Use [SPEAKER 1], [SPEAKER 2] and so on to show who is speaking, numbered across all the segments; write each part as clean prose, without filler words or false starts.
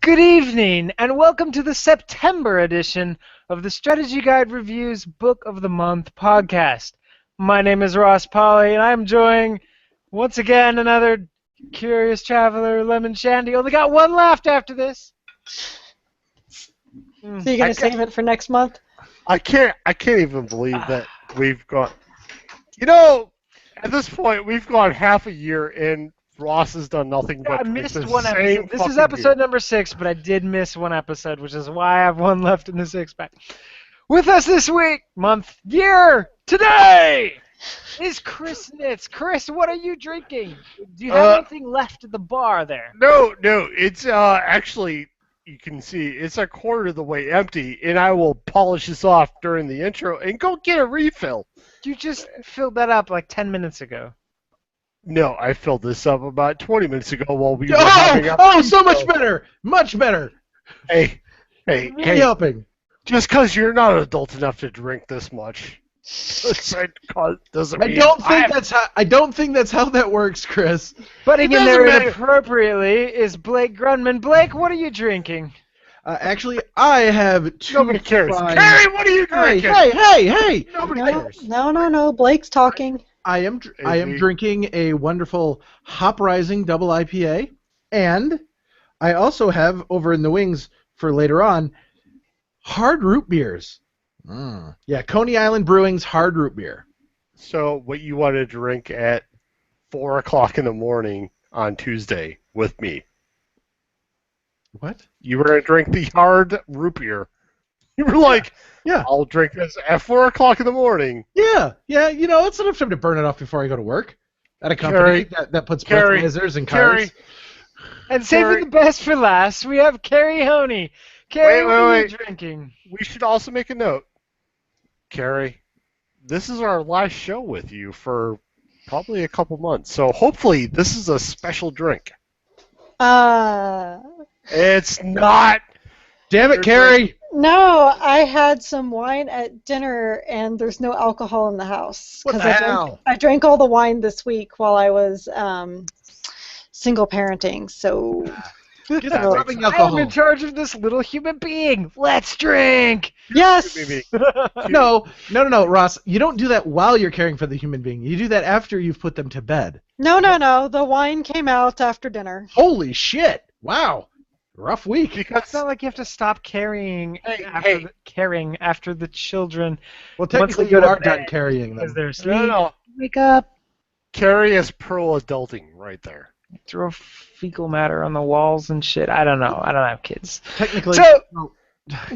[SPEAKER 1] Good evening, and welcome to the September edition of the Strategy Guide Reviews Book of the Month podcast. My name is Ross Polly, and I'm joined once again another curious traveler, Lemon Shandy. Only got one left after this.
[SPEAKER 2] So you're gonna save it for next month?
[SPEAKER 3] I can't even believe that we've gone. You know, at this point, we've gone half a year and Ross has done nothing but
[SPEAKER 1] I missed
[SPEAKER 3] the
[SPEAKER 1] one
[SPEAKER 3] same
[SPEAKER 1] episode. This is
[SPEAKER 3] fucking
[SPEAKER 1] episode
[SPEAKER 3] beer.
[SPEAKER 1] number 6, but I did miss one episode, which is why I have one left in the 6-pack. With us this week, month, year, today is Chris Nitz. Chris, what are you drinking? Do you have anything left at the bar there?
[SPEAKER 3] No, it's actually, you can see it's a quarter of the way empty, and I will polish this off during the intro and go get a refill.
[SPEAKER 1] You just filled that up like 10 minutes ago.
[SPEAKER 3] No, I filled this up about 20 minutes ago while we were having a
[SPEAKER 4] so much better! Much better!
[SPEAKER 3] Hey,
[SPEAKER 4] helping.
[SPEAKER 3] just because you're not adult enough to drink this much doesn't mean
[SPEAKER 4] I don't think that's how that works, Chris.
[SPEAKER 1] Butting
[SPEAKER 3] It
[SPEAKER 1] in there
[SPEAKER 3] doesn't matter.
[SPEAKER 1] inappropriately is Blake Grunman. Blake, what are you drinking?
[SPEAKER 4] Actually, I have two.
[SPEAKER 3] Nobody cares.
[SPEAKER 4] fine-
[SPEAKER 3] Carrie, what are you
[SPEAKER 4] Hey,
[SPEAKER 3] drinking?
[SPEAKER 4] hey!
[SPEAKER 3] Nobody
[SPEAKER 2] No,
[SPEAKER 3] cares.
[SPEAKER 2] no. Blake's talking.
[SPEAKER 4] I am drinking a wonderful Hop Rising double IPA, and I also have over in the wings for later on hard root beers. Yeah, Coney Island Brewing's hard root beer.
[SPEAKER 3] So, what you want to drink at 4 o'clock in the morning on Tuesday with me?
[SPEAKER 4] What?
[SPEAKER 3] You were going to drink the hard root beer. You were like,
[SPEAKER 4] Yeah.
[SPEAKER 3] I'll drink this at 4 o'clock in the morning.
[SPEAKER 4] Yeah, you know, it's enough time to burn it off before I go to work. At a company that puts
[SPEAKER 3] Carrie,
[SPEAKER 4] breathalyzers in
[SPEAKER 3] Carrie.
[SPEAKER 4] cars.
[SPEAKER 1] And saving
[SPEAKER 3] Carrie.
[SPEAKER 1] the best for last, we have Carrie Honey. Carrie, what are you
[SPEAKER 3] wait.
[SPEAKER 1] drinking?
[SPEAKER 3] We should also make a note. Carrie, this is our last show with you for probably a couple months. So, hopefully, this is a special drink. It's not.
[SPEAKER 4] Damn it, Carrie!
[SPEAKER 2] No, I had some wine at dinner, and there's no alcohol in the house.
[SPEAKER 4] What the
[SPEAKER 2] 'Cause
[SPEAKER 4] hell?
[SPEAKER 2] I drank all the wine this week while I was single parenting, so...
[SPEAKER 4] Get
[SPEAKER 3] That
[SPEAKER 4] some
[SPEAKER 3] makes
[SPEAKER 4] rubbing
[SPEAKER 3] sense.
[SPEAKER 1] I'm
[SPEAKER 4] alcohol.
[SPEAKER 1] in charge of this little human being. Let's drink.
[SPEAKER 2] Yes!
[SPEAKER 3] Maybe.
[SPEAKER 4] No, Ross. You don't do that while you're caring for the human being. You do that after you've put them to bed.
[SPEAKER 2] No. The wine came out after dinner.
[SPEAKER 4] Holy shit! Wow, rough week.
[SPEAKER 1] It's
[SPEAKER 3] Because
[SPEAKER 1] not like you have to stop carrying
[SPEAKER 3] Hey.
[SPEAKER 1] caring after the children
[SPEAKER 4] Well,
[SPEAKER 1] Once they
[SPEAKER 4] technically
[SPEAKER 1] go
[SPEAKER 4] you
[SPEAKER 1] to
[SPEAKER 4] are
[SPEAKER 1] bed,
[SPEAKER 4] done carrying
[SPEAKER 1] because
[SPEAKER 4] them.
[SPEAKER 1] they're asleep.
[SPEAKER 3] no.
[SPEAKER 1] Wake up.
[SPEAKER 3] Carrie is pro-adulting right there.
[SPEAKER 1] Throw fecal matter on the walls and shit. I don't know. I don't have kids.
[SPEAKER 4] Technically,
[SPEAKER 1] So-
[SPEAKER 4] no.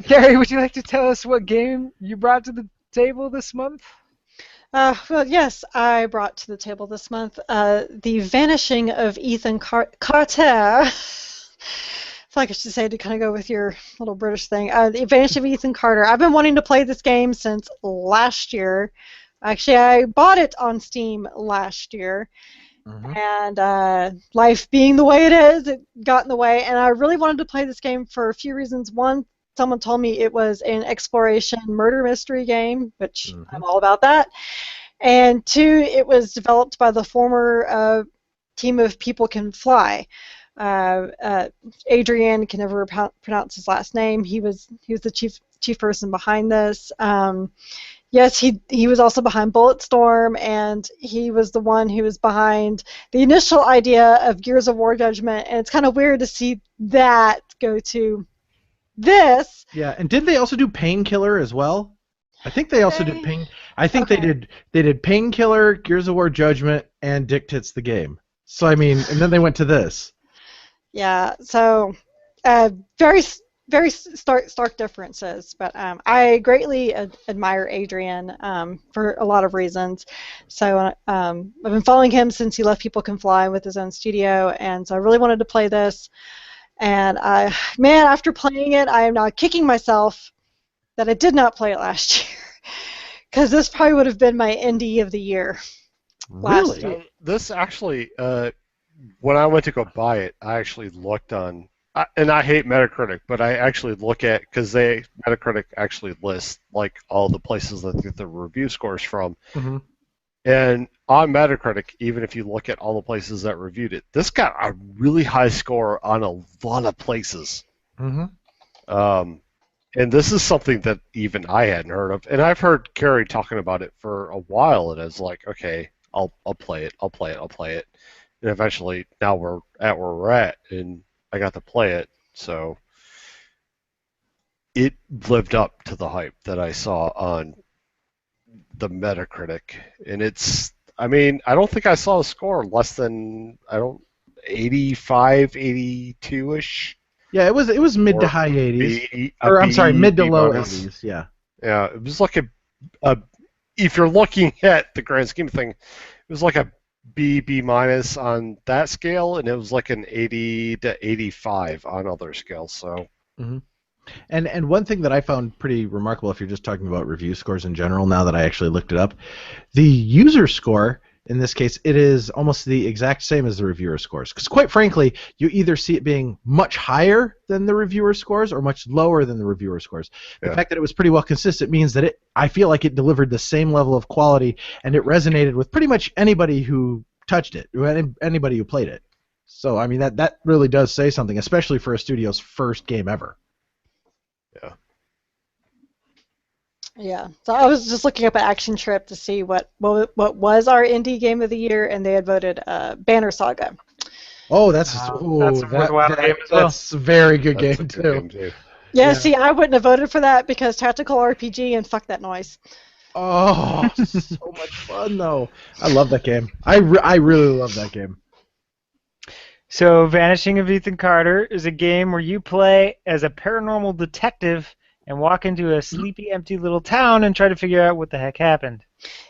[SPEAKER 1] Carrie, would you like to tell us what game you brought to the table this month?
[SPEAKER 2] Well, yes, I brought to the table this month the Vanishing of Ethan Carter. I feel like I should say to kind of go with your little British thing. The Vanishing of Ethan Carter. I've been wanting to play this game since last year. Actually, I bought it on Steam last year.
[SPEAKER 4] Mhm.
[SPEAKER 2] And life being the way it is, it got in the way. And I really wanted to play this game for a few reasons. One, someone told me it was an exploration murder mystery game, which I'm all about that. And two, it was developed by the former team of People Can Fly. Adrian can never pronounce his last name. He was the chief person behind this. Yes, he was also behind Bulletstorm, and he was the one who was behind the initial idea of Gears of War Judgment, and it's kind of weird to see that go to this.
[SPEAKER 4] Yeah, and did they also do Painkiller as well? I think they also did Pain. I think they did Painkiller, Gears of War Judgment, and Dick Tits the Game. So I mean, and then they went to this.
[SPEAKER 2] Yeah, so very stark differences, but I greatly admire Adrian for a lot of reasons. So I've been following him since he left People Can Fly with his own studio, and so I really wanted to play this. And after playing it, I am now kicking myself that I did not play it last year, because this probably would have been my indie of the year.
[SPEAKER 4] Really?
[SPEAKER 2] Last year.
[SPEAKER 3] This actually, when I went to go buy it, I actually looked on, and I hate Metacritic, but I actually look at, because Metacritic actually lists like all the places that they get the review scores from.
[SPEAKER 4] Mhm.
[SPEAKER 3] And on Metacritic, even if you look at all the places that reviewed it, this got a really high score on a lot of places. Um, and this is something that even I hadn't heard of, and I've heard Carrie talking about it for a while, and it's like, okay, I'll play it, I'll play it, I'll play it, and eventually now we're at where we're at, and I got to play it, so it lived up to the hype that I saw on the Metacritic, and I mean, I don't think I saw a score less than 85, 82-ish.
[SPEAKER 4] Yeah, it was mid to high 80s, or I'm sorry, mid to low 80s. Yeah.
[SPEAKER 3] Yeah, it was like a if you're looking at the grand scheme of thing, it was like a B minus on that scale, and it was like an 80 to 85 on other scales. So.
[SPEAKER 4] Mm-hmm. And one thing that I found pretty remarkable, if you're just talking about review scores in general, now that I actually looked it up, the user score, in this case, it is almost the exact same as the reviewer scores. Because quite frankly, you either see it being much higher than the reviewer scores or much lower than the reviewer scores. The fact that it was pretty well consistent means that I feel like it delivered the same level of quality, and it resonated with pretty much anybody who touched it, anybody who played it. So, I mean, that really does say something, especially for a studio's first game ever.
[SPEAKER 3] Yeah.
[SPEAKER 2] Yeah. So I was just looking up at Action Trip to see what was our indie game of the year, and they had voted Banner Saga.
[SPEAKER 4] Oh, that's
[SPEAKER 1] worthwhile game as well.
[SPEAKER 4] That's a very good
[SPEAKER 3] That's
[SPEAKER 4] game,
[SPEAKER 3] a good
[SPEAKER 4] too.
[SPEAKER 3] game, too.
[SPEAKER 2] Yeah, see, I wouldn't have voted for that because tactical RPG and fuck that noise.
[SPEAKER 4] Oh, so much fun, though. I love that game. I really love that game.
[SPEAKER 1] So, Vanishing of Ethan Carter is a game where you play as a paranormal detective and walk into a sleepy, empty little town and try to figure out what the heck happened.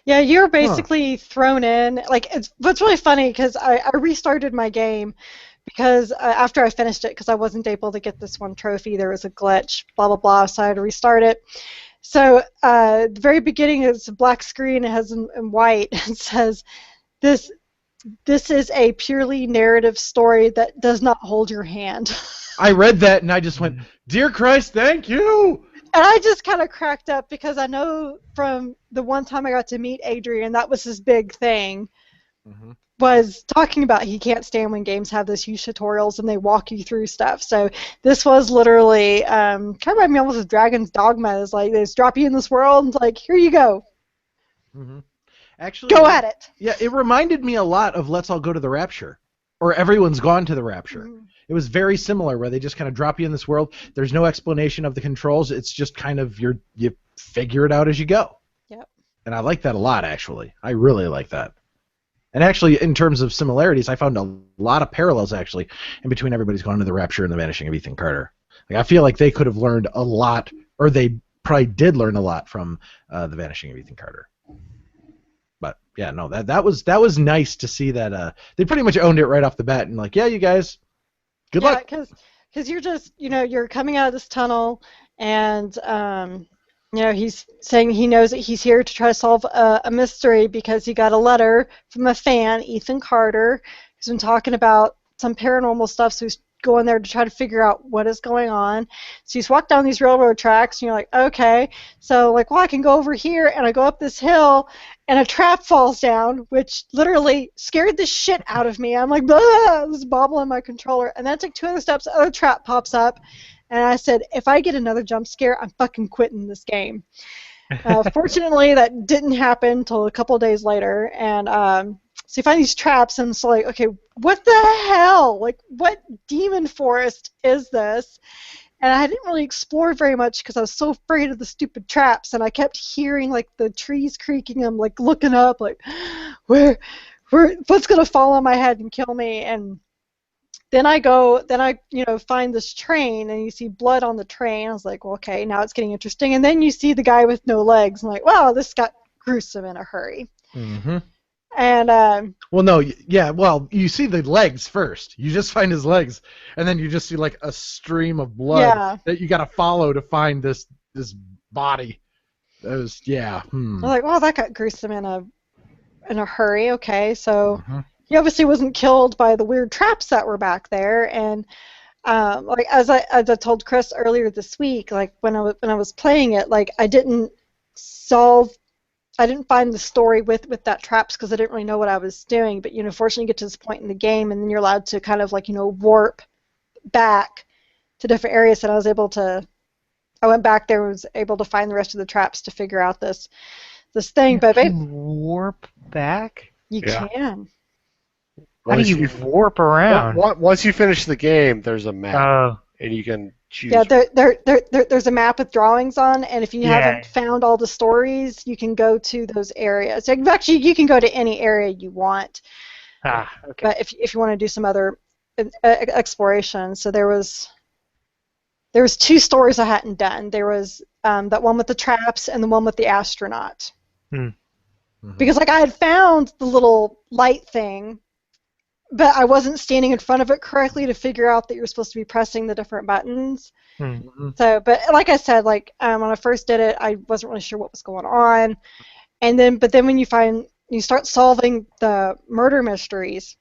[SPEAKER 2] Yeah, you're basically thrown in. Like, what's really funny because I restarted my game because after I finished it, because I wasn't able to get this one trophy, there was a glitch, blah blah blah. So I had to restart it. So the very beginning is a black screen. It has in white. It says this. This is a purely narrative story that does not hold your hand.
[SPEAKER 4] I read that and I just went, "Dear Christ, thank you!"
[SPEAKER 2] And I just kind of cracked up because I know from the one time I got to meet Adrian, that was his big thing, was talking about he can't stand when games have those huge tutorials and they walk you through stuff. So this was literally, kind of reminded me almost of Dragon's Dogma. It's like, they just drop you in this world and like, here you go.
[SPEAKER 4] Actually,
[SPEAKER 2] go at it.
[SPEAKER 4] Yeah, it reminded me a lot of Let's All Go to the Rapture, or Everyone's Gone to the Rapture. It was very similar, where they just kind of drop you in this world. There's no explanation of the controls. It's just kind of you figure it out as you go.
[SPEAKER 2] Yep.
[SPEAKER 4] And I like that a lot, actually. I really like that. And actually, in terms of similarities, I found a lot of parallels, actually, in between Everybody's Gone to the Rapture and The Vanishing of Ethan Carter. Like, I feel like they could have learned a lot, or they probably did learn a lot from The Vanishing of Ethan Carter. But yeah, no, that was nice to see that they pretty much owned it right off the bat and like, yeah, you guys, good luck.
[SPEAKER 2] Yeah, because you're just, you're coming out of this tunnel and he's saying he knows that he's here to try to solve a mystery because he got a letter from a fan, Ethan Carter, who's been talking about some paranormal stuff, so he's going there to try to figure out what is going on. So he's walked down these railroad tracks, and you're like, okay. So, like, well, I can go over here, and I go up this hill, and a trap falls down, which literally scared the shit out of me. I'm like, blah, this is bobbling my controller. And then I took 2 other steps, another trap pops up, and I said, if I get another jump scare, I'm fucking quitting this game. Fortunately, that didn't happen until a couple days later, and so you find these traps, and it's like, okay, what the hell? Like, what demon forest is this? And I didn't really explore very much because I was so afraid of the stupid traps, and I kept hearing, like, the trees creaking. I'm, like, looking up, like, what's going to fall on my head and kill me? And then I find this train, and you see blood on the train. I was like, well, okay, now it's getting interesting. And then you see the guy with no legs. I'm like, wow, this got gruesome in a hurry.
[SPEAKER 4] Mm-hmm.
[SPEAKER 2] And
[SPEAKER 4] you see the legs first. You just find his legs, and then you just see like a stream of blood that you got to follow to find this body. That was I was
[SPEAKER 2] like, well, that got gruesome in a hurry. Okay, so he obviously wasn't killed by the weird traps that were back there. And like as I told Chris earlier this week, like when I was playing it, like I didn't find the story with that traps because I didn't really know what I was doing. But fortunately, you get to this point in the game, and then you're allowed to kind of like warp back to different areas, and I went back there and was able to find the rest of the traps to figure out this thing.
[SPEAKER 1] You
[SPEAKER 2] But
[SPEAKER 1] can warp back?
[SPEAKER 2] you
[SPEAKER 3] Yeah.
[SPEAKER 2] can.
[SPEAKER 1] How do you warp around?
[SPEAKER 3] Once you finish the game, there's a map,
[SPEAKER 1] Oh,
[SPEAKER 3] and you can choose.
[SPEAKER 2] Yeah, there's a map with drawings on, and if you haven't found all the stories, you can go to those areas. Actually, you can go to any area you want.
[SPEAKER 1] okay.
[SPEAKER 2] But if you want to do some other exploration, so there was 2 stories I hadn't done. There was that one with the traps and the one with the astronaut. Because like I had found the little light thing, but I wasn't standing in front of it correctly to figure out that you're supposed to be pressing the different buttons. So, but like I said, like when I first did it, I wasn't really sure what was going on, but then when you start solving the murder mysteries,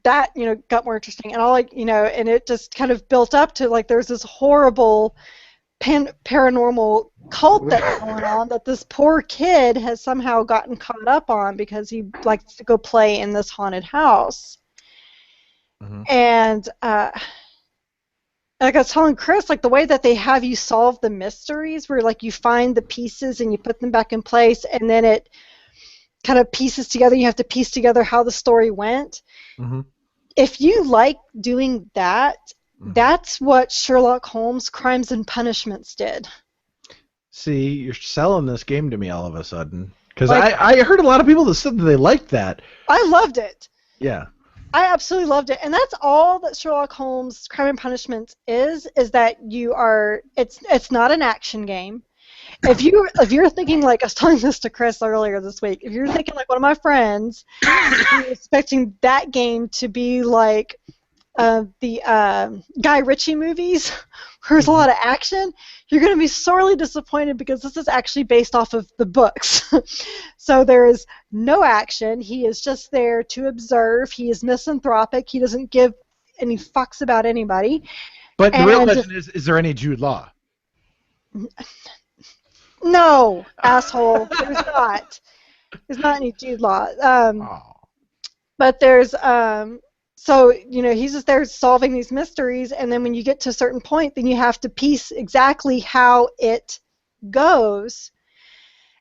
[SPEAKER 2] that got more interesting, and and it just kind of built up to like there's this horrible paranormal cult that's going on that this poor kid has somehow gotten caught up on because he likes to go play in this haunted house. And like I was telling Chris, like the way that they have you solve the mysteries, where like you find the pieces and you put them back in place, and then it kind of pieces together. You have to piece together how the story went. If you like doing that, that's what Sherlock Holmes Crimes and Punishments did.
[SPEAKER 4] See, you're selling this game to me all of a sudden. Because I heard a lot of people that said that they liked that.
[SPEAKER 2] I loved it.
[SPEAKER 4] Yeah.
[SPEAKER 2] I absolutely loved it. And that's all that Sherlock Holmes Crime and Punishments is that it's not an action game. If you're thinking, like I was telling this to Chris earlier this week, if you're thinking like one of my friends, you're expecting that game to be like the Guy Ritchie movies, where there's a lot of action, you're going to be sorely disappointed because this is actually based off of the books. So there is no action. He is just there to observe. He is misanthropic. He doesn't give any fucks about anybody.
[SPEAKER 4] But the real question is there any Jude Law?
[SPEAKER 2] No, asshole. There's not. There's not any Jude Law. But there's so he's just there solving these mysteries, and then when you get to a certain point, then you have to piece exactly how it goes.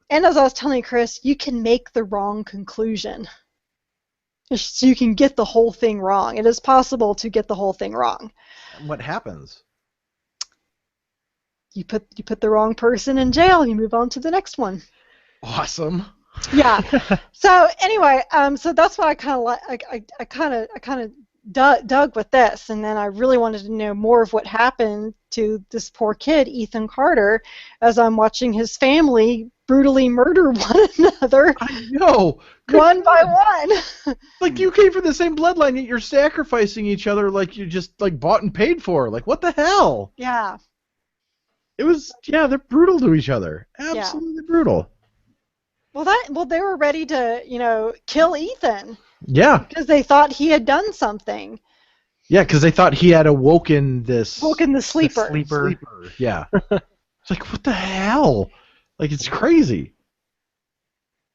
[SPEAKER 2] And as I was telling Chris, you can make the wrong conclusion. So you can get the whole thing wrong. It is possible to get the whole thing wrong.
[SPEAKER 4] What happens?
[SPEAKER 2] You put the wrong person in jail. You move on to the next one.
[SPEAKER 4] Awesome.
[SPEAKER 2] Yeah. So anyway, so that's why I kind of like I kind of dug with this, and then I really wanted to know more of what happened to this poor kid, Ethan Carter, as I'm watching his family brutally murder one another.
[SPEAKER 4] I know.
[SPEAKER 2] One by one.
[SPEAKER 4] Like you came from the same bloodline, yet you're sacrificing each other like you just like bought and paid for. Like what the hell?
[SPEAKER 2] Yeah.
[SPEAKER 4] It was they're brutal to each other. Absolutely brutal.
[SPEAKER 2] Well, they were ready to, kill Ethan.
[SPEAKER 4] Yeah.
[SPEAKER 2] Because they thought he had done something.
[SPEAKER 4] Yeah, because they thought he had awoken the
[SPEAKER 2] sleeper.
[SPEAKER 4] Yeah. It's like, what the hell? Like, it's crazy.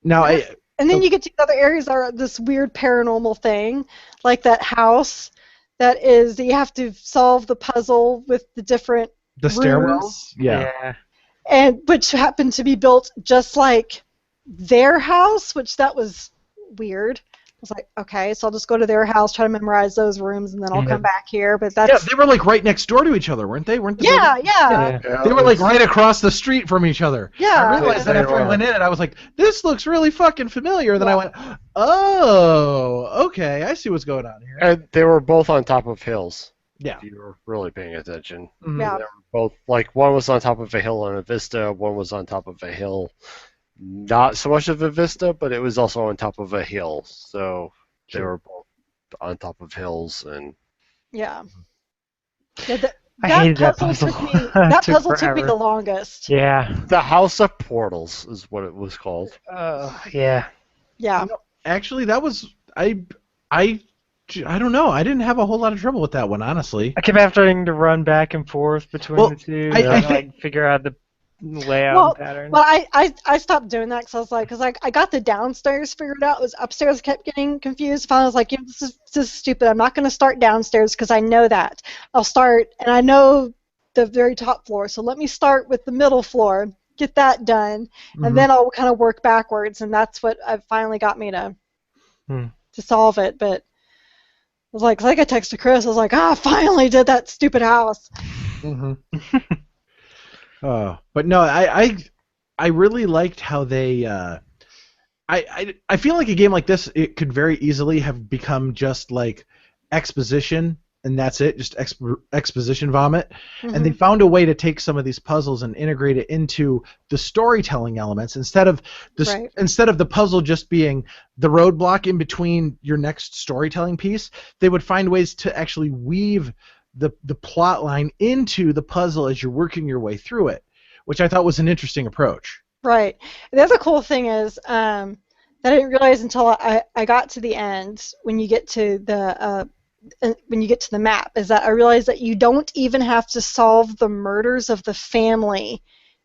[SPEAKER 4] Now,
[SPEAKER 2] and then you get to other areas that are this weird paranormal thing, like that house that you have to solve the puzzle with the different
[SPEAKER 4] stairwells. Yeah.
[SPEAKER 2] And which happened to be built just like their house, which that was weird. I was like, okay, so I'll just go to their house, try to memorize those rooms, and then I'll come back here. But that's
[SPEAKER 4] they were like right next door to each other, weren't they?
[SPEAKER 2] Yeah.
[SPEAKER 4] They were like right across the street from each other.
[SPEAKER 2] Yeah.
[SPEAKER 4] I realized that after I went in, and I was like, this looks really fucking familiar. Then I went, oh, okay, I see what's going on here.
[SPEAKER 3] And they were both on top of hills.
[SPEAKER 4] Yeah.
[SPEAKER 3] If you were really paying attention.
[SPEAKER 2] Yeah.
[SPEAKER 3] They were both, like, one was on top of a hill on a vista, one was on top of a hill. Not so much of a vista, but it was also on top of a hill. So they were both on top of hills. And
[SPEAKER 2] yeah.
[SPEAKER 1] I hated that puzzle.
[SPEAKER 2] That puzzle took me the longest.
[SPEAKER 1] Yeah.
[SPEAKER 3] The House of Portals is what it was called.
[SPEAKER 1] Yeah.
[SPEAKER 2] Yeah.
[SPEAKER 4] Actually, that was I don't know. I didn't have a whole lot of trouble with that one, honestly.
[SPEAKER 1] I kept having to run back and forth between the two.
[SPEAKER 4] I think
[SPEAKER 1] figure out layout and
[SPEAKER 2] Well,
[SPEAKER 1] pattern.
[SPEAKER 2] well, I stopped doing that because I was like, because I got the downstairs figured out. It was upstairs I kept getting confused. Finally, I was like, this is stupid. I'm not going to start downstairs because I know that. I'll start, and I know the very top floor. So let me start with the middle floor, get that done, and then I'll kind of work backwards. And that's what finally got me to solve it. But I was like I texted Chris. I was like, I finally did that stupid house.
[SPEAKER 4] But no, I really liked how they. I feel like a game like this, it could very easily have become just like exposition, and that's it, just exposition vomit. And they found a way to take some of these puzzles and integrate it into the storytelling elements instead of the puzzle just being the roadblock in between your next storytelling piece. They would find ways to actually weave the plot line into the puzzle as you're working your way through it, which I thought was an interesting approach.
[SPEAKER 2] Right. The other cool thing is that I didn't realize until I got to the end when you get to the map is that I realized that you don't even have to solve the murders of the family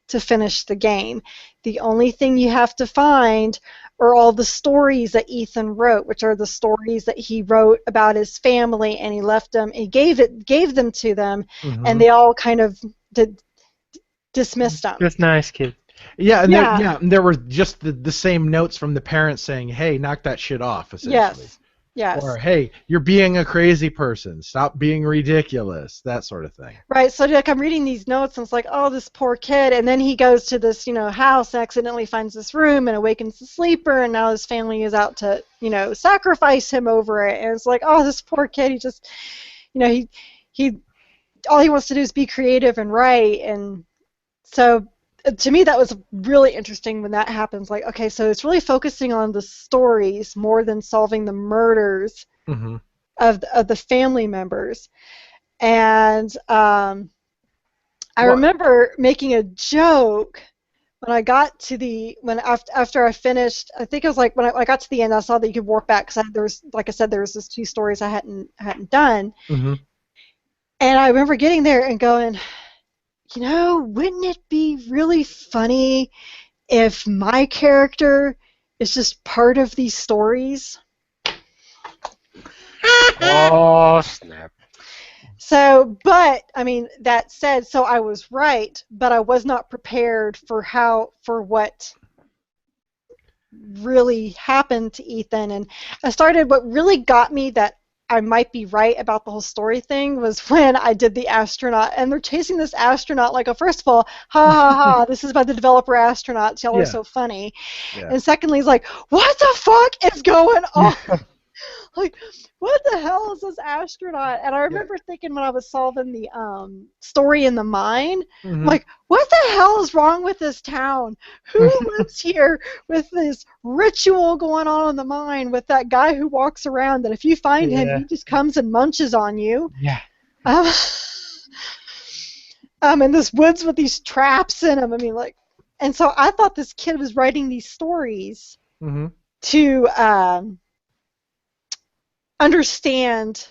[SPEAKER 2] to finish the game. The only thing you have to find are all the stories that Ethan wrote, which are the stories that he wrote about his family, and he left them. He gave them to them, and they all kind of dismissed them.
[SPEAKER 1] Just nice kid.
[SPEAKER 4] Yeah, and there were just the same notes from the parents saying, "Hey, knock that shit off," essentially.
[SPEAKER 2] Yes.
[SPEAKER 4] Or, "Hey, you're being a crazy person. Stop being ridiculous." That sort of thing.
[SPEAKER 2] Right. So like I'm reading these notes and it's like, oh, this poor kid, and then he goes to this, house, and accidentally finds this room and awakens the sleeper, and now his family is out to, sacrifice him over it, and it's like, oh, this poor kid, he just, he all he wants to do is be creative and write, and so. To me, that was really interesting when that happens. Like, okay, so it's really focusing on the stories more than solving the murders of the family members. And I remember making a joke when I got to after I finished. I think it was like when I got to the end, I saw that you could warp back because there was these 2 stories I hadn't done. And I remember getting there and going, wouldn't it be really funny if my character is just part of these stories?
[SPEAKER 3] Oh, snap.
[SPEAKER 2] So, but, that said, so I was right, but I was not prepared for what really happened to Ethan. And what really got me that I might be right about the whole story thing was when I did the astronaut, and they're chasing this astronaut like, first of all, ha ha ha, this is by the developer astronauts, y'all are so funny. Yeah. And secondly, he's like, what the fuck is going on? Like, what the hell is this astronaut? And I remember thinking when I was solving the story in the mine, like, what the hell is wrong with this town? Who lives here with this ritual going on in the mine with that guy who walks around that if you find him, he just comes and munches on you?
[SPEAKER 1] Yeah.
[SPEAKER 2] In this woods with these traps in them. And so I thought this kid was writing these stories to understand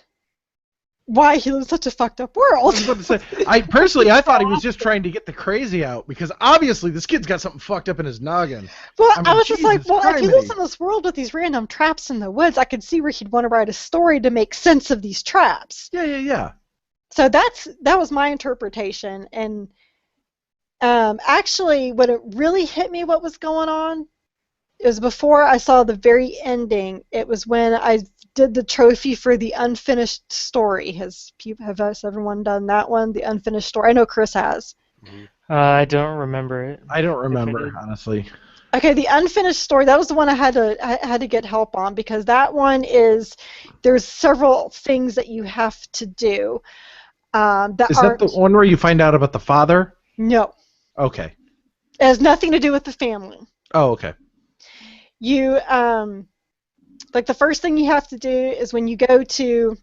[SPEAKER 2] why he lives such a fucked up world.
[SPEAKER 4] I thought he was just trying to get the crazy out because obviously this kid's got something fucked up in his noggin.
[SPEAKER 2] Well, I was just like, if he lives in this world with these random traps in the woods, I could see where he'd want to write a story to make sense of these traps.
[SPEAKER 4] Yeah.
[SPEAKER 2] So that was my interpretation, and actually, when it really hit me what was going on, it was before I saw the very ending. It was when I did the trophy for the unfinished story. Has everyone done that one? The unfinished story. I know Chris has.
[SPEAKER 1] I don't remember it.
[SPEAKER 4] I don't remember, honestly.
[SPEAKER 2] Okay, the unfinished story. That was the one I had to get help on because that one there's several things that you have to do. Is
[SPEAKER 4] that the one where you find out about the father?
[SPEAKER 2] No.
[SPEAKER 4] Okay.
[SPEAKER 2] It has nothing to do with the family.
[SPEAKER 4] Oh, okay.
[SPEAKER 2] You like the first thing you have to do is when you're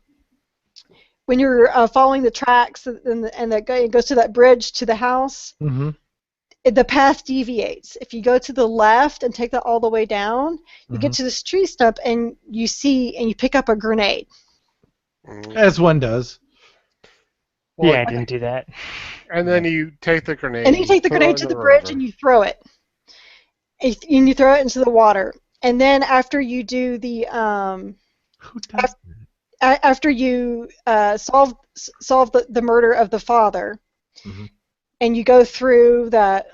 [SPEAKER 2] following the tracks and it goes to that bridge to the house. The path deviates. If you go to the left and take that all the way down, you get to this tree stump and you pick up a grenade.
[SPEAKER 4] As one does.
[SPEAKER 3] Well,
[SPEAKER 1] Yeah, I didn't do that.
[SPEAKER 3] and then you take the grenade.
[SPEAKER 2] And you take the
[SPEAKER 3] throw it
[SPEAKER 2] grenade
[SPEAKER 3] in
[SPEAKER 2] to the bridge
[SPEAKER 3] river.
[SPEAKER 2] and you throw it. And you throw it into the water. And then after you do the
[SPEAKER 4] Who does
[SPEAKER 2] after you solve the murder of the father,
[SPEAKER 4] Mhm.
[SPEAKER 2] and you go through the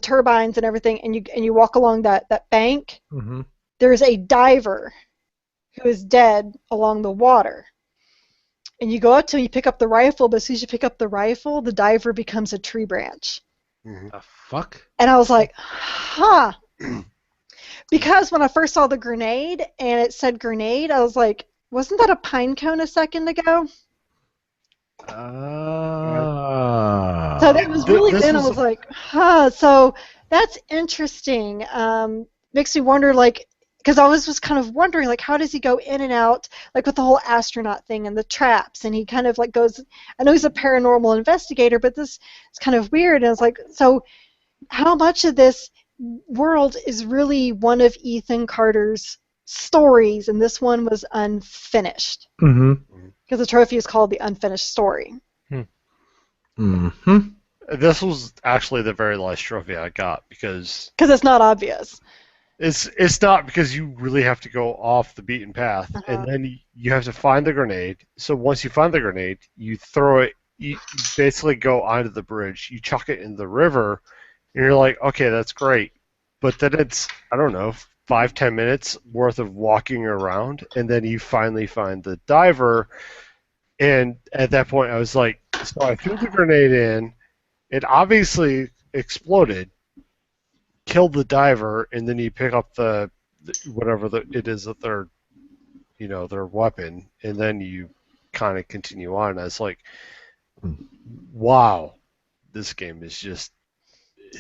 [SPEAKER 2] turbines and everything, and you walk along that bank,
[SPEAKER 4] Mm-hmm.
[SPEAKER 2] there's a diver who is dead along the water. And you go up to him, you pick up the rifle, but as soon as you pick up the rifle, the diver becomes a tree branch.
[SPEAKER 3] Mhm.
[SPEAKER 4] The fuck?
[SPEAKER 2] And I was like, huh. Because when I first saw the grenade and it said grenade, I was like, wasn't that a pine cone a second ago? So that was really
[SPEAKER 3] This
[SPEAKER 2] then I
[SPEAKER 3] was
[SPEAKER 2] was like, huh. So that's interesting. Makes me wonder, like, because I was just kind of wondering, like, how does he go in and out, like with the whole astronaut thing and the traps, and he kind of like goes. I know he's a paranormal investigator, but this is kind of weird. And I was like, so how much of this world is really one of Ethan Carter's stories, and this one was unfinished
[SPEAKER 4] Mm-hmm.
[SPEAKER 2] because the trophy is called the unfinished story.
[SPEAKER 4] Mm-hmm.
[SPEAKER 3] This was actually the very last trophy I got because
[SPEAKER 2] Because it's not obvious.
[SPEAKER 3] it's not because you really have to go off the beaten path,
[SPEAKER 2] Uh-huh.
[SPEAKER 3] and then you have to find the grenade. So once you find the grenade, you throw it. You basically go onto the bridge. You chuck it in the river, and you're like, okay, that's great. But then it's, I don't know, 5-10 minutes worth of walking around, and then you finally find the diver. And at that point, I was like, so I threw the grenade in. It obviously exploded, killed the diver, and then you pick up whatever it is that their weapon, and then you kind of continue on. And I was like, wow, this game is just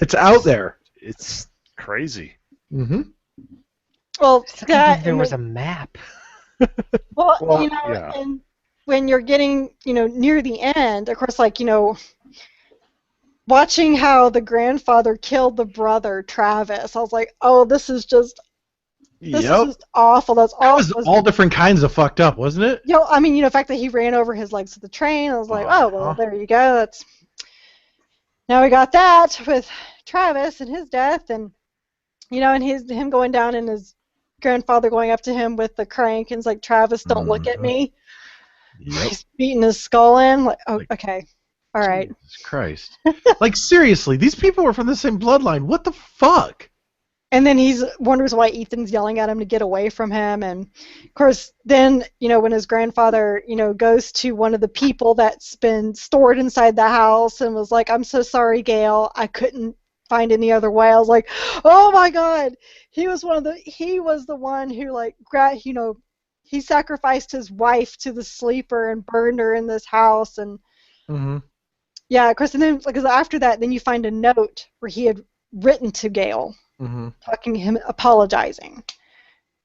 [SPEAKER 4] It's out there.
[SPEAKER 3] It's crazy.
[SPEAKER 4] Mm-hmm.
[SPEAKER 2] Well,
[SPEAKER 1] It's like
[SPEAKER 2] that
[SPEAKER 1] there
[SPEAKER 2] and
[SPEAKER 1] was a map.
[SPEAKER 2] well,
[SPEAKER 3] Well, yeah.
[SPEAKER 2] and when you're getting, near the end, of course, like, watching how the grandfather killed the brother Travis, I was like, oh, this is just
[SPEAKER 4] Yep.
[SPEAKER 2] awful. That's
[SPEAKER 4] That was
[SPEAKER 2] awful.
[SPEAKER 4] all different kinds of fucked up, wasn't it?
[SPEAKER 2] I mean, the fact that he ran over his legs of the train, I was like, oh, well, there you go. Now we got that with Travis and his death, and and him going down and his grandfather going up to him with the crank and it's like, Travis, don't look at me.
[SPEAKER 4] Yep.
[SPEAKER 2] He's beating his skull in. Like, oh,
[SPEAKER 4] Like,
[SPEAKER 2] okay, all right.
[SPEAKER 4] Jesus Christ. Like, seriously, these people were from the same bloodline. What the fuck?
[SPEAKER 2] And then he wonders why Ethan's yelling at him to get away from him. And of course, then, when his grandfather, goes to one of the people that's been stored inside the house and was like, I'm so sorry, Gail. I couldn't find any other way. I was like, oh my God. He was the one who, like, he sacrificed his wife to the sleeper and burned her in this house. And
[SPEAKER 4] Mm-hmm.
[SPEAKER 2] yeah, of course, and then, because after that, then you find a note where he had written to Gail.
[SPEAKER 4] Mm-hmm.
[SPEAKER 2] Talking to him, apologizing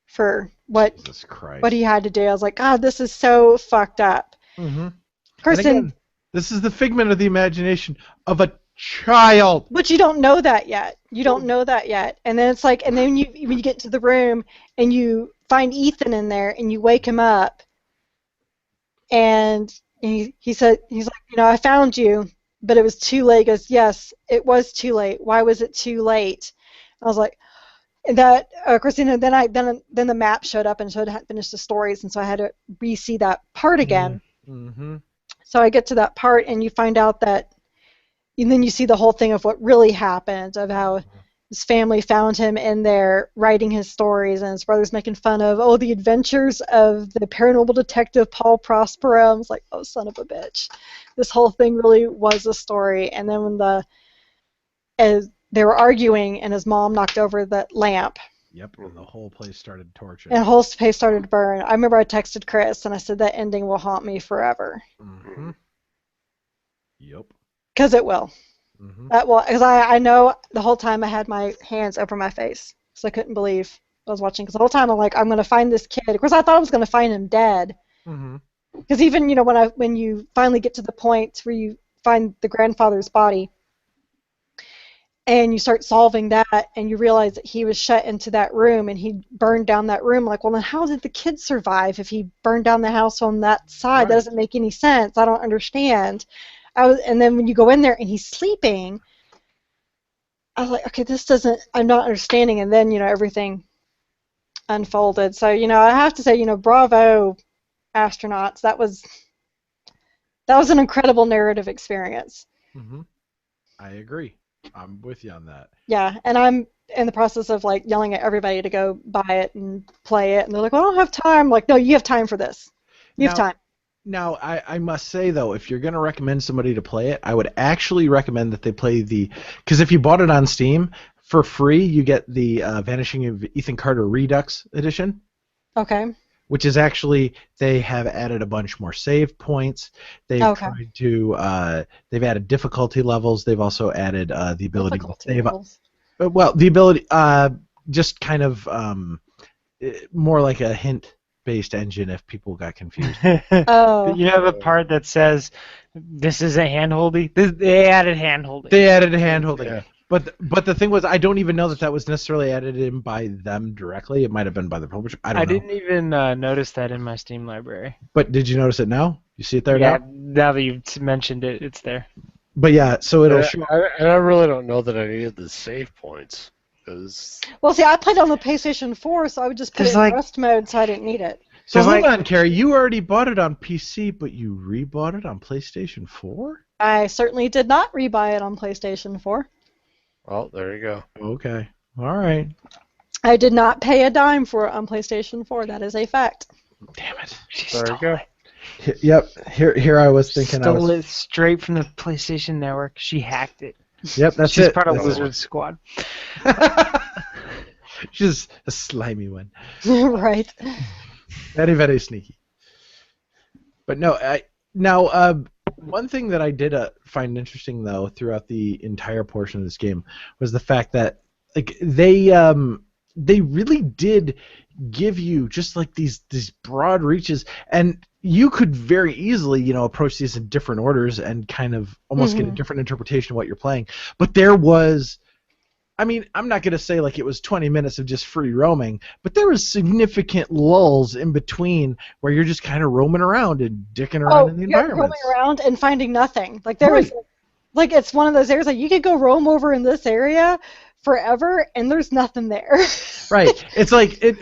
[SPEAKER 2] for
[SPEAKER 4] Jesus Christ.
[SPEAKER 2] what he had to do. I was like, God, this is so fucked up.
[SPEAKER 4] Mm-hmm.
[SPEAKER 2] Person,
[SPEAKER 4] And again, this is the figment of the imagination of a child.
[SPEAKER 2] but you don't know that yet. You don't know that yet. And then it's like, and then when you get to the room and you find Ethan in there and you wake him up, and he said, he's like, I found you, but it was too late. He goes, yes, it was too late. Why was it too late? I was like, that Christina. Then the map showed up and showed I hadn't finished the stories, and so I had to re-see that part again.
[SPEAKER 4] Mm-hmm.
[SPEAKER 2] So I get to that part, and you find out that, and then you see the whole thing of what really happened, of how his family found him in there writing his stories, and his brother's making fun of, the adventures of the paranormal detective Paul Prospero. I was like, oh, son of a bitch. This whole thing really was a story. And then when as they were arguing and his mom knocked over the lamp,
[SPEAKER 4] Yep, and the whole place started torching.
[SPEAKER 2] and the whole place started to burn. I remember I texted Chris and I said that ending will haunt me forever.
[SPEAKER 4] Mm-hmm. Yep.
[SPEAKER 2] Because it will.
[SPEAKER 4] Mm-hmm.
[SPEAKER 2] That will, because I know the whole time I had my hands over my face, so I couldn't believe I was watching. Because the whole time I'm like, I'm going to find this kid. Of course, I thought I was going to find him dead.
[SPEAKER 4] Mm-hmm.
[SPEAKER 2] Because even when you finally get to the point where you find the grandfather's body, and you start solving that, and you realize that he was shut into that room and he burned down that room. Like, well, then how did the kids survive if he burned down the house on that side?
[SPEAKER 4] Right.
[SPEAKER 2] That doesn't make any sense. I don't understand. And then when you go in there and he's sleeping, I was like, okay, I'm not understanding. And then, everything unfolded. So, I have to say, bravo, astronauts. That was an incredible narrative experience.
[SPEAKER 4] Mm-hmm. I agree. I'm with you on that.
[SPEAKER 2] Yeah, and I'm in the process of like yelling at everybody to go buy it and play it, and they're like, well, I don't have time. I'm like, no, you have time for this. You have time.
[SPEAKER 4] Now, I must say, though, if you're going to recommend somebody to play it, I would actually recommend that they play because if you bought it on Steam, for free, you get the Vanishing of Ethan Carter Redux edition.
[SPEAKER 2] Okay.
[SPEAKER 4] Which is actually, they have added a bunch more save points. They've tried to, they've added difficulty levels. They've also added the ability to save up. Well, the ability, just kind of more like a hint-based engine if people got confused.
[SPEAKER 2] Oh.
[SPEAKER 1] You have a part that says, this is a hand-holding? They added hand-holding.
[SPEAKER 4] Yeah. But the thing was, I don't even know that was necessarily added in by them directly. It might have been by the publisher. I don't know.
[SPEAKER 1] Didn't even notice that in my Steam library.
[SPEAKER 4] But did you notice it now? You see it there now?
[SPEAKER 1] Yeah, now that you've mentioned it, it's there.
[SPEAKER 4] But yeah, so it'll show.
[SPEAKER 3] I really don't know that I needed the save points.
[SPEAKER 2] Well, see, I played on the PlayStation 4, so I would just put it in rest mode, so I didn't need it.
[SPEAKER 4] So hold on, Carrie. You already bought it on PC, but you rebought it on PlayStation 4?
[SPEAKER 2] I certainly did not rebuy it on PlayStation 4.
[SPEAKER 3] Well, there you go.
[SPEAKER 4] Okay. All right.
[SPEAKER 2] I did not pay a dime for it on PlayStation 4. That is a fact.
[SPEAKER 4] Damn it.
[SPEAKER 3] There you go.
[SPEAKER 4] Yep. Here I was thinking.
[SPEAKER 1] Stole it straight from the PlayStation Network. She hacked it.
[SPEAKER 4] Yep, that's
[SPEAKER 1] She's
[SPEAKER 4] it.
[SPEAKER 1] part of Lizard Squad.
[SPEAKER 4] She's a slimy one.
[SPEAKER 2] Right.
[SPEAKER 4] Very, very sneaky. But no, one thing that I did find interesting though throughout the entire portion of this game was the fact that like they really did give you just like these broad reaches, and you could very easily approach these in different orders and kind of almost get a different interpretation of what you're playing. But there was, I mean, I'm not going to say like it was 20 minutes of just free roaming, but there was significant lulls in between where you're just kind of roaming around and dicking around in the environment.
[SPEAKER 2] Roaming around and finding nothing. Like there was, like it's one of those areas like you could go roam over in this area forever and there's nothing there.
[SPEAKER 4] Right. It's like if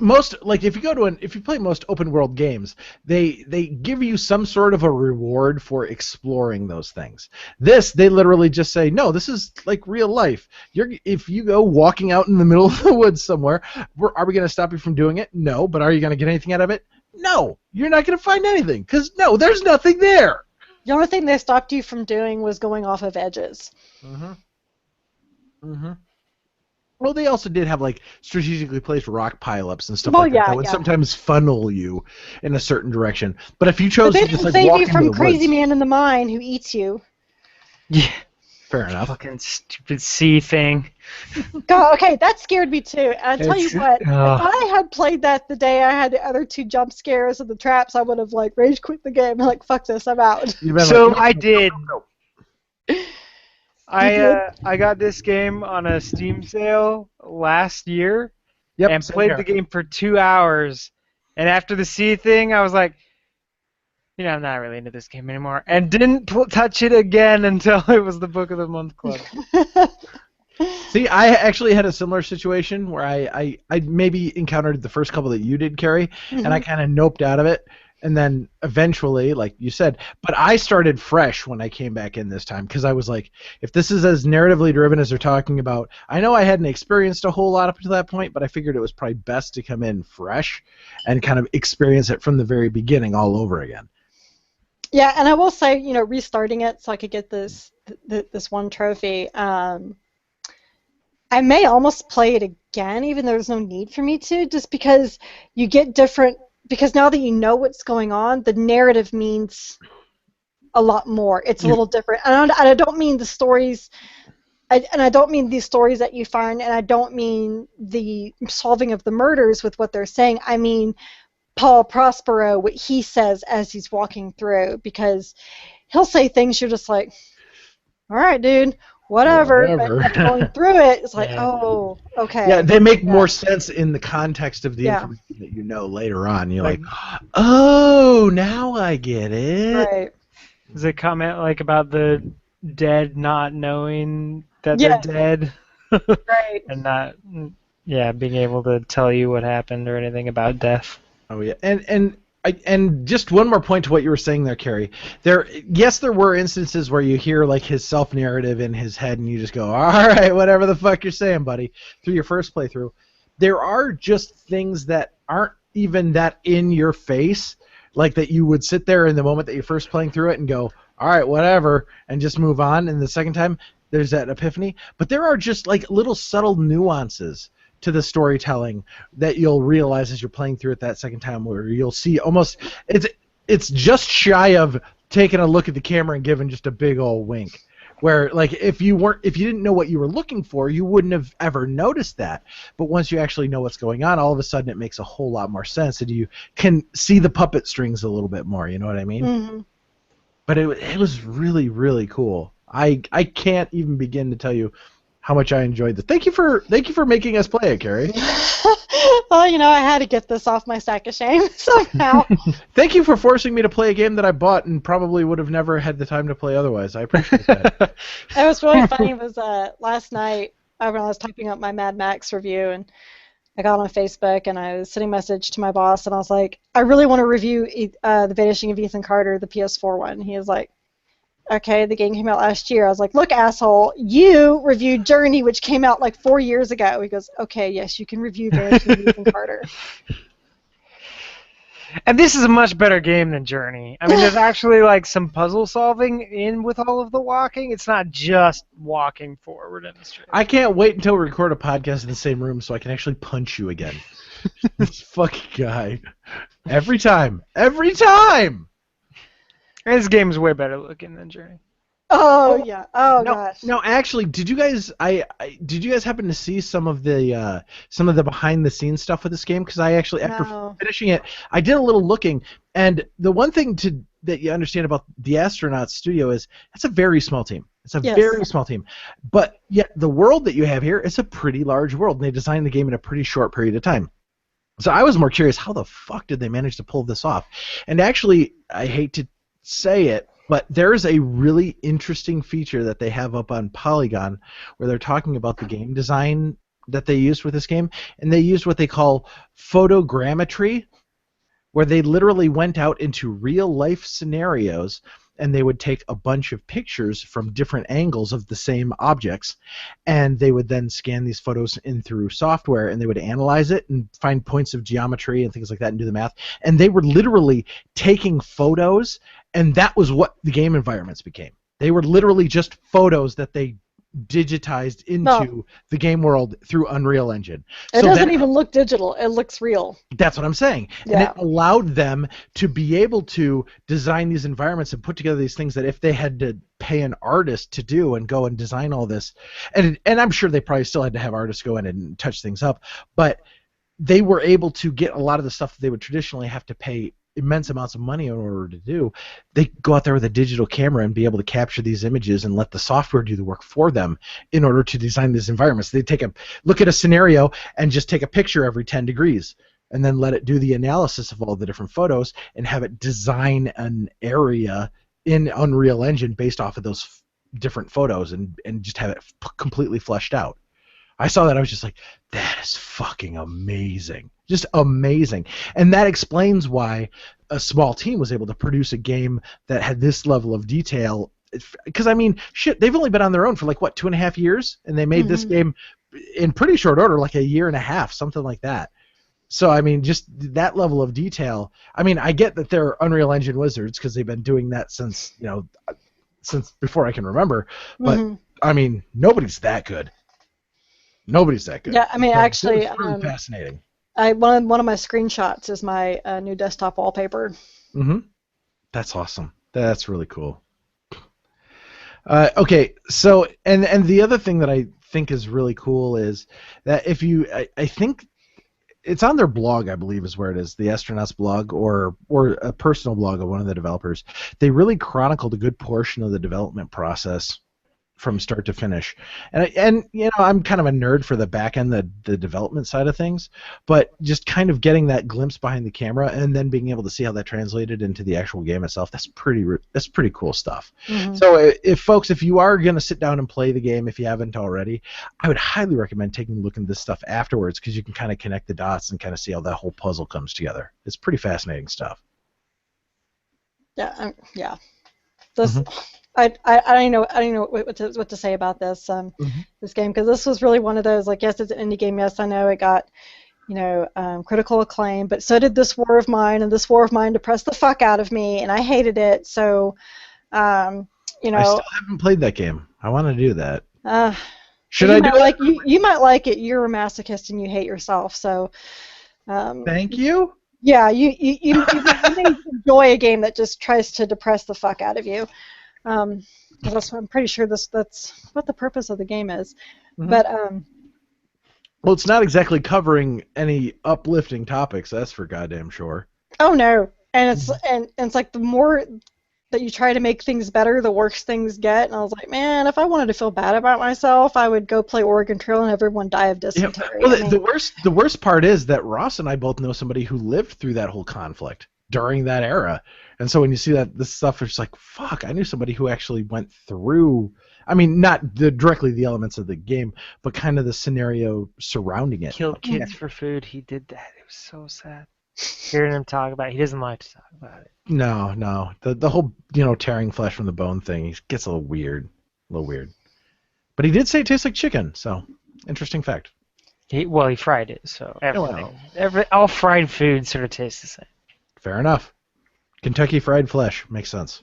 [SPEAKER 4] you play most open world games, they give you some sort of a reward for exploring those things. They literally just say, no, this is like real life. If you go walking out in the middle of the woods somewhere, are we going to stop you from doing it? No. But are you going to get anything out of it? No. You're not going to find anything because no, there's nothing there.
[SPEAKER 2] The only thing they stopped you from doing was going off of edges.
[SPEAKER 4] Well, they also did have like strategically placed rock pileups and stuff like that would sometimes funnel you in a certain direction. But if you chose to just like
[SPEAKER 2] save
[SPEAKER 4] walk
[SPEAKER 2] you from
[SPEAKER 4] into the
[SPEAKER 2] crazy
[SPEAKER 4] woods,
[SPEAKER 2] man in the mine who eats you.
[SPEAKER 1] Yeah.
[SPEAKER 4] Fair enough.
[SPEAKER 1] Fucking stupid sea thing.
[SPEAKER 2] God, okay, that scared me too. And I tell you what, if I had played that the day I had the other two jump scares and the traps, I would have like rage quit the game. I'm like, fuck this, I'm out.
[SPEAKER 1] So like, I did. I got this game on a Steam sale last year and played the game for 2 hours. And after the sea thing, I was like, I'm not really into this game anymore. And didn't touch it again until it was the Book of the Month Club.
[SPEAKER 4] See, I actually had a similar situation where I maybe encountered the first couple that you did, Carrie, and I kind of noped out of it. And then eventually, like you said, but I started fresh when I came back in this time because I was like, if this is as narratively driven as they're talking about, I know I hadn't experienced a whole lot up to that point, but I figured it was probably best to come in fresh and kind of experience it from the very beginning all over again.
[SPEAKER 2] Yeah, and I will say, restarting it so I could get this one trophy, I may almost play it again, even though there's no need for me to, just because you get different. Because now that you know what's going on, the narrative means a lot more. It's a little different. And I don't mean the stories, and I don't mean these stories that you find, and I don't mean the solving of the murders with what they're saying. I mean Paul Prospero, what he says as he's walking through, because he'll say things you're just like, all right, dude, whatever.
[SPEAKER 4] Whatever.
[SPEAKER 2] But after going through it, it's like,
[SPEAKER 1] Yeah.
[SPEAKER 2] oh, okay.
[SPEAKER 4] Yeah, they make more sense in the context of the
[SPEAKER 2] Yeah.
[SPEAKER 4] information that you know later on. You're
[SPEAKER 1] Like-
[SPEAKER 4] like, oh, now I get it.
[SPEAKER 2] Right.
[SPEAKER 1] Does it comment like about the dead not knowing that
[SPEAKER 2] Yes.
[SPEAKER 1] they're dead
[SPEAKER 2] Right.
[SPEAKER 1] and not, being able to tell you what happened or anything about death?
[SPEAKER 4] Oh yeah, and just one more point to what you were saying there, Carrie. Yes, there were instances where you hear like his self-narrative in his head, and you just go, "All right, whatever the fuck you're saying, buddy." Through your first playthrough, there are just things that aren't even that in your face, like that you would sit there in the moment that you're first playing through it and go, "All right, whatever," and just move on. And the second time, there's that epiphany. But there are just like little subtle nuances to the storytelling that you'll realize as you're playing through it that second time, where you'll see almost it's just shy of taking a look at the camera and giving just a big old wink, where like if you didn't know what you were looking for, you wouldn't have ever noticed that. But once you actually know what's going on, all of a sudden it makes a whole lot more sense, and you can see the puppet strings a little bit more. You know what I mean?
[SPEAKER 2] Mm-hmm.
[SPEAKER 4] But it was really, really cool. I can't even begin to tell you how much I enjoyed this. Thank you for making us play it, Carrie.
[SPEAKER 2] Well, I had to get this off my sack of shame somehow.
[SPEAKER 4] Thank you for forcing me to play a game that I bought and probably would have never had the time to play otherwise. I appreciate that.
[SPEAKER 2] It was really funny. It was last night when I was typing up my Mad Max review, and I got on Facebook and I was sending a message to my boss, and I was like, I really want to review The Vanishing of Ethan Carter, the PS4 one. He was like, okay, the game came out last year. I was like, look, asshole, you reviewed Journey, which came out like 4 years ago. He goes, okay, yes, you can review Vanishing of Ethan Carter.
[SPEAKER 1] And this is a much better game than Journey. I mean, there's actually like some puzzle solving in with all of the walking. It's not just walking forward in the street.
[SPEAKER 4] I can't wait until we record a podcast in the same room so I can actually punch you again. This fucking guy. Every time. Every time!
[SPEAKER 1] This game is way better looking than Journey.
[SPEAKER 2] Oh, yeah. Oh,
[SPEAKER 4] no,
[SPEAKER 2] gosh.
[SPEAKER 4] No, actually, did you guys did you guys happen to see some of the behind the scenes stuff with this game? Because I actually, after finishing it, I did a little looking, and the one thing that you understand about the Astronaut Studio is it's a very small team. It's a very small team, but yet the world that you have here is a pretty large world, and they designed the game in a pretty short period of time. So I was more curious, how the fuck did they manage to pull this off? And actually, I hate to say it, but there's a really interesting feature that they have up on Polygon where they're talking about the game design that they used with this game, and they used what they call photogrammetry, where they literally went out into real-life scenarios and they would take a bunch of pictures from different angles of the same objects, and they would then scan these photos in through software, and they would analyze it and find points of geometry and things like that and do the math. And they were literally taking photos, and that was what the game environments became. They were literally just photos that they digitized into the game world through Unreal Engine.
[SPEAKER 2] It doesn't even look digital. It looks real. That's
[SPEAKER 4] what I'm saying. Yeah. And it allowed them to be able to design these environments and put together these things that if they had to pay an artist to do and go and design all this, and I'm sure they probably still had to have artists go in and touch things up, but they were able to get a lot of the stuff that they would traditionally have to pay immense amounts of money in order to do. They go out there with a digital camera and be able to capture these images and let the software do the work for them in order to design these environments. They look at a scenario and just take a picture every 10 degrees and then let it do the analysis of all the different photos and have it design an area in Unreal Engine based off of those different photos and just have it completely fleshed out. I saw that, I was just like, that is fucking amazing. Just amazing. And that explains why a small team was able to produce a game that had this level of detail. Because, I mean, shit, they've only been on their own for like, 2.5 years? And they made this game in pretty short order, like 1.5 years, something like that. So, I mean, just that level of detail. I mean, I get that they're Unreal Engine wizards because they've been doing that since before I can remember. But, I mean, nobody's that good. Nobody's that good.
[SPEAKER 2] Yeah, I mean, actually,
[SPEAKER 4] it's really fascinating.
[SPEAKER 2] One of my screenshots is my new desktop wallpaper.
[SPEAKER 4] Mm-hmm. That's awesome. That's really cool. Okay, so and the other thing that I think is really cool is that if you, I think it's on their blog, I believe is where it is, the Astronauts blog or a personal blog of one of the developers. They really chronicled a good portion of the development process from start to finish. And you know, I'm kind of a nerd for the back end, the development side of things, but just kind of getting that glimpse behind the camera and then being able to see how that translated into the actual game itself, that's pretty cool stuff.
[SPEAKER 2] Mhm.
[SPEAKER 4] So if you are going to sit down and play the game, if you haven't already, I would highly recommend taking a look at this stuff afterwards, because you can kind of connect the dots and kind of see how that whole puzzle comes together. It's pretty fascinating stuff.
[SPEAKER 2] Yeah, yeah. This,
[SPEAKER 4] Mhm.
[SPEAKER 2] I don't know what to say about this
[SPEAKER 4] Mhm.
[SPEAKER 2] this game, because this was really one of those, like, yes, it's an indie game. Yes, I know it got, critical acclaim, but so did this War of Mine, and this War of Mine depressed the fuck out of me, and I hated it. So, you
[SPEAKER 4] I
[SPEAKER 2] know,
[SPEAKER 4] still haven't played that game. I want to do that.
[SPEAKER 2] uh,
[SPEAKER 4] Should
[SPEAKER 2] you
[SPEAKER 4] I do
[SPEAKER 2] might
[SPEAKER 4] it?
[SPEAKER 2] like you might like it. You're a masochist and you hate yourself. So,
[SPEAKER 4] Thank you.
[SPEAKER 2] yeah, you may enjoy a game that just tries to depress the fuck out of you. 'Cause I'm pretty sure that's what the purpose of the game is.
[SPEAKER 4] Mhm.
[SPEAKER 2] But
[SPEAKER 4] Well, it's not exactly covering any uplifting topics, that's for goddamn sure.
[SPEAKER 2] oh no, and it's like the more that you try to make things better, the worse things get. And I was like, man, if I wanted to feel bad about myself, I would go play Oregon Trail and have everyone die of
[SPEAKER 4] Yeah.
[SPEAKER 2] dysentery.
[SPEAKER 4] Well,
[SPEAKER 2] I mean,
[SPEAKER 4] the worst part is that Ross and I both know somebody who lived through that whole conflict during that era, and so when you see that this stuff, it's like, fuck, I knew somebody who actually went through. I mean, not directly the elements of the game, but kind of the scenario surrounding it.
[SPEAKER 1] Killed kids for food. He did that. It was so sad. Hearing him talk about it. He doesn't like to talk about it.
[SPEAKER 4] No, the whole tearing flesh from the bone thing gets a little weird, But he did say it tastes like chicken, so interesting fact.
[SPEAKER 1] He fried it, so everything.
[SPEAKER 4] well.
[SPEAKER 1] All fried food sort of tastes the same.
[SPEAKER 4] Fair enough. Kentucky Fried Flesh makes sense.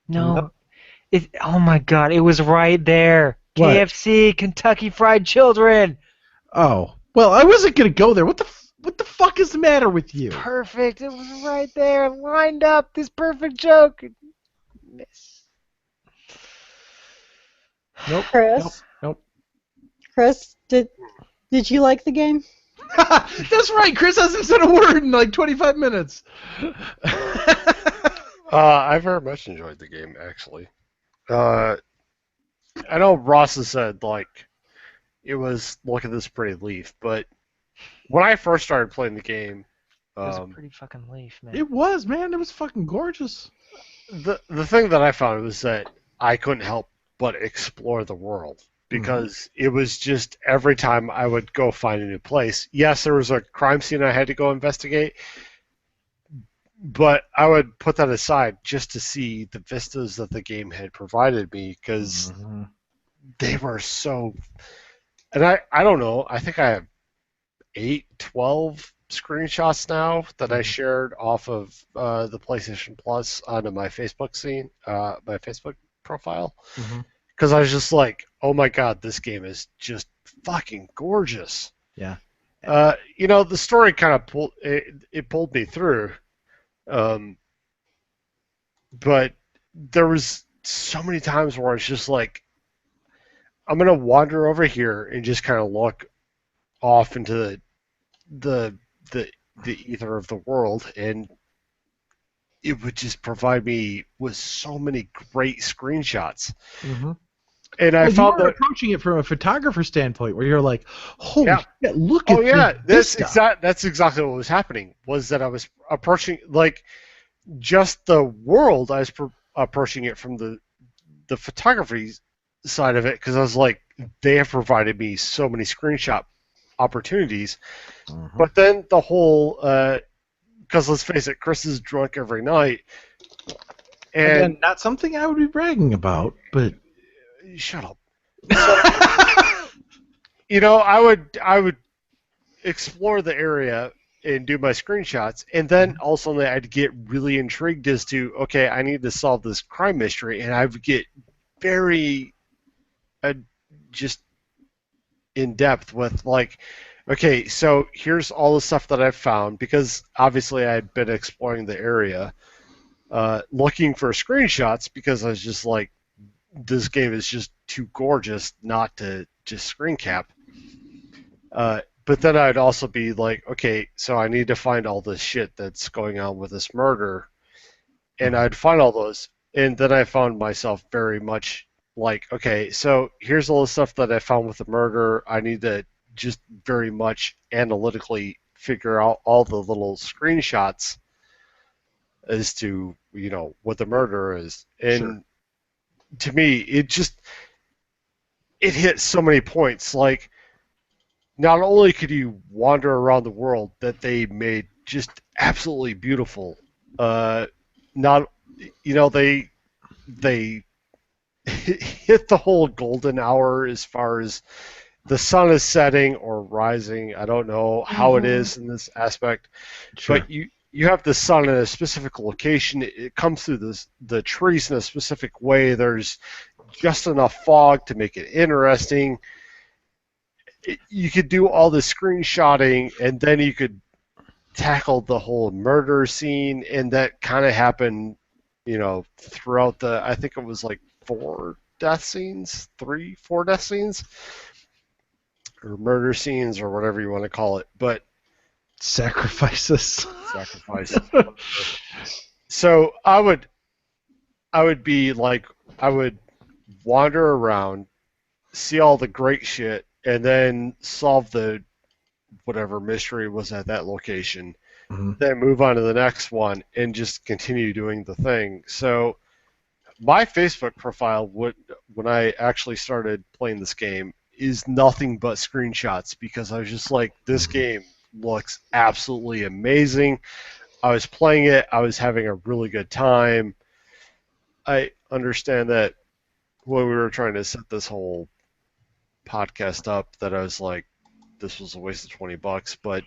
[SPEAKER 1] No, oh my God, it was right there.
[SPEAKER 4] What?
[SPEAKER 1] KFC, Kentucky Fried Children.
[SPEAKER 4] Oh, well, I wasn't gonna go there. What the fuck is the matter with you?
[SPEAKER 1] Perfect. It was right there, lined up. This perfect joke. Miss.
[SPEAKER 4] Nope.
[SPEAKER 2] Chris,
[SPEAKER 4] Nope.
[SPEAKER 2] Chris, did you like the game?
[SPEAKER 4] That's right. Chris hasn't said a word in like 25 minutes.
[SPEAKER 3] I very much enjoyed the game, actually. I know Ross has said, like, it was, look at this pretty leaf, but when I first started playing the game,
[SPEAKER 1] It was a pretty fucking leaf, man.
[SPEAKER 4] It was, man. It was fucking gorgeous.
[SPEAKER 3] the thing that I found was that I couldn't help but explore the world, because it was just every time I would go find a new place. Yes, there was a crime scene I had to go investigate, but I would put that aside just to see the vistas that the game had provided me, because they were so. And I don't know, I think I have 12 screenshots now that I shared off of the PlayStation Plus onto my Facebook my Facebook profile, because I was just like, oh my God, this game is just fucking gorgeous.
[SPEAKER 4] Yeah.
[SPEAKER 3] The story kind of pulled me through, but there was so many times where it's just like, I'm gonna wander over here and just kind of look off into the ether of the world, and it would just provide me with so many great screenshots. And I found
[SPEAKER 4] you were
[SPEAKER 3] that
[SPEAKER 4] approaching it from a photographer standpoint, where you're like, holy shit, look
[SPEAKER 3] oh
[SPEAKER 4] at
[SPEAKER 3] yeah,
[SPEAKER 4] this stuff.
[SPEAKER 3] that's exactly what was happening. Was that I was approaching, like, just the world. I was approaching it from the photography side of it, because I was like, they have provided me so many screenshot opportunities. But then the whole, because let's face it, Chris is drunk every night, and
[SPEAKER 4] Again, not something I would be bragging about, but
[SPEAKER 3] shut up. So, I would explore the area and do my screenshots, and then all of a sudden I'd get really intrigued as to, okay, I need to solve this crime mystery, and I would get very just in depth with, like, okay, so here's all the stuff that I've found, because obviously I had been exploring the area, looking for screenshots, because I was just like, this game is just too gorgeous not to just screen cap. But then I'd also be like, okay, so I need to find all this shit that's going on with this murder, and I'd find all those, and then I found myself very much like, okay, so here's all the stuff that I found with the murder. I need to just very much analytically figure out all the little screenshots as to, what the murder is. And to me, it hit so many points. Like, not only could you wander around the world that they made just absolutely beautiful, not, they hit the whole golden hour as far as the sun is setting or rising. I don't know how it is in this aspect, but you have the sun in a specific location. It comes through the trees in a specific way. There's just enough fog to make it interesting. You could do all the screenshotting, and then you could tackle the whole murder scene, and that kind of happened, throughout I think it was like 4 death scenes, 4 death scenes, or murder scenes, or whatever you want to call it, but
[SPEAKER 4] sacrifices.
[SPEAKER 3] So I would be like, I would wander around, see all the great shit, and then solve the whatever mystery was at that location, then move on to the next one and just continue doing the thing. So my Facebook profile, when I actually started playing this game, is nothing but screenshots, because I was just like, this game looks absolutely amazing. I was playing it. I was having a really good time. I understand that when we were trying to set this whole podcast up, that I was like, this was a waste of $20, but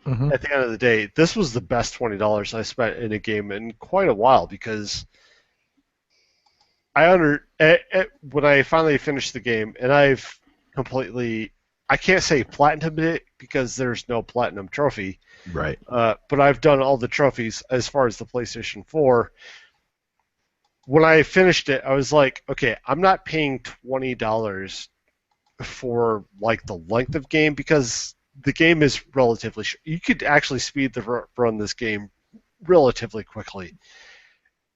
[SPEAKER 3] at the end of the day, this was the best $20 I spent in a game in quite a while, because when I finally finished the game, and I've completely, I can't say platinumed it because there's no platinum trophy,
[SPEAKER 4] right?
[SPEAKER 3] But I've done all the trophies as far as the PlayStation 4. When I finished it, I was like, okay, I'm not paying $20 for like the length of game, because the game is relatively short. You could actually speed the run this game relatively quickly.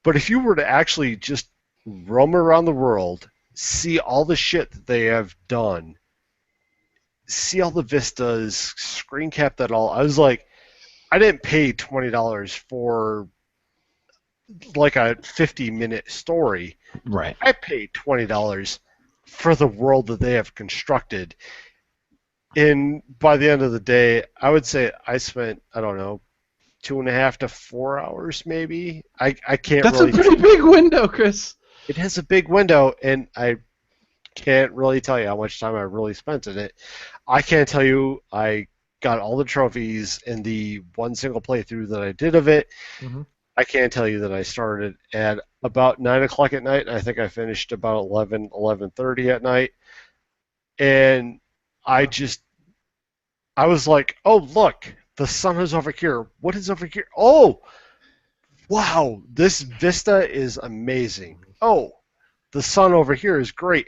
[SPEAKER 3] But if you were to actually just roam around the world, see all the shit that they have done, see all the vistas, screen cap that all, I was like, I didn't pay $20 for like a 50-minute story.
[SPEAKER 4] Right.
[SPEAKER 3] I paid $20 for the world that they have constructed. And by the end of the day, I would say I spent, I don't know, 2.5 to 4 hours maybe. I can't
[SPEAKER 4] That's
[SPEAKER 3] really...
[SPEAKER 4] a pretty big window, Chris.
[SPEAKER 3] It has a big window, and I can't really tell you how much time I really spent in it. I can't tell you I got all the trophies in the one single playthrough that I did of it. I can't tell you that I started at about 9 o'clock at night, and I think I finished about 11:30 at night. And I was like, oh, look, the sun is over here. What is over here? Oh, wow, this vista is amazing. Oh, the sun over here is great.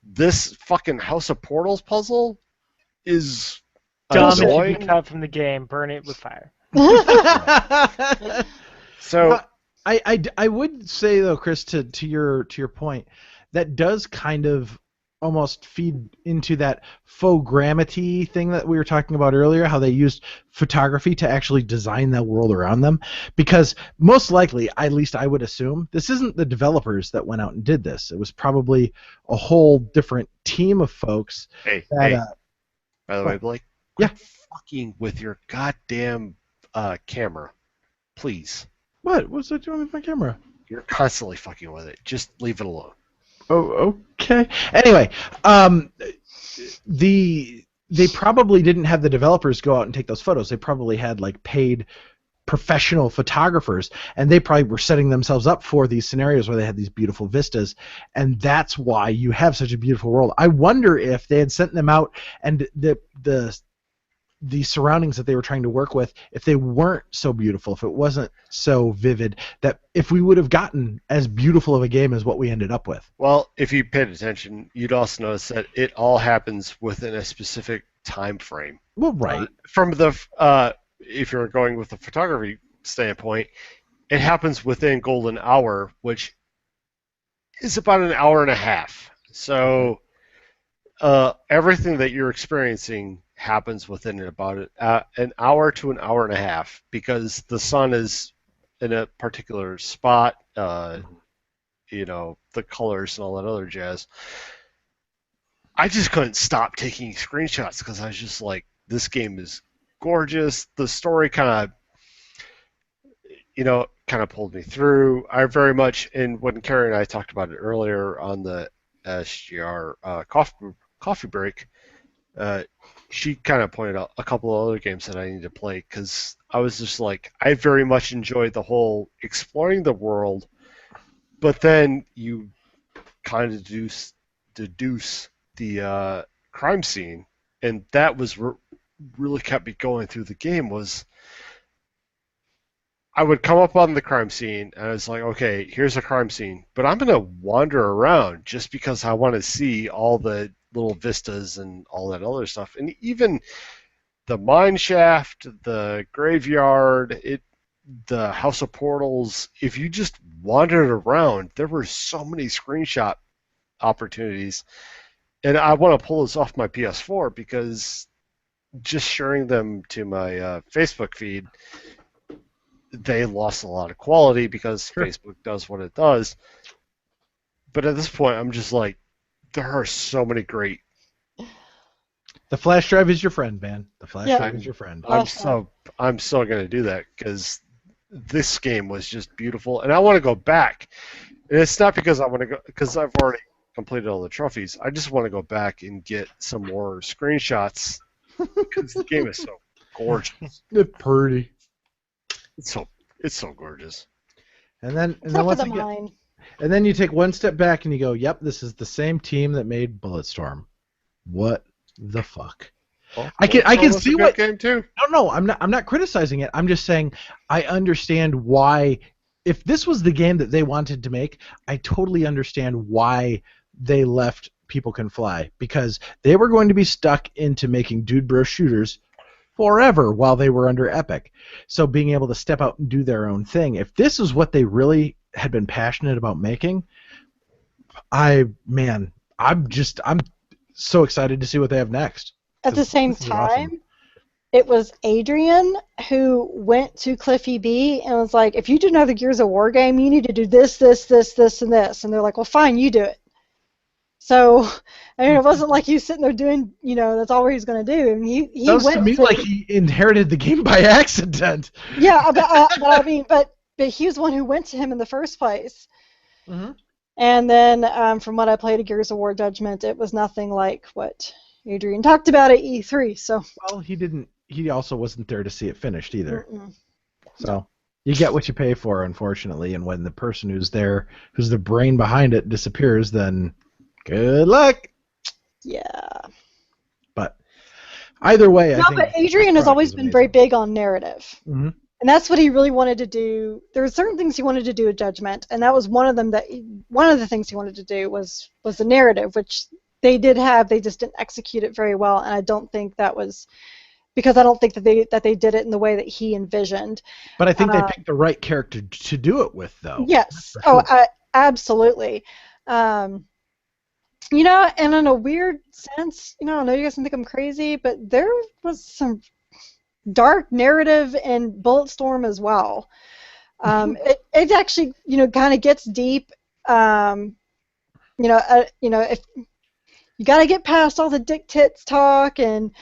[SPEAKER 3] This fucking House of Portals puzzle is
[SPEAKER 1] dumb. If you
[SPEAKER 3] annoying.
[SPEAKER 1] be cut from the game, burn it with fire.
[SPEAKER 3] So
[SPEAKER 4] I would say though, Chris, to your point, that does kind of almost feed into that photogrammetry thing that we were talking about earlier, how they used photography to actually design that world around them. Because most likely, at least I would assume, this isn't the developers that went out and did this. It was probably a whole different team of folks.
[SPEAKER 3] Hey,
[SPEAKER 4] that,
[SPEAKER 3] by the way, Blake, quit fucking with your goddamn camera, please.
[SPEAKER 4] What? What's that doing with my camera?
[SPEAKER 3] You're constantly fucking with it. Just leave it alone.
[SPEAKER 4] Oh, okay. Anyway, they probably didn't have the developers go out and take those photos. They probably had like paid professional photographers, and they probably were setting themselves up for these scenarios where they had these beautiful vistas, and that's why you have such a beautiful world. I wonder if they had sent them out and the surroundings that they were trying to work with, if they weren't so beautiful, if it wasn't so vivid, that if we would have gotten as beautiful of a game as what we ended up with.
[SPEAKER 3] Well, if you paid attention, you'd also notice that it all happens within a specific time frame.
[SPEAKER 4] Well, right.
[SPEAKER 3] From the if you're going with the photography standpoint, it happens within golden hour, which is about an hour and a half. So everything that you're experiencing happens within about an hour to an hour and a half because the sun is in a particular spot. The colors and all that other jazz. I just couldn't stop taking screenshots because I was just like, this game is gorgeous. The story kind of pulled me through. I very much, and when Carrie and I talked about it earlier on the SGR coffee break, she kind of pointed out a couple of other games that I need to play because I was just like, I very much enjoyed the whole exploring the world, but then you kind of deduce the crime scene, and that was really kept me going through the game. Was I would come up on the crime scene, and I was like, okay, here's a crime scene, but I'm going to wander around just because I want to see all the little vistas and all that other stuff. And even the mine shaft, the graveyard, the House of Portals, if you just wandered around, there were so many screenshot opportunities. And I want to pull this off my PS4 because just sharing them to my Facebook feed, they lost a lot of quality because Facebook does what it does. But at this point, I'm just like, there are so many great.
[SPEAKER 4] The flash drive is your friend, man. The flash drive is your friend.
[SPEAKER 3] I'm so going to do that because this game was just beautiful, and I want to go back. And it's not because I want to go because I've already completed all the trophies. I just want to go back and get some more screenshots because the game is so gorgeous.
[SPEAKER 4] It's pretty.
[SPEAKER 3] It's so gorgeous.
[SPEAKER 4] And then you take one step back and you go, "Yep, this is the same team that made Bulletstorm." What the fuck?
[SPEAKER 3] Well,
[SPEAKER 4] I can see what
[SPEAKER 3] game too.
[SPEAKER 4] No, I'm not criticizing it. I'm just saying I understand why. If this was the game that they wanted to make, I totally understand why they left People Can Fly, because they were going to be stuck into making dude bro shooters forever while they were under Epic. So being able to step out and do their own thing, if this is what they really had been passionate about making, I'm so excited to see what they have next.
[SPEAKER 2] At the same time, awesome. It was Adrian who went to Cliffy B and was like, if you do another Gears of War game, you need to do this, this, this, this, and this. And they're like, well, fine, you do it. So, I mean, it wasn't like he was sitting there doing, that's all he was going to do. I mean, he
[SPEAKER 4] sounds
[SPEAKER 2] went
[SPEAKER 4] to me like he inherited the game by accident.
[SPEAKER 2] Yeah, but he was the one who went to him in the first place.
[SPEAKER 4] Mm-hmm.
[SPEAKER 2] And then, from what I played of Gears of War Judgment, it was nothing like what Adrian talked about at E3. So.
[SPEAKER 4] Well, he didn't. He also wasn't there to see it finished either.
[SPEAKER 2] Mm-mm.
[SPEAKER 4] So you get what you pay for, unfortunately. And when the person who's there, who's the brain behind it, disappears, then good luck.
[SPEAKER 2] Yeah.
[SPEAKER 4] But either way, I think.
[SPEAKER 2] But Adrian has always been very big on narrative.
[SPEAKER 4] Mm-hmm.
[SPEAKER 2] And that's what he really wanted to do. There were certain things he wanted to do at Judgment, and that was one of them. One of the things he wanted to do was the narrative, which they did have. They just didn't execute it very well, and I don't think that was because I don't think that they did it in the way that he envisioned.
[SPEAKER 4] But I think they picked the right character to do it with, though.
[SPEAKER 2] Yes.
[SPEAKER 4] Sure.
[SPEAKER 2] Absolutely. And in a weird sense, I know you guys can think I'm crazy, but there was some dark narrative in Bulletstorm as well. It actually, kind of gets deep. If you got to get past all the dick tits talk and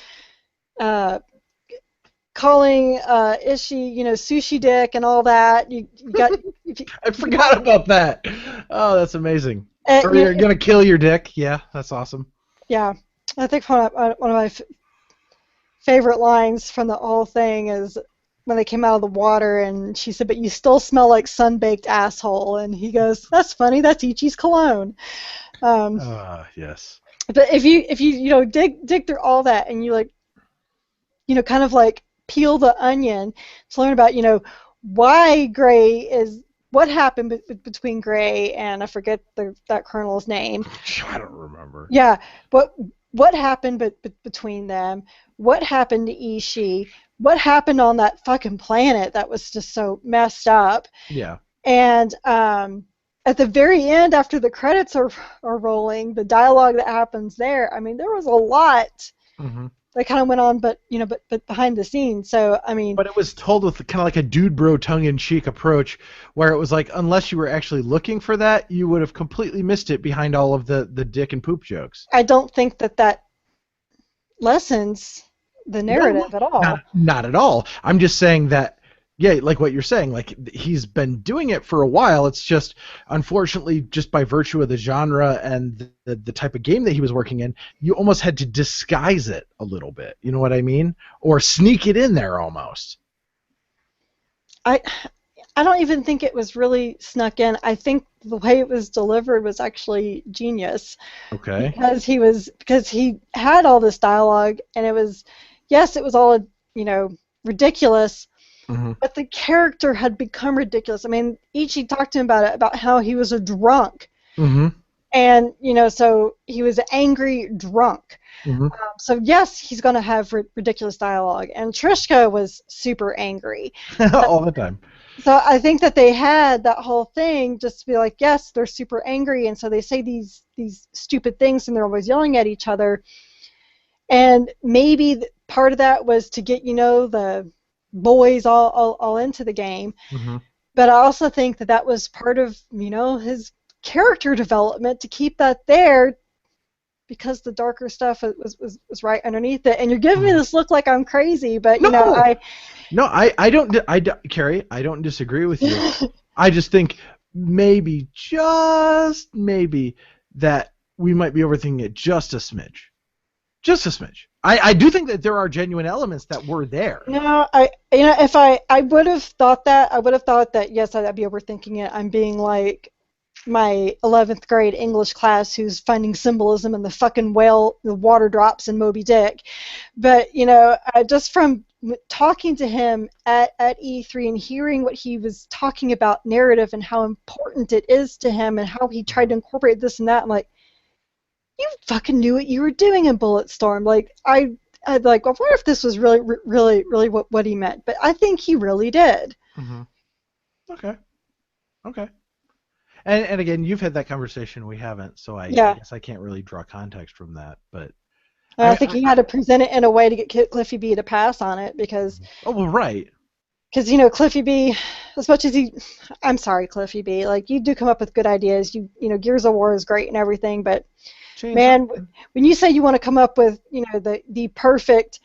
[SPEAKER 2] calling Ishii, sushi dick and all that. You got.
[SPEAKER 4] I forgot about that. Oh, that's amazing. Or you're gonna kill your dick. Yeah, that's awesome.
[SPEAKER 2] Yeah, I think one of my favorite lines from the whole thing is when they came out of the water and she said, "But you still smell like sun-baked asshole," and he goes, "That's funny. That's Ichi's cologne."
[SPEAKER 4] Yes.
[SPEAKER 2] But if you dig through all that and you kind of peel the onion to learn about why Gray is what happened between Gray and I forget that colonel's name.
[SPEAKER 4] I don't remember.
[SPEAKER 2] Yeah, but what happened between them? What happened to Ishii? What happened on that fucking planet that was just so messed up?
[SPEAKER 4] Yeah.
[SPEAKER 2] And at the very end, after the credits are rolling, the dialogue that happens there, I mean, there was a lot that kind of went on, but behind the scenes. So I mean,
[SPEAKER 4] but it was told with kind of like a dude bro tongue-in-cheek approach, where it was like, unless you were actually looking for that, you would have completely missed it behind all of the dick and poop jokes.
[SPEAKER 2] I don't think that lessens the narrative at all.
[SPEAKER 4] Not at all. I'm just saying that. Yeah, like what you're saying, like he's been doing it for a while. It's just, unfortunately, just by virtue of the genre and the type of game that he was working in, you almost had to disguise it a little bit. You know what I mean? Or sneak it in there almost.
[SPEAKER 2] I don't even think it was really snuck in. I think the way it was delivered was actually genius.
[SPEAKER 4] Okay.
[SPEAKER 2] Because he had all this dialogue, and it was, yes, it was all ridiculous. But the character had become ridiculous. I mean, Ichi talked to him about how he was a drunk. And, so he was an angry drunk. So, yes, he's going to have ridiculous dialogue. And Trishka was super angry.
[SPEAKER 4] All the time.
[SPEAKER 2] So I think that they had that whole thing just to be like, yes, they're super angry. And so they say these stupid things, and they're always yelling at each other. And maybe part of that was to get, the boys all into the game, but I also think that was part of his character development, to keep that there, because the darker stuff was right underneath it. And you're giving me this look like I'm crazy, but
[SPEAKER 4] I don't, Carrie, I don't disagree with you. I just think just maybe that we might be overthinking it just a smidge. I do think that there are genuine elements that were there.
[SPEAKER 2] No, if I would have thought that, yes, I'd be overthinking it. I'm being like my 11th grade English class who's finding symbolism in the fucking whale, the water drops in Moby Dick. But, just from talking to him at E3 and hearing what he was talking about narrative and how important it is to him and how he tried to incorporate this and that, I'm like, you fucking knew what you were doing in Bulletstorm. Like, I'd like, well, what if this was really, really, really what he meant? But I think he really did.
[SPEAKER 4] Okay. And again, you've had that conversation, we haven't, so I guess I can't really draw context from that. But
[SPEAKER 2] I think he had to present it in a way to get Cliffy B to pass on it, because...
[SPEAKER 4] Oh, well, right.
[SPEAKER 2] Because, Cliffy B, as much as I'm sorry, Cliffy B, like, you do come up with good ideas. Gears of War is great and everything, but... Man, when you say you want to come up with, the perfect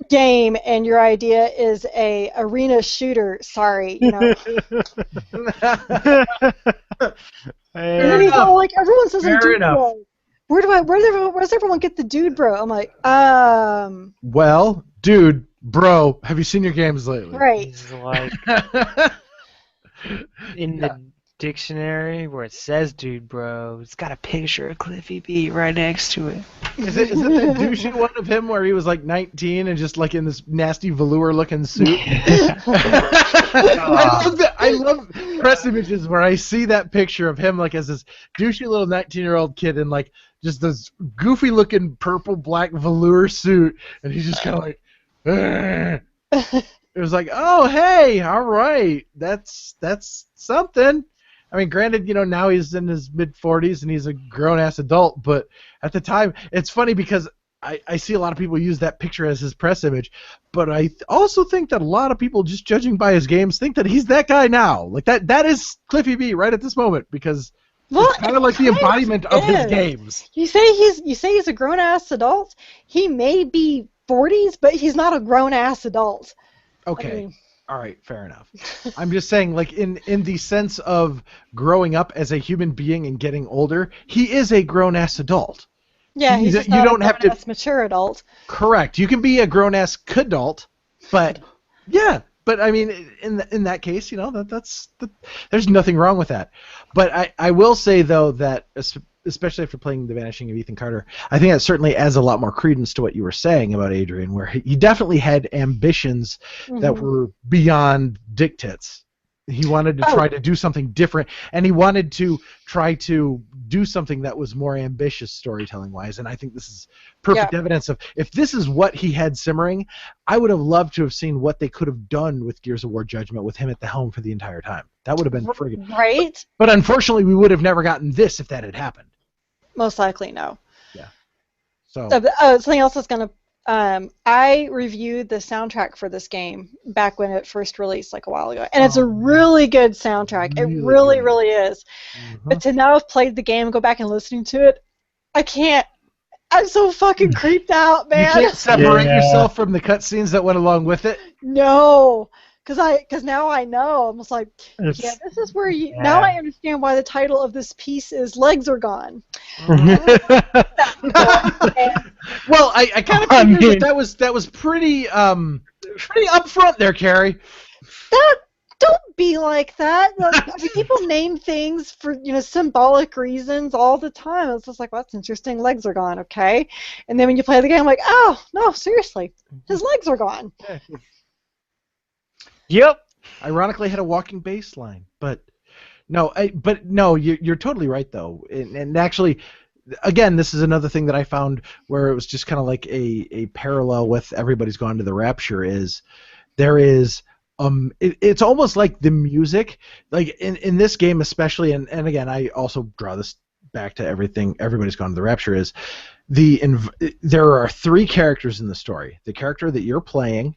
[SPEAKER 2] game, and your idea is a arena shooter, sorry, And then he's all like, everyone says I'm dude bro. Where does everyone get the dude bro? I'm like,
[SPEAKER 4] Well, dude, bro, have you seen your games lately?
[SPEAKER 2] Right.
[SPEAKER 1] He's like, in the dictionary where it says dude bro, it's got a picture of Cliffy B right next to it.
[SPEAKER 4] Is it the douchey one of him where he was like 19 and just like in this nasty velour looking suit? I love press images where I see that picture of him like as this douchey little 19-year-old kid in like just this goofy looking purple black velour suit, and he's just kind of like it was like, oh hey, all right, that's something. I mean, granted, now he's in his mid-40s and he's a grown-ass adult, but at the time, it's funny because I see a lot of people use that picture as his press image, but I also think that a lot of people, just judging by his games, think that he's that guy now. Like, that is Cliffy B right at this moment, because it's kind of like the embodiment of his games.
[SPEAKER 2] You say he's a grown-ass adult? He may be 40s, but he's not a grown-ass adult.
[SPEAKER 4] Okay.
[SPEAKER 2] I mean,
[SPEAKER 4] all right, fair enough. I'm just saying, like, in the sense of growing up as a human being and getting older, he is a grown-ass adult.
[SPEAKER 2] Yeah, he's just not a grown-ass mature adult.
[SPEAKER 4] Correct. You can be a grown-ass kidult, but yeah. But I mean, in that case, that's there's nothing wrong with that. But I will say though that especially after playing The Vanishing of Ethan Carter, I think that certainly adds a lot more credence to what you were saying about Adrian, where he definitely had ambitions that were beyond dick tits. He wanted to try to do something different, and he wanted to try to do something that was more ambitious storytelling-wise, and I think this is perfect evidence of, if this is what he had simmering, I would have loved to have seen what they could have done with Gears of War Judgment with him at the helm for the entire time. That would have been friggin'
[SPEAKER 2] right.
[SPEAKER 4] But unfortunately, we would have never gotten this if that had happened.
[SPEAKER 2] Most likely, no.
[SPEAKER 4] Yeah. So
[SPEAKER 2] something else that's going to... I reviewed the soundtrack for this game back when it first released, like a while ago, and it's a really good soundtrack. It really, really is.
[SPEAKER 4] Mm-hmm.
[SPEAKER 2] But to now have played the game and go back and listening to it, I can't. I'm so fucking creeped out, man.
[SPEAKER 4] You can't separate yourself from the cutscenes that went along with it?
[SPEAKER 2] No. Because now I know. I'm just like, this is where you... Yeah. Now I understand why the title of this piece is Legs Are Gone.
[SPEAKER 4] Well, I kind of figured that was pretty upfront there, Carrie.
[SPEAKER 2] Don't be like that. People name things for symbolic reasons all the time. It's just like, well, that's interesting. Legs are gone, okay? And then when you play the game, I'm like, oh no, seriously, his legs are gone.
[SPEAKER 1] Yep.
[SPEAKER 4] Ironically, had a walking baseline, but no, you're totally right though, and actually. Again, this is another thing that I found where it was just kind of like a parallel with Everybody's Gone to the Rapture is there is it's almost like the music, like in this game especially, and again I also draw this back to Everybody's Gone to the Rapture is there are 3 characters in the story. The character that you're playing,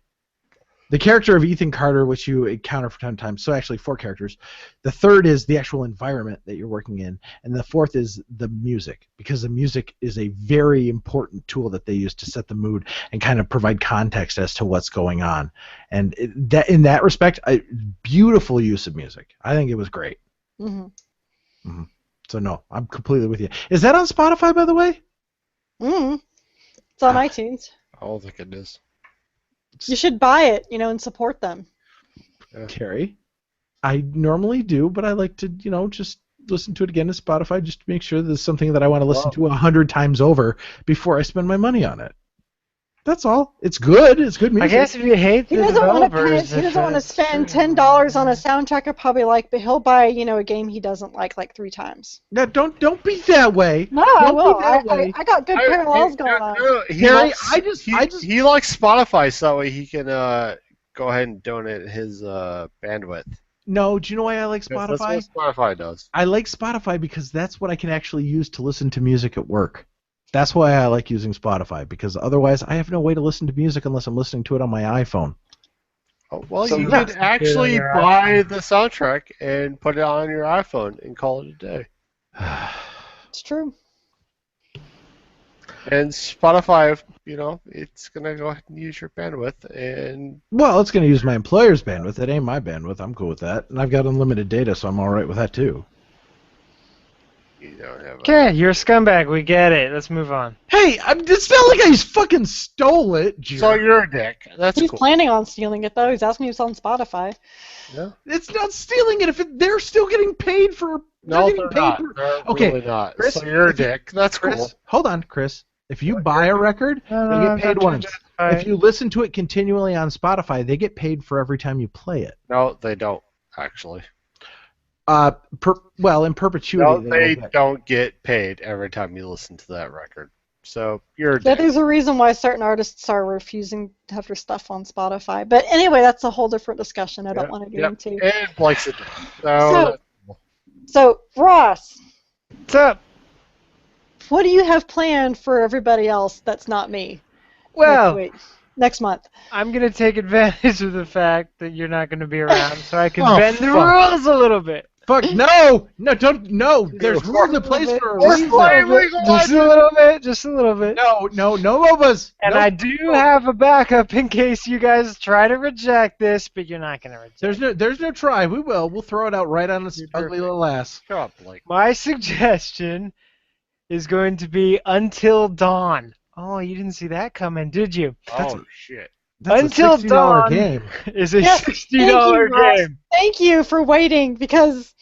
[SPEAKER 4] the character of Ethan Carter, which you encounter from time to time, so actually 4 characters. The third is the actual environment that you're working in, and the fourth is the music, because the music is a very important tool that they use to set the mood and kind of provide context as to what's going on. And in that respect, beautiful use of music. I think it was great.
[SPEAKER 2] Mm-hmm.
[SPEAKER 4] Mm-hmm. So no, I'm completely with you. Is that on Spotify, by the way?
[SPEAKER 2] Mm-hmm. It's on iTunes.
[SPEAKER 3] I don't think it is.
[SPEAKER 2] You should buy it, and support them.
[SPEAKER 4] Carrie, I normally do, but I like to, just listen to it again on Spotify just to make sure that it's something that I want to listen to 100 times over before I spend my money on it. That's all. It's good. It's good music.
[SPEAKER 1] I guess if you hate the developers...
[SPEAKER 2] He doesn't want to spend $10 on a soundtrack I probably like, but he'll buy, a game he doesn't like 3 times.
[SPEAKER 4] No, don't be that way.
[SPEAKER 2] No, I will. I got good parallels going on.
[SPEAKER 3] He likes Spotify so that way he can go ahead and donate his bandwidth.
[SPEAKER 4] No, do you know why I like Spotify?
[SPEAKER 3] That's what Spotify does.
[SPEAKER 4] I like Spotify because that's what I can actually use to listen to music at work. That's why I like using Spotify, because otherwise I have no way to listen to music unless I'm listening to it on my iPhone.
[SPEAKER 3] Oh, well, you could actually buy the soundtrack and put it on your iPhone and call it a day.
[SPEAKER 2] It's true.
[SPEAKER 3] And Spotify, it's going to go ahead and use your bandwidth.
[SPEAKER 4] Well, it's going to use my employer's bandwidth. It ain't my bandwidth. I'm cool with that. And I've got unlimited data, so I'm all right with that, too.
[SPEAKER 3] You don't have
[SPEAKER 1] Okay, you're a scumbag. We get it. Let's move on.
[SPEAKER 4] Hey, it's not like I fucking stole it, jerk.
[SPEAKER 3] So you're a dick. That's
[SPEAKER 2] He's
[SPEAKER 3] cool.
[SPEAKER 2] planning on stealing it, though. He's asking me if it's on Spotify.
[SPEAKER 3] Yeah.
[SPEAKER 4] It's not stealing it if they're still getting paid for...
[SPEAKER 3] No, they're not. They're really not.
[SPEAKER 4] Chris,
[SPEAKER 3] so you're a dick. That's
[SPEAKER 4] Chris,
[SPEAKER 3] cool.
[SPEAKER 4] Hold on, Chris. If you buy a record, they get paid once. If you listen to it continually on Spotify, they get paid for every time you play it.
[SPEAKER 3] No, they don't, actually.
[SPEAKER 4] In perpetuity.
[SPEAKER 3] No, they don't get paid every time you listen to that record. So you're a dick.
[SPEAKER 2] There's a reason why certain artists are refusing to have their stuff on Spotify. But anyway, that's a whole different discussion I don't want to get into.
[SPEAKER 3] And Blake's a dick.
[SPEAKER 2] So, Ross.
[SPEAKER 1] What's up?
[SPEAKER 2] What do you have planned for everybody else that's not me?
[SPEAKER 1] Well,
[SPEAKER 2] next month.
[SPEAKER 1] I'm going to take advantage of the fact that you're not going to be around so I can bend the rules a little bit.
[SPEAKER 4] Fuck, no! There's rules in place for a reason.
[SPEAKER 1] Just a little bit.
[SPEAKER 4] No MOBAs!
[SPEAKER 1] And I do have a backup in case you guys try to reject this, but you're not going to reject it.
[SPEAKER 4] There's no try. We will. We'll throw it out right on this ugly little ass.
[SPEAKER 3] Shut up, Blake.
[SPEAKER 1] My suggestion is going to be Until Dawn. Oh, you didn't see that coming, did you?
[SPEAKER 3] Shit.
[SPEAKER 4] That's
[SPEAKER 1] Until
[SPEAKER 4] a $60
[SPEAKER 1] Dawn
[SPEAKER 4] game.
[SPEAKER 1] Is a $60 game.
[SPEAKER 2] Thank you for waiting, because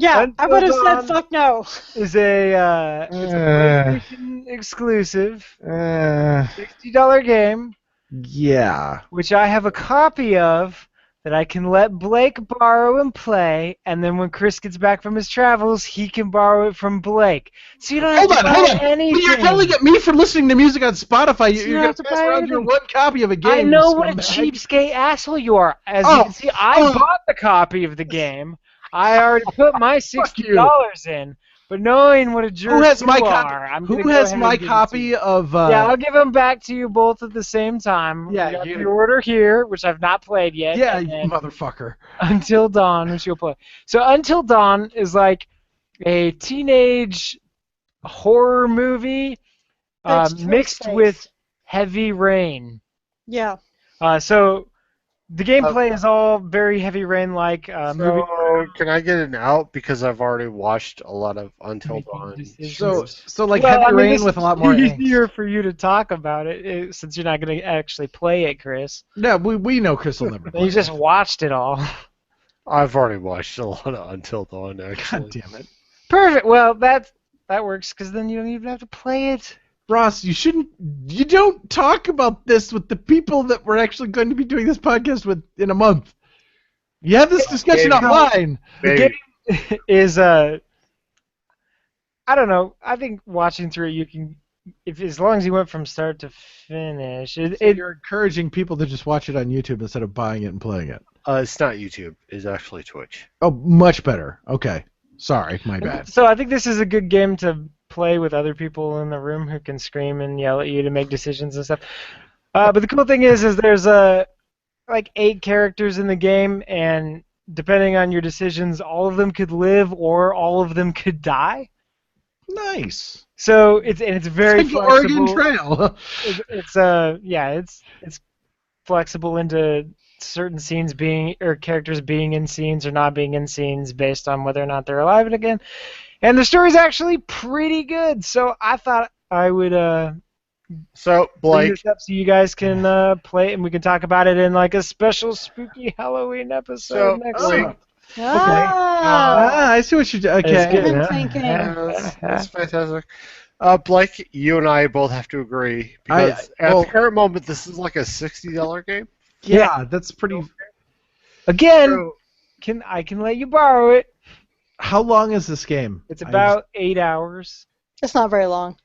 [SPEAKER 2] I would have said fuck no.
[SPEAKER 1] Is a PlayStation exclusive $60 game.
[SPEAKER 4] Yeah.
[SPEAKER 1] Which I have a copy of that I can let Blake borrow and play, and then when Chris gets back from his travels, he can borrow it from Blake. So you don't have to buy anything.
[SPEAKER 4] You're yelling at me for listening to music on Spotify.
[SPEAKER 1] So you
[SPEAKER 4] You're
[SPEAKER 1] don't
[SPEAKER 4] going
[SPEAKER 1] have
[SPEAKER 4] to
[SPEAKER 1] to
[SPEAKER 4] pass
[SPEAKER 1] buy
[SPEAKER 4] around your
[SPEAKER 1] anything.
[SPEAKER 4] one copy of a game.
[SPEAKER 1] I know
[SPEAKER 4] you
[SPEAKER 1] what a
[SPEAKER 4] scumbag.
[SPEAKER 1] cheapskate asshole you are. As you can see, I bought the copy of the game. I already put my $60 in. But knowing what a jerk
[SPEAKER 4] Who has
[SPEAKER 1] you
[SPEAKER 4] my
[SPEAKER 1] are,
[SPEAKER 4] copy?
[SPEAKER 1] I'm going to
[SPEAKER 4] Who
[SPEAKER 1] go
[SPEAKER 4] has
[SPEAKER 1] ahead
[SPEAKER 4] my
[SPEAKER 1] and give it to
[SPEAKER 4] copy
[SPEAKER 1] you.
[SPEAKER 4] of?
[SPEAKER 1] Yeah, I'll give them back to you both at the same time.
[SPEAKER 4] Yeah,
[SPEAKER 1] We got
[SPEAKER 4] you-
[SPEAKER 1] the order here, which I've not played yet.
[SPEAKER 4] Yeah,
[SPEAKER 1] and
[SPEAKER 4] you
[SPEAKER 1] then
[SPEAKER 4] motherfucker.
[SPEAKER 1] Until Dawn, which you'll play. So Until Dawn is like a teenage horror movie
[SPEAKER 2] That's
[SPEAKER 1] mixed
[SPEAKER 2] choice-based.
[SPEAKER 1] with heavy rain.
[SPEAKER 2] Yeah.
[SPEAKER 1] So the gameplay is all very heavy rain-like. Moving
[SPEAKER 3] So can I get an out because I've already watched a lot of Until
[SPEAKER 1] making
[SPEAKER 3] Dawn?
[SPEAKER 1] decisions.
[SPEAKER 4] So like
[SPEAKER 1] Well,
[SPEAKER 4] heavy
[SPEAKER 1] I mean,
[SPEAKER 4] rain
[SPEAKER 1] this
[SPEAKER 4] with a
[SPEAKER 1] is
[SPEAKER 4] lot more angst.
[SPEAKER 1] easier for you to talk about it since you're not going to actually play it, Chris.
[SPEAKER 4] No, we know Chris will never play.
[SPEAKER 1] You just watched it all.
[SPEAKER 3] I've already watched a lot of Until Dawn,
[SPEAKER 4] God
[SPEAKER 3] actually.
[SPEAKER 4] damn it.
[SPEAKER 1] Perfect. Well, that works because then you don't even have to play it.
[SPEAKER 4] Ross, you don't talk about this with the people that we're actually going to be doing this podcast with in a month. You have this discussion
[SPEAKER 3] Maybe.
[SPEAKER 4] offline.
[SPEAKER 3] Maybe.
[SPEAKER 1] The game is I don't know. I think watching through it, you can, if as long as you went from start to finish,
[SPEAKER 4] So you're encouraging people to just watch it on YouTube instead of buying it and playing it.
[SPEAKER 3] It's not YouTube. It's actually Twitch.
[SPEAKER 4] Oh, much better. Okay. Sorry, my bad.
[SPEAKER 1] So I think this is a good game to play with other people in the room who can scream and yell at you to make decisions and stuff. But the cool thing is there's like 8 characters in the game, and depending on your decisions, all of them could live or all of them could die.
[SPEAKER 4] Nice.
[SPEAKER 1] So it's very
[SPEAKER 4] It's like the
[SPEAKER 1] flexible.
[SPEAKER 4] Oregon Trail.
[SPEAKER 1] It's flexible into certain scenes being or characters being in scenes or not being in scenes based on whether or not they're alive again. And the story's actually pretty good, so I thought I would
[SPEAKER 3] So,
[SPEAKER 1] bring
[SPEAKER 3] Blake,
[SPEAKER 1] this up so you guys can play it and we can talk about it in like a special spooky Halloween episode next
[SPEAKER 3] Blake,
[SPEAKER 1] week.
[SPEAKER 2] Ah,
[SPEAKER 4] I see what you do.
[SPEAKER 1] It's
[SPEAKER 4] Okay.
[SPEAKER 1] good,
[SPEAKER 2] I'm
[SPEAKER 1] huh?
[SPEAKER 2] thinking.
[SPEAKER 3] that's fantastic. Blake, you and I both have to agree because
[SPEAKER 4] well-
[SPEAKER 3] at the current moment, this is like a $60 game.
[SPEAKER 4] Yeah, that's pretty.
[SPEAKER 1] Again, I can let you borrow it.
[SPEAKER 4] How long is this game?
[SPEAKER 1] It's about 8 hours.
[SPEAKER 2] It's not very long.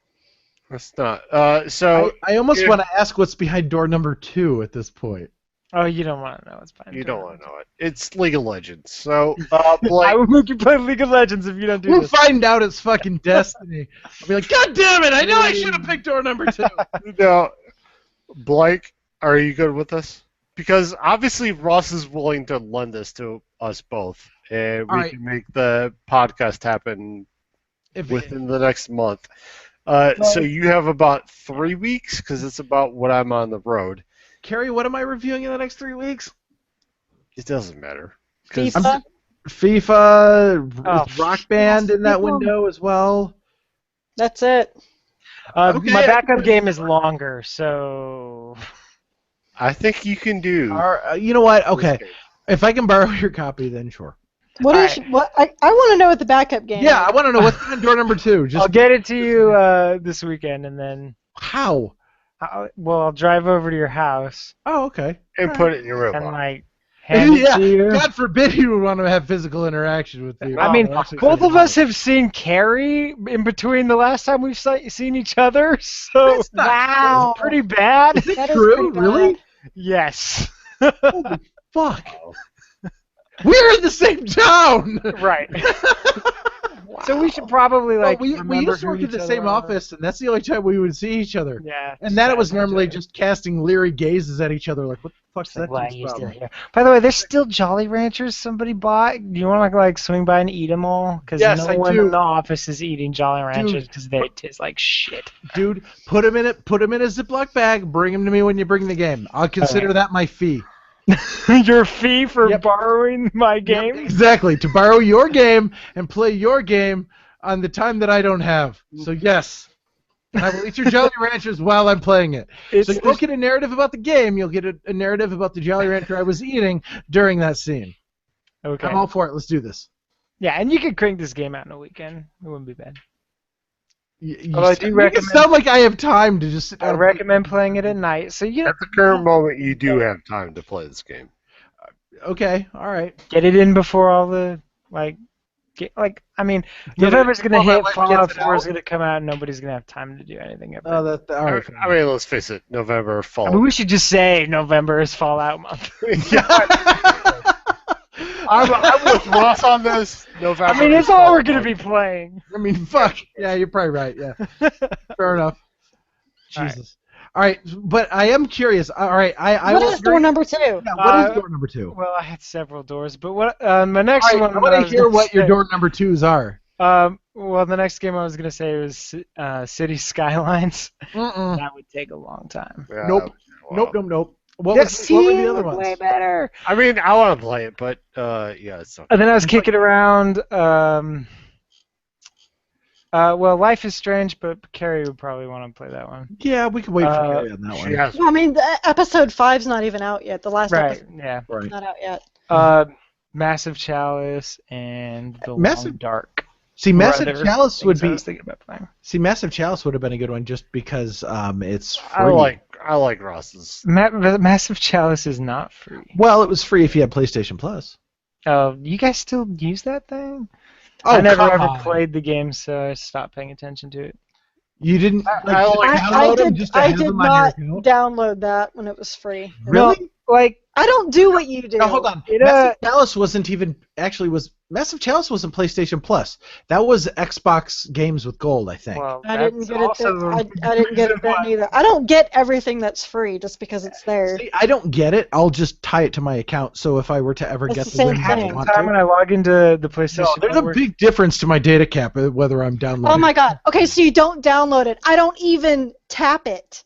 [SPEAKER 3] It's not. So
[SPEAKER 4] I almost
[SPEAKER 3] if-
[SPEAKER 4] want to ask what's behind door number 2 at this point.
[SPEAKER 1] Oh, you don't want to know. It's fine.
[SPEAKER 3] you don't want to know it. It's League of Legends. So,
[SPEAKER 1] I
[SPEAKER 3] Blake,
[SPEAKER 1] will make you play League of Legends if you don't do
[SPEAKER 4] We'll
[SPEAKER 1] this.
[SPEAKER 4] find out it's fucking Destiny. I'll be like, God damn it! I know I should have picked door number 2.
[SPEAKER 3] no, Blake, are you good with this? Because obviously Ross is willing to lend this to us both, and we
[SPEAKER 4] All right.
[SPEAKER 3] can make the podcast happen
[SPEAKER 4] If
[SPEAKER 3] within the next month. So you have about 3 weeks, because it's about what I'm on the road.
[SPEAKER 4] Carrie, what am I reviewing in the next 3 weeks?
[SPEAKER 3] It doesn't matter. 'Cause-
[SPEAKER 2] FIFA.
[SPEAKER 4] FIFA,
[SPEAKER 1] Oh,
[SPEAKER 4] Rock Band in that
[SPEAKER 2] FIFA.
[SPEAKER 4] window as well.
[SPEAKER 2] That's it.
[SPEAKER 4] Okay.
[SPEAKER 1] My backup game is longer, so
[SPEAKER 3] I think you can do.
[SPEAKER 4] You know what?
[SPEAKER 3] this
[SPEAKER 4] Okay,
[SPEAKER 3] game.
[SPEAKER 4] if I can borrow your copy, then sure.
[SPEAKER 2] What is what? I want to know what the backup game.
[SPEAKER 4] Yeah, I
[SPEAKER 2] is.
[SPEAKER 4] want to know what's behind door number 2. Just
[SPEAKER 1] I'll get it to you this weekend, and then
[SPEAKER 4] how?
[SPEAKER 1] I'll drive over to your house
[SPEAKER 4] Oh, okay.
[SPEAKER 3] And put it in your
[SPEAKER 1] and
[SPEAKER 3] robot.
[SPEAKER 1] like hand it
[SPEAKER 4] Yeah,
[SPEAKER 1] to you.
[SPEAKER 4] God forbid you would want to have physical interaction with me.
[SPEAKER 1] I mean,
[SPEAKER 4] Wow, that's
[SPEAKER 1] both of
[SPEAKER 4] exciting.
[SPEAKER 1] us have seen Carrie in between the last time we've seen each other, so
[SPEAKER 4] That's not
[SPEAKER 2] Wow.
[SPEAKER 1] it's pretty bad.
[SPEAKER 4] Is it
[SPEAKER 2] That is
[SPEAKER 4] true?
[SPEAKER 2] pretty bad.
[SPEAKER 4] Really?
[SPEAKER 1] Yes.
[SPEAKER 4] Holy fuck. We're in the same town!
[SPEAKER 1] Right. So we should probably
[SPEAKER 4] Well,
[SPEAKER 1] like
[SPEAKER 4] we
[SPEAKER 1] remember
[SPEAKER 4] used to
[SPEAKER 1] who
[SPEAKER 4] work at
[SPEAKER 1] each
[SPEAKER 4] the
[SPEAKER 1] other
[SPEAKER 4] same
[SPEAKER 1] are.
[SPEAKER 4] office, and that's the only time we would see each other.
[SPEAKER 1] Yeah.
[SPEAKER 4] And then it was
[SPEAKER 1] sad.
[SPEAKER 4] normally just casting leery gazes at each other, like, what the fuck's
[SPEAKER 1] It's like,
[SPEAKER 4] that
[SPEAKER 1] why are
[SPEAKER 4] dude's
[SPEAKER 1] you still
[SPEAKER 4] problem?
[SPEAKER 1] here? By the way, there's still Jolly Ranchers somebody bought. Do you want to like swing by and eat them all? Because
[SPEAKER 4] Yes,
[SPEAKER 1] no
[SPEAKER 4] I
[SPEAKER 1] one
[SPEAKER 4] do.
[SPEAKER 1] in the office is eating Jolly Ranchers because they taste like shit.
[SPEAKER 4] Dude, put him in a Ziploc bag, bring him to me when you bring the game. I'll consider
[SPEAKER 1] Okay.
[SPEAKER 4] that my fee.
[SPEAKER 1] Your fee for
[SPEAKER 4] Yep.
[SPEAKER 1] borrowing my game?
[SPEAKER 4] Yep, exactly, to borrow your game and play your game on the time that I don't have. So yes, and I will eat your Jolly Ranchers while I'm playing it. So you won't get a narrative about the game, you'll get a narrative about the Jolly Rancher I was eating during that scene.
[SPEAKER 1] Okay.
[SPEAKER 4] I'm all for it, let's do this.
[SPEAKER 1] Yeah, and you could crank this game out in a weekend. It wouldn't be bad.
[SPEAKER 4] You
[SPEAKER 1] Although I do
[SPEAKER 4] make it
[SPEAKER 1] recommend-
[SPEAKER 4] sound like I have time to just sit
[SPEAKER 1] I
[SPEAKER 4] down and
[SPEAKER 1] recommend playing it at night. So you know,
[SPEAKER 3] At the current moment, you do have time to play this game.
[SPEAKER 4] Okay, all right.
[SPEAKER 1] Get it in before all the I mean, November's gonna
[SPEAKER 4] before my
[SPEAKER 1] hit,
[SPEAKER 4] wife
[SPEAKER 1] Fallout
[SPEAKER 4] gets it
[SPEAKER 1] 4 is
[SPEAKER 4] out?
[SPEAKER 1] gonna come out, and nobody's gonna have time to do anything about
[SPEAKER 4] Oh,
[SPEAKER 1] it.
[SPEAKER 4] all right.
[SPEAKER 3] I mean, let's face it, November, fall.
[SPEAKER 1] I mean, we should just say November is Fallout month.
[SPEAKER 3] Yeah, I'm with Ross on this. November.
[SPEAKER 1] I mean, it's
[SPEAKER 3] is
[SPEAKER 1] all
[SPEAKER 3] fall
[SPEAKER 1] we're gonna
[SPEAKER 3] month.
[SPEAKER 1] be playing.
[SPEAKER 4] I mean, fuck. Yeah, you're probably right. Yeah, fair enough.
[SPEAKER 1] All right.
[SPEAKER 4] Jesus. All right, but I am curious. All right, I
[SPEAKER 2] What
[SPEAKER 4] will
[SPEAKER 2] is door number 2?
[SPEAKER 4] Yeah, what is door number 2?
[SPEAKER 1] Well, I had several doors, but what my next
[SPEAKER 4] All right,
[SPEAKER 1] one.
[SPEAKER 4] I want to hear what your
[SPEAKER 1] say,
[SPEAKER 4] door number 2s are.
[SPEAKER 1] Well, the next game I was gonna say was City Skylines.
[SPEAKER 4] Mm-mm.
[SPEAKER 1] That would take a long time.
[SPEAKER 3] Yeah,
[SPEAKER 4] Nope.
[SPEAKER 3] wow.
[SPEAKER 4] Nope. What
[SPEAKER 1] Yeah,
[SPEAKER 4] were the other ones?
[SPEAKER 1] way better.
[SPEAKER 3] I mean, I want to play it, but yeah, it's not.
[SPEAKER 1] And then I was kicking around. Well, Life is Strange, but Carrie would probably want to play that one.
[SPEAKER 4] Yeah, we could wait for Carrie on that one.
[SPEAKER 3] She has
[SPEAKER 2] Well, I mean, episode 5's not even out yet. The last
[SPEAKER 1] Right?
[SPEAKER 2] episode's
[SPEAKER 1] Yeah.
[SPEAKER 4] Right.
[SPEAKER 2] not out yet.
[SPEAKER 1] Massive Chalice and The
[SPEAKER 4] Massive-
[SPEAKER 1] Long Dark.
[SPEAKER 4] See, Massive
[SPEAKER 1] Rather
[SPEAKER 4] Chalice would
[SPEAKER 1] things I
[SPEAKER 4] be.
[SPEAKER 1] was thinking about playing.
[SPEAKER 4] See, Massive Chalice would have been a good one just because it's free.
[SPEAKER 3] I like Ross's.
[SPEAKER 1] Massive Chalice is not free.
[SPEAKER 4] Well, it was free if you had PlayStation Plus.
[SPEAKER 1] Oh, you guys still use that thing?
[SPEAKER 4] Oh,
[SPEAKER 1] I never
[SPEAKER 4] come
[SPEAKER 1] ever
[SPEAKER 4] on.
[SPEAKER 1] played the game, so I stopped paying attention to it.
[SPEAKER 4] You didn't.
[SPEAKER 3] I like-
[SPEAKER 4] download them just to
[SPEAKER 2] I
[SPEAKER 4] have
[SPEAKER 2] did
[SPEAKER 4] them on
[SPEAKER 2] not
[SPEAKER 4] your account?
[SPEAKER 2] download that when it was free.
[SPEAKER 4] Really?
[SPEAKER 1] Like,
[SPEAKER 2] I don't do what you do.
[SPEAKER 4] No, hold on.
[SPEAKER 1] It,
[SPEAKER 4] Massive Chalice wasn't even Massive Chalice wasn't PlayStation Plus. That was Xbox games with gold, I think.
[SPEAKER 1] well,
[SPEAKER 2] I didn't
[SPEAKER 1] that's
[SPEAKER 2] get it.
[SPEAKER 1] also
[SPEAKER 2] I didn't get it then either. I don't get everything that's free just because it's there.
[SPEAKER 4] See, I don't get it. I'll just tie it to my account. So if I were to ever
[SPEAKER 2] It's
[SPEAKER 4] get
[SPEAKER 2] the
[SPEAKER 4] the
[SPEAKER 2] same
[SPEAKER 4] win that I
[SPEAKER 2] thing.
[SPEAKER 4] want
[SPEAKER 1] time when
[SPEAKER 4] to,
[SPEAKER 1] I log into the PlayStation.
[SPEAKER 4] no, there's a
[SPEAKER 1] Network-
[SPEAKER 4] big difference to my data cap whether I'm downloading.
[SPEAKER 2] Oh my god. Okay, so you don't download it. I don't even tap it.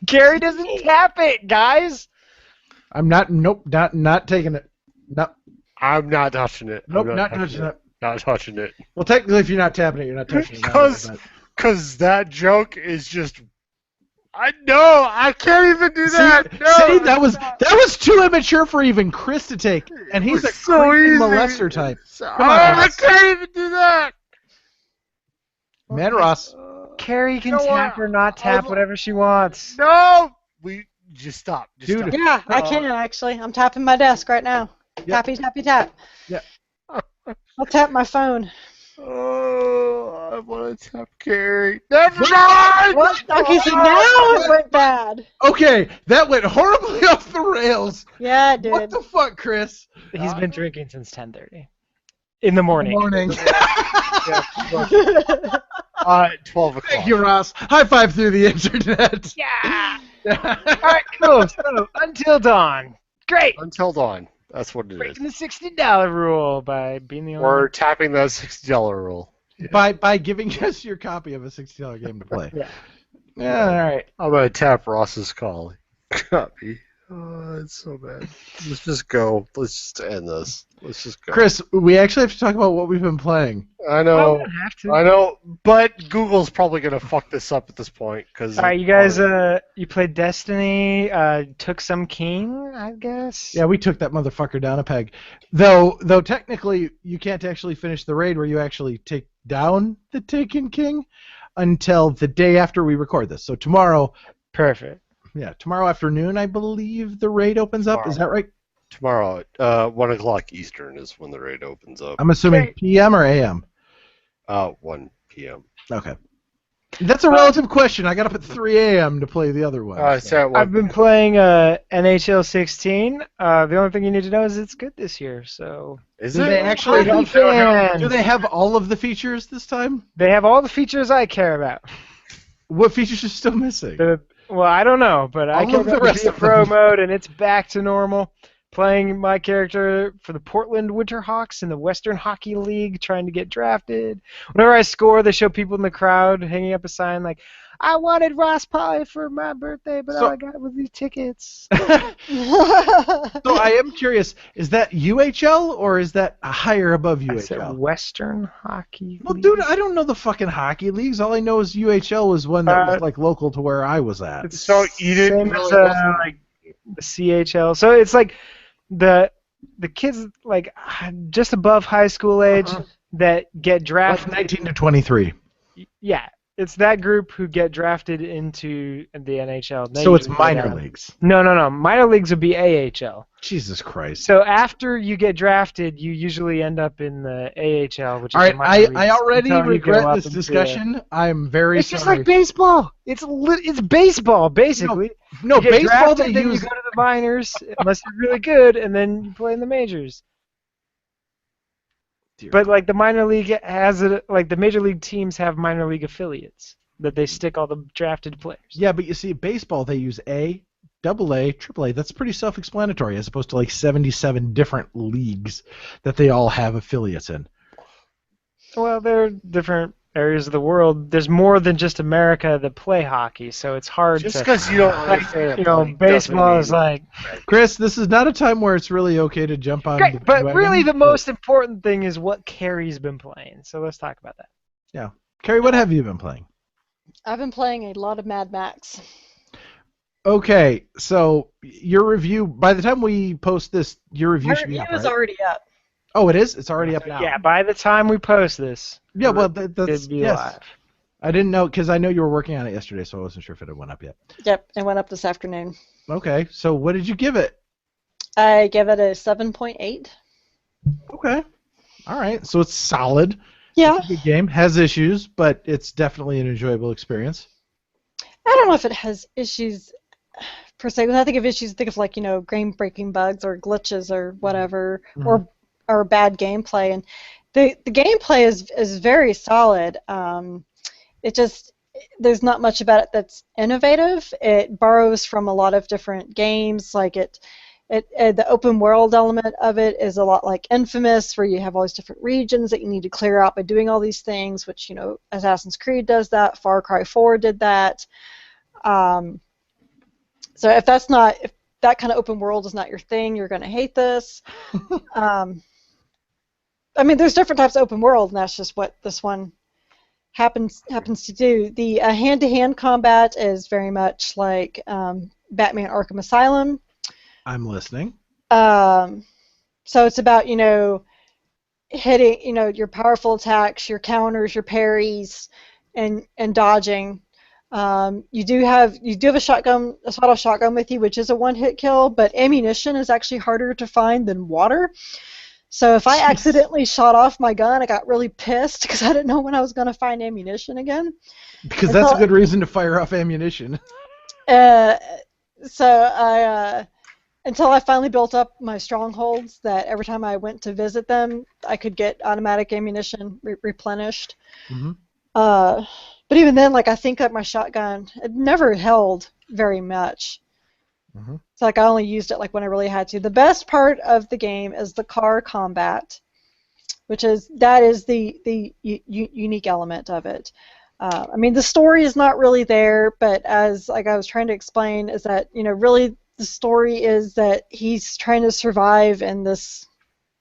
[SPEAKER 1] Gary doesn't tap it, guys.
[SPEAKER 4] I'm not. Nope. Not taking it. Nope.
[SPEAKER 3] I'm not touching it.
[SPEAKER 4] Nope.
[SPEAKER 3] I'm
[SPEAKER 4] Not touching it.
[SPEAKER 3] Not touching it.
[SPEAKER 4] Well, technically, if you're not tapping it, you're not touching it.
[SPEAKER 3] Because that joke is just. I can't even do that.
[SPEAKER 4] See, that was too immature for even Chris to take, and he's a
[SPEAKER 3] so
[SPEAKER 4] creepy
[SPEAKER 3] easy.
[SPEAKER 4] molester type.
[SPEAKER 3] Come
[SPEAKER 4] on,
[SPEAKER 3] I
[SPEAKER 4] Ross.
[SPEAKER 3] can't even do that.
[SPEAKER 4] Man, Ross.
[SPEAKER 1] Carrie can
[SPEAKER 3] You know
[SPEAKER 1] tap
[SPEAKER 3] what?
[SPEAKER 1] or not tap whatever she wants.
[SPEAKER 3] No, we just stop. Just
[SPEAKER 4] Dude.
[SPEAKER 3] stop.
[SPEAKER 2] Yeah, I can actually. I'm tapping my desk right now.
[SPEAKER 4] Yep.
[SPEAKER 2] Tappy, tap.
[SPEAKER 4] Yeah.
[SPEAKER 2] I'll tap my phone.
[SPEAKER 3] Oh, I want to tap Carrie. Never mind.
[SPEAKER 2] What? Okay, so now it went bad.
[SPEAKER 4] Okay, that went horribly off the rails.
[SPEAKER 2] Yeah, it
[SPEAKER 4] What
[SPEAKER 2] did.
[SPEAKER 4] the fuck, Chris?
[SPEAKER 1] He's been drinking since 10:30 in the morning.
[SPEAKER 4] Morning.
[SPEAKER 3] 12 o'clock.
[SPEAKER 4] Thank you, Ross. High five through the internet.
[SPEAKER 1] Yeah. All right, cool. So, Until Dawn. Great.
[SPEAKER 3] Until dawn. That's what it is.
[SPEAKER 1] Breaking the $60 rule by being the only.
[SPEAKER 3] Or tapping that $60 rule.
[SPEAKER 4] By giving us your copy of a $60 game to play.
[SPEAKER 1] Yeah.
[SPEAKER 4] Yeah, all right.
[SPEAKER 3] I'm going to tap Ross's copy. Oh, it's so bad. Let's just go. Let's just end this. Let's just go.
[SPEAKER 4] Chris, we actually have to talk about what we've been playing.
[SPEAKER 3] I
[SPEAKER 1] I
[SPEAKER 3] know.
[SPEAKER 1] don't have to.
[SPEAKER 3] I know, but Google's probably going to fuck this up at this point. Cause
[SPEAKER 1] All right, you guys. You played Destiny. Took some king, I guess.
[SPEAKER 4] Yeah, we took that motherfucker down a peg. Though technically, you can't actually finish the raid where you actually take down the Taken King until the day after we record this. So tomorrow,
[SPEAKER 1] Perfect.
[SPEAKER 4] yeah, tomorrow afternoon, I believe the raid opens up. Is that right?
[SPEAKER 3] Tomorrow, 1 o'clock Eastern is when the raid opens up.
[SPEAKER 4] I'm assuming
[SPEAKER 1] Okay.
[SPEAKER 4] PM or AM.
[SPEAKER 3] 1 p.m.
[SPEAKER 4] Okay. That's a relative question. I got up at 3 a.m. to play the other one.
[SPEAKER 3] So
[SPEAKER 1] I've been playing NHL 16. The only thing you need to know is it's good this year. So
[SPEAKER 3] Is
[SPEAKER 4] Do
[SPEAKER 3] it?
[SPEAKER 4] they actually
[SPEAKER 1] Hockey fan.
[SPEAKER 4] do they have all of the features this time?
[SPEAKER 1] They have all the features I care about.
[SPEAKER 4] What features are still missing?
[SPEAKER 1] Well, I don't know, but I
[SPEAKER 4] All
[SPEAKER 1] care
[SPEAKER 4] of the
[SPEAKER 1] about
[SPEAKER 4] rest
[SPEAKER 1] the
[SPEAKER 4] of
[SPEAKER 1] pro
[SPEAKER 4] them.
[SPEAKER 1] mode, and it's back to normal. Playing my character for the Portland Winterhawks in the Western Hockey League, trying to get drafted. Whenever I score, they show people in the crowd hanging up a sign like, "I wanted Ross Polly for my birthday, but
[SPEAKER 4] So-
[SPEAKER 1] all I got was these tickets."
[SPEAKER 4] So I am curious, is that UHL or is that higher above
[SPEAKER 1] I said
[SPEAKER 4] UHL?
[SPEAKER 1] Western Hockey
[SPEAKER 4] Well,
[SPEAKER 1] League.
[SPEAKER 4] dude, I don't know the fucking hockey leagues. All I know is UHL was one that was like local to where I was at.
[SPEAKER 1] It's
[SPEAKER 3] So you didn't
[SPEAKER 1] same
[SPEAKER 3] really
[SPEAKER 1] as,
[SPEAKER 3] listen-
[SPEAKER 1] like the CHL. So it's like the kids like just above high school age that get
[SPEAKER 4] Like
[SPEAKER 1] drafted.
[SPEAKER 4] 19 to 23.
[SPEAKER 1] Yeah, it's that group who get drafted into the NHL. They
[SPEAKER 4] So it's
[SPEAKER 1] usually go
[SPEAKER 4] minor
[SPEAKER 1] down.
[SPEAKER 4] leagues.
[SPEAKER 1] No. Minor leagues would be AHL.
[SPEAKER 4] Jesus Christ.
[SPEAKER 1] So after you get drafted, you usually end up in the AHL, which is
[SPEAKER 4] All right,
[SPEAKER 1] the minor leagues.
[SPEAKER 4] I already
[SPEAKER 1] until you go
[SPEAKER 4] regret
[SPEAKER 1] up
[SPEAKER 4] this
[SPEAKER 1] into
[SPEAKER 4] discussion. I'm very
[SPEAKER 1] It's just
[SPEAKER 4] sorry.
[SPEAKER 1] like baseball. It's baseball basically.
[SPEAKER 4] No,
[SPEAKER 1] You get
[SPEAKER 4] baseball
[SPEAKER 1] drafted,
[SPEAKER 4] they
[SPEAKER 1] then
[SPEAKER 4] use.
[SPEAKER 1] you go to the minors unless you're really good, and then you play in the majors. But like the minor league has it, like the major league teams have minor league affiliates that they stick all the drafted players.
[SPEAKER 4] Yeah, but you see, baseball they use A, double A, triple A. That's pretty self-explanatory, as opposed to like 77 different leagues that they all have affiliates in.
[SPEAKER 1] Well, there are different areas of the world. There's more than just America that play hockey, so it's hard
[SPEAKER 3] Just
[SPEAKER 1] to.
[SPEAKER 3] because you don't understand it, buddy,
[SPEAKER 1] Baseball
[SPEAKER 3] doesn't
[SPEAKER 1] is
[SPEAKER 3] mean-
[SPEAKER 1] like.
[SPEAKER 4] Chris, this is not a time where it's really okay to jump on.
[SPEAKER 1] Great,
[SPEAKER 4] the
[SPEAKER 1] but
[SPEAKER 4] bandwagon,
[SPEAKER 1] really the most important thing is what Carrie's been playing. So let's talk about that.
[SPEAKER 4] Yeah, Carrie, what have you been playing?
[SPEAKER 2] I've been playing a lot of Mad Max.
[SPEAKER 4] Okay, so your review. By the time we post this, your review
[SPEAKER 2] My
[SPEAKER 4] should be
[SPEAKER 2] review
[SPEAKER 4] up,
[SPEAKER 2] is
[SPEAKER 4] right?
[SPEAKER 2] already up.
[SPEAKER 4] Oh, it is. It's already up now.
[SPEAKER 1] Yeah, by the time we post this,
[SPEAKER 4] Yeah, well, that's
[SPEAKER 1] it'd be
[SPEAKER 4] yes.
[SPEAKER 1] live.
[SPEAKER 4] I didn't know because I know you were working on it yesterday, so I wasn't sure if it had went up yet.
[SPEAKER 2] Yep, it went up this afternoon.
[SPEAKER 4] Okay, so what did you give it?
[SPEAKER 2] I give it a 7.8.
[SPEAKER 4] Okay, all right, so it's solid.
[SPEAKER 2] Yeah,
[SPEAKER 4] It's a good game. Has issues, but it's definitely an enjoyable experience.
[SPEAKER 2] I don't know if it has issues per se. When I think of issues, think of like, game-breaking bugs or glitches or whatever,
[SPEAKER 4] Mhm.
[SPEAKER 2] or bad gameplay. And the gameplay is very solid. It just there's not much about it that's innovative. It borrows from a lot of different games. Like the open world element of it is a lot like Infamous, where you have all these different regions that you need to clear out by doing all these things, which, Assassin's Creed does that, Far Cry 4 did that. So if that kind of open world is not your thing, you're going to hate this. I mean, there's different types of open world, and that's just what this one happens to do. The hand-to-hand combat is very much like Batman Arkham Asylum.
[SPEAKER 4] I'm listening.
[SPEAKER 2] So it's about, hitting, your powerful attacks, your counters, your parries, and dodging. You do have a sawed-off shotgun with you, which is a one-hit kill, but ammunition is actually harder to find than water. So if I accidentally shot off my gun, I got really pissed because I didn't know when I was going to find ammunition
[SPEAKER 4] Because that's a good reason to fire off ammunition.
[SPEAKER 2] So until I finally built up my strongholds, that every time I went to visit them, I could get automatic ammunition replenished.
[SPEAKER 4] Mm-hmm.
[SPEAKER 2] But even then, I think that my shotgun, it never held very much.
[SPEAKER 4] Mm-hmm.
[SPEAKER 2] So I only used it when I really had to. The best part of the game is the car combat, that is the unique element of it. I mean, the story is not really there, but as I was trying to explain, is that really the story is that he's trying to survive in this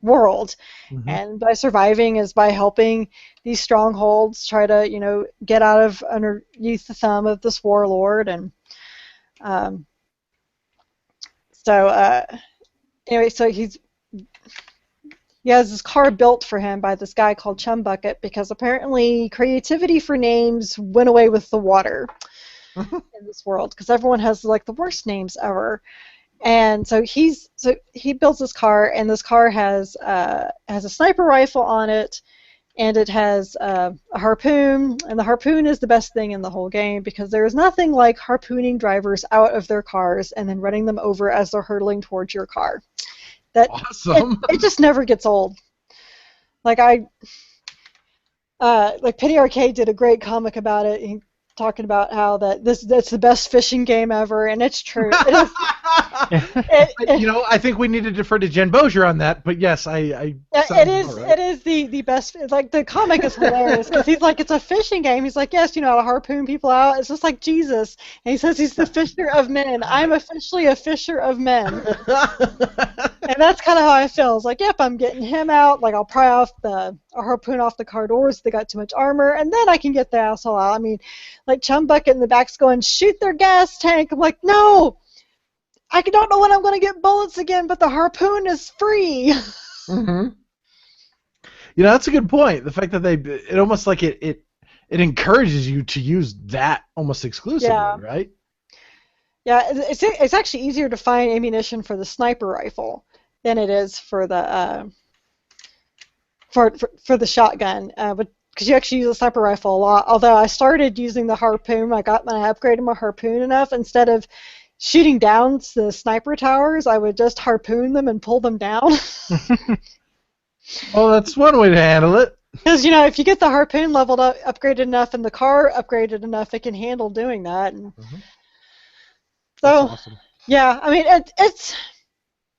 [SPEAKER 2] world,
[SPEAKER 4] Mm-hmm.
[SPEAKER 2] and by surviving is by helping these strongholds try to get out of underneath the thumb of this warlord. And anyway, so he has this car built for him by this guy called Chum Bucket, because apparently creativity for names went away with the water in this world, because everyone has the worst names ever. And so he builds this car, and this car has a sniper rifle on it, and it has a harpoon, and the harpoon is the best thing in the whole game, because there is nothing like harpooning drivers out of their cars and then running them over as they're hurtling towards your car.
[SPEAKER 4] Awesome.
[SPEAKER 2] It just never gets old. Penny Arcade did a great comic about it, talking about how that's the best fishing game ever, and it's true. It is.
[SPEAKER 4] I think we need to defer to Jen Bozier on that, but yes, it
[SPEAKER 2] is.
[SPEAKER 4] Right.
[SPEAKER 2] It is the best. The comic is hilarious because he's it's a fishing game. He's yes, how to harpoon people out. It's just like Jesus, and he says he's the fisher of men. I'm officially a fisher of men, and that's kind of how I feel. It's yep, I'm getting him out. I'll pry off I'll harpoon off the car doors if they got too much armor, and then I can get the asshole out. I mean, Chum Bucket in the back's going, shoot their gas tank. I'm no. I don't know when I'm going to get bullets again, but the harpoon is free.
[SPEAKER 4] Mm-hmm. That's a good point. The fact that it almost it it encourages you to use that almost exclusively,
[SPEAKER 2] Yeah.
[SPEAKER 4] right?
[SPEAKER 2] Yeah, it's actually easier to find ammunition for the sniper rifle than it is for the for the shotgun, because you actually use the sniper rifle a lot. Although I started using the harpoon, when I upgraded my harpoon enough, instead of shooting down the sniper towers, I would just harpoon them and pull them down.
[SPEAKER 4] Well, that's one way to handle it.
[SPEAKER 2] Because, if you get the harpoon leveled up, upgraded enough, and the car upgraded enough, it can handle doing that. And
[SPEAKER 4] That's
[SPEAKER 2] so,
[SPEAKER 4] awesome.
[SPEAKER 2] yeah, I mean,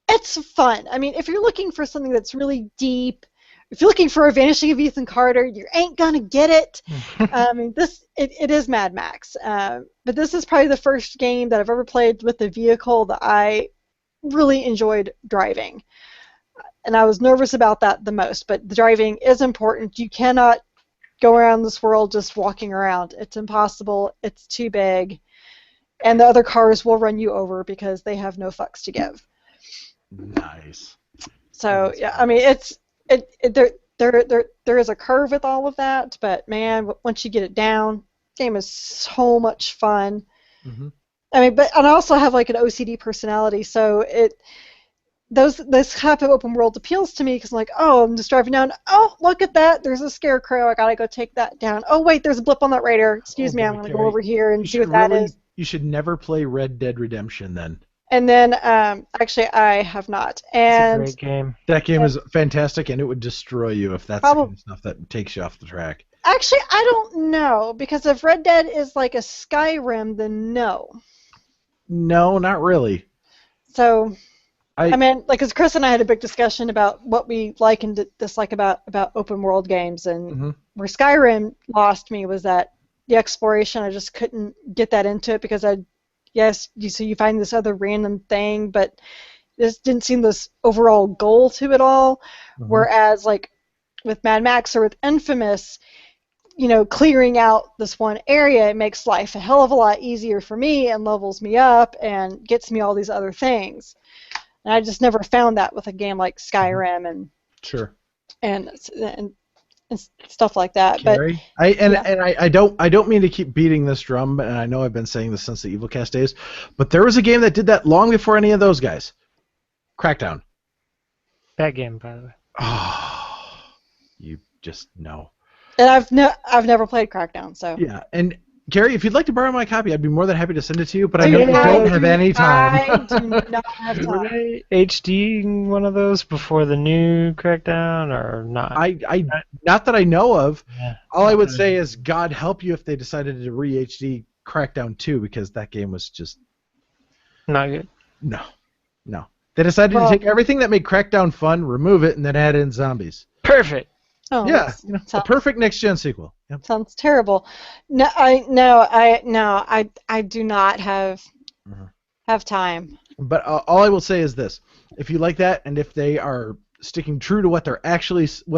[SPEAKER 2] it's fun. I mean, if you're looking for something that's really deep, if you're looking for a Vanishing of Ethan Carter, you ain't gonna get it. I mean, it is Mad Max, but this is probably the first game that I've ever played with a vehicle that I really enjoyed driving. And I was nervous about that the most, but the driving is important. You cannot go around this world just walking around. It's impossible. It's too big. And the other cars will run you over because they have no fucks to give.
[SPEAKER 4] Nice.
[SPEAKER 2] So, yeah, I mean, there is a curve with all of that, but man, once you get it down, the game is so much fun.
[SPEAKER 4] Mm-hmm.
[SPEAKER 2] I mean, and I also have like an OCD personality, so this type of open world appeals to me because I'm like, oh, I'm just driving down. Oh, look at that! There's a scarecrow. I gotta go take that down. Oh wait, there's a blip on that radar. Excuse me, I'm gonna go over here and see what that is.
[SPEAKER 4] You should never play Red Dead Redemption then.
[SPEAKER 2] And then, actually, I have not. And
[SPEAKER 1] it's a great game.
[SPEAKER 4] That game is fantastic, and it would destroy you if that's the kind of stuff that takes you off the track.
[SPEAKER 2] Actually, I don't know, because if Red Dead is like a Skyrim, then no.
[SPEAKER 4] No, not really.
[SPEAKER 2] So, I mean, like, as Chris and I had a big discussion about what we like and dislike about open world games, and where Skyrim lost me was that the exploration, I just couldn't get that into it because you find this other random thing, but this didn't seem this overall goal to it all. Whereas, like, with Mad Max or with Infamous, clearing out this one area, it makes life a hell of a lot easier for me and levels me up and gets me all these other things. And I just never found that with a game like Skyrim and stuff like that.
[SPEAKER 4] Carrie? I don't mean to keep beating this drum, and I know I've been saying this since the EvilCast days, but there was a game that did that long before any of those guys. Crackdown.
[SPEAKER 1] That game, by the way.
[SPEAKER 4] Oh, you just know.
[SPEAKER 2] And I've never played Crackdown, so.
[SPEAKER 4] Yeah, and Gary, if you'd like to borrow my copy, I'd be more than happy to send it to you, but I know you don't have any time.
[SPEAKER 2] I do not have time.
[SPEAKER 1] Were they HD one of those before the new Crackdown, or not?
[SPEAKER 4] I not that I know of.
[SPEAKER 1] Yeah.
[SPEAKER 4] All I would say is God help you if they decided to re-HD Crackdown 2, because that game was just...
[SPEAKER 1] Not good.
[SPEAKER 4] No. They decided to take everything that made Crackdown fun, remove it, and then add in zombies.
[SPEAKER 1] Perfect.
[SPEAKER 2] Oh,
[SPEAKER 4] yeah, the perfect next-gen sequel. Yep.
[SPEAKER 2] Sounds terrible. No, I do not have time.
[SPEAKER 4] But all I will say is this: if you like that, and if they are sticking true to what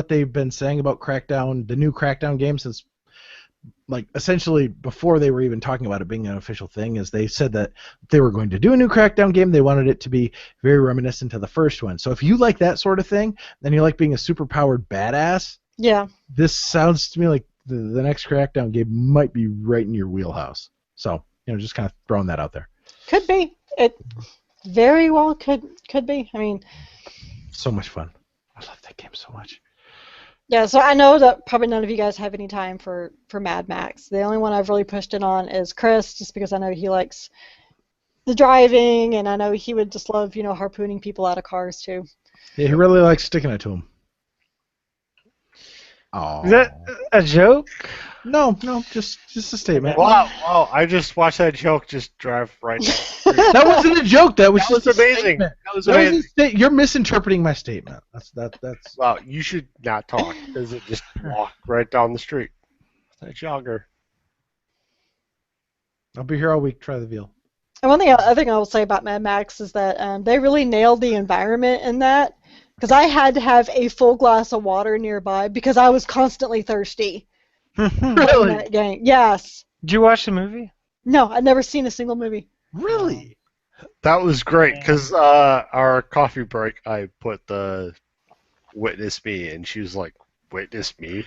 [SPEAKER 4] they've been saying about Crackdown, the new Crackdown game, since like essentially before they were even talking about it being an official thing, is they said that they were going to do a new Crackdown game. They wanted it to be very reminiscent of the first one. So if you like that sort of thing, then you like being a super-powered badass.
[SPEAKER 2] Yeah.
[SPEAKER 4] This sounds to me like the next Crackdown game might be right in your wheelhouse. So, just kind of throwing that out there.
[SPEAKER 2] Could be. It very well could be. I mean,
[SPEAKER 4] so much fun. I love that game so much.
[SPEAKER 2] Yeah, so I know that probably none of you guys have any time for Mad Max. The only one I've really pushed it on is Chris, just because I know he likes the driving, and I know he would just love, harpooning people out of cars too.
[SPEAKER 4] Yeah, he really likes sticking it to him. Oh.
[SPEAKER 1] Is that a joke?
[SPEAKER 4] No, just a statement.
[SPEAKER 3] Wow, I just watched that joke just drive right down.
[SPEAKER 4] That wasn't a joke. That was just
[SPEAKER 3] amazing. That was amazing.
[SPEAKER 4] You're misinterpreting my statement. That's.
[SPEAKER 3] Wow, you should not talk, because it just walked right down the street. That jogger.
[SPEAKER 4] I'll be here all week. Try the veal.
[SPEAKER 2] And one thing I think I will say about Mad Max is that they really nailed the environment in that, because I had to have a full glass of water nearby because I was constantly thirsty.
[SPEAKER 4] Really?
[SPEAKER 2] In that game. Yes.
[SPEAKER 1] Did you watch the movie?
[SPEAKER 2] No, I've never seen a single movie.
[SPEAKER 4] Really?
[SPEAKER 3] That was great, because our coffee break, I put the Witness Me, and she was like, Witness Me?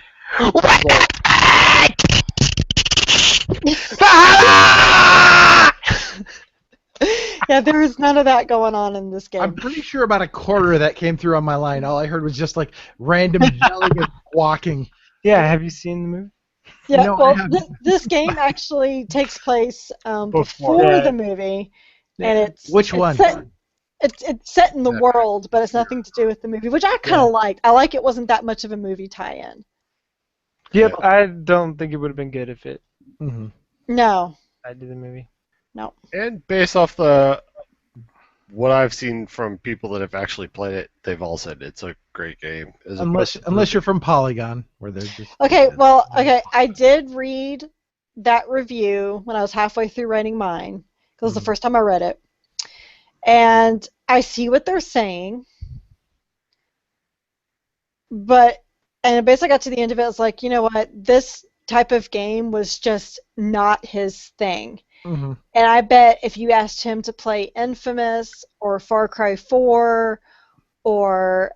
[SPEAKER 2] Yeah, there is none of that going on in this
[SPEAKER 4] I'm
[SPEAKER 2] game.
[SPEAKER 4] pretty sure about a quarter of that came through on my line. All I heard was just like random yelling and walking.
[SPEAKER 1] Yeah, have you seen the movie?
[SPEAKER 2] Yeah,
[SPEAKER 4] No, I
[SPEAKER 2] well,
[SPEAKER 4] haven't.
[SPEAKER 2] this game actually takes place
[SPEAKER 3] Before.
[SPEAKER 2] before
[SPEAKER 1] Yeah.
[SPEAKER 2] the movie,
[SPEAKER 1] Yeah.
[SPEAKER 2] and
[SPEAKER 4] Which one?
[SPEAKER 2] it's set in the
[SPEAKER 3] Yeah.
[SPEAKER 2] world, but it's nothing to do with the movie, which I kind of liked. I like it wasn't that much of a movie tie-in.
[SPEAKER 1] Yep,
[SPEAKER 3] Yeah.
[SPEAKER 1] I don't think it would have been good if it
[SPEAKER 4] Mm-hmm.
[SPEAKER 2] No,
[SPEAKER 1] I did the movie.
[SPEAKER 2] no.
[SPEAKER 3] And based off what I've seen from people that have actually played it, they've all said it's a great game. As opposed to
[SPEAKER 4] Unless you're from Polygon, where they're just
[SPEAKER 2] Okay, well, okay, I did read that review when I was halfway through writing mine, because it was the first time I read it. And I see what they're saying, and basically I got to the end of it, I was like, you know what, this type of game was just not his thing.
[SPEAKER 4] Mm-hmm.
[SPEAKER 2] And I bet if you asked him to play Infamous or Far Cry 4 or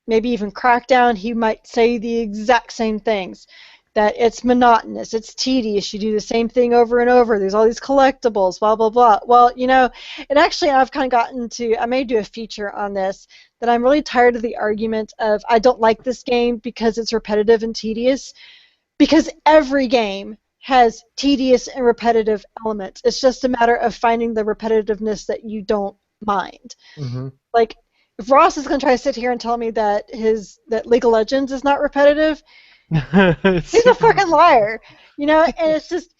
[SPEAKER 2] maybe even Crackdown, he might say the exact same things. That it's monotonous, it's tedious, you do the same thing over and over, there's all these collectibles, blah, blah, blah. Well, you know, and actually I've kind of gotten to, I may do a feature on this, that I'm really tired of the argument of I don't like this game because it's repetitive and tedious, because every game has tedious and repetitive elements. It's just a matter of finding the repetitiveness that you don't mind.
[SPEAKER 4] Mm-hmm.
[SPEAKER 2] Like, if Ross is going to try to sit here and tell me that League of Legends is not repetitive, he's a fucking liar, you know. And it's just,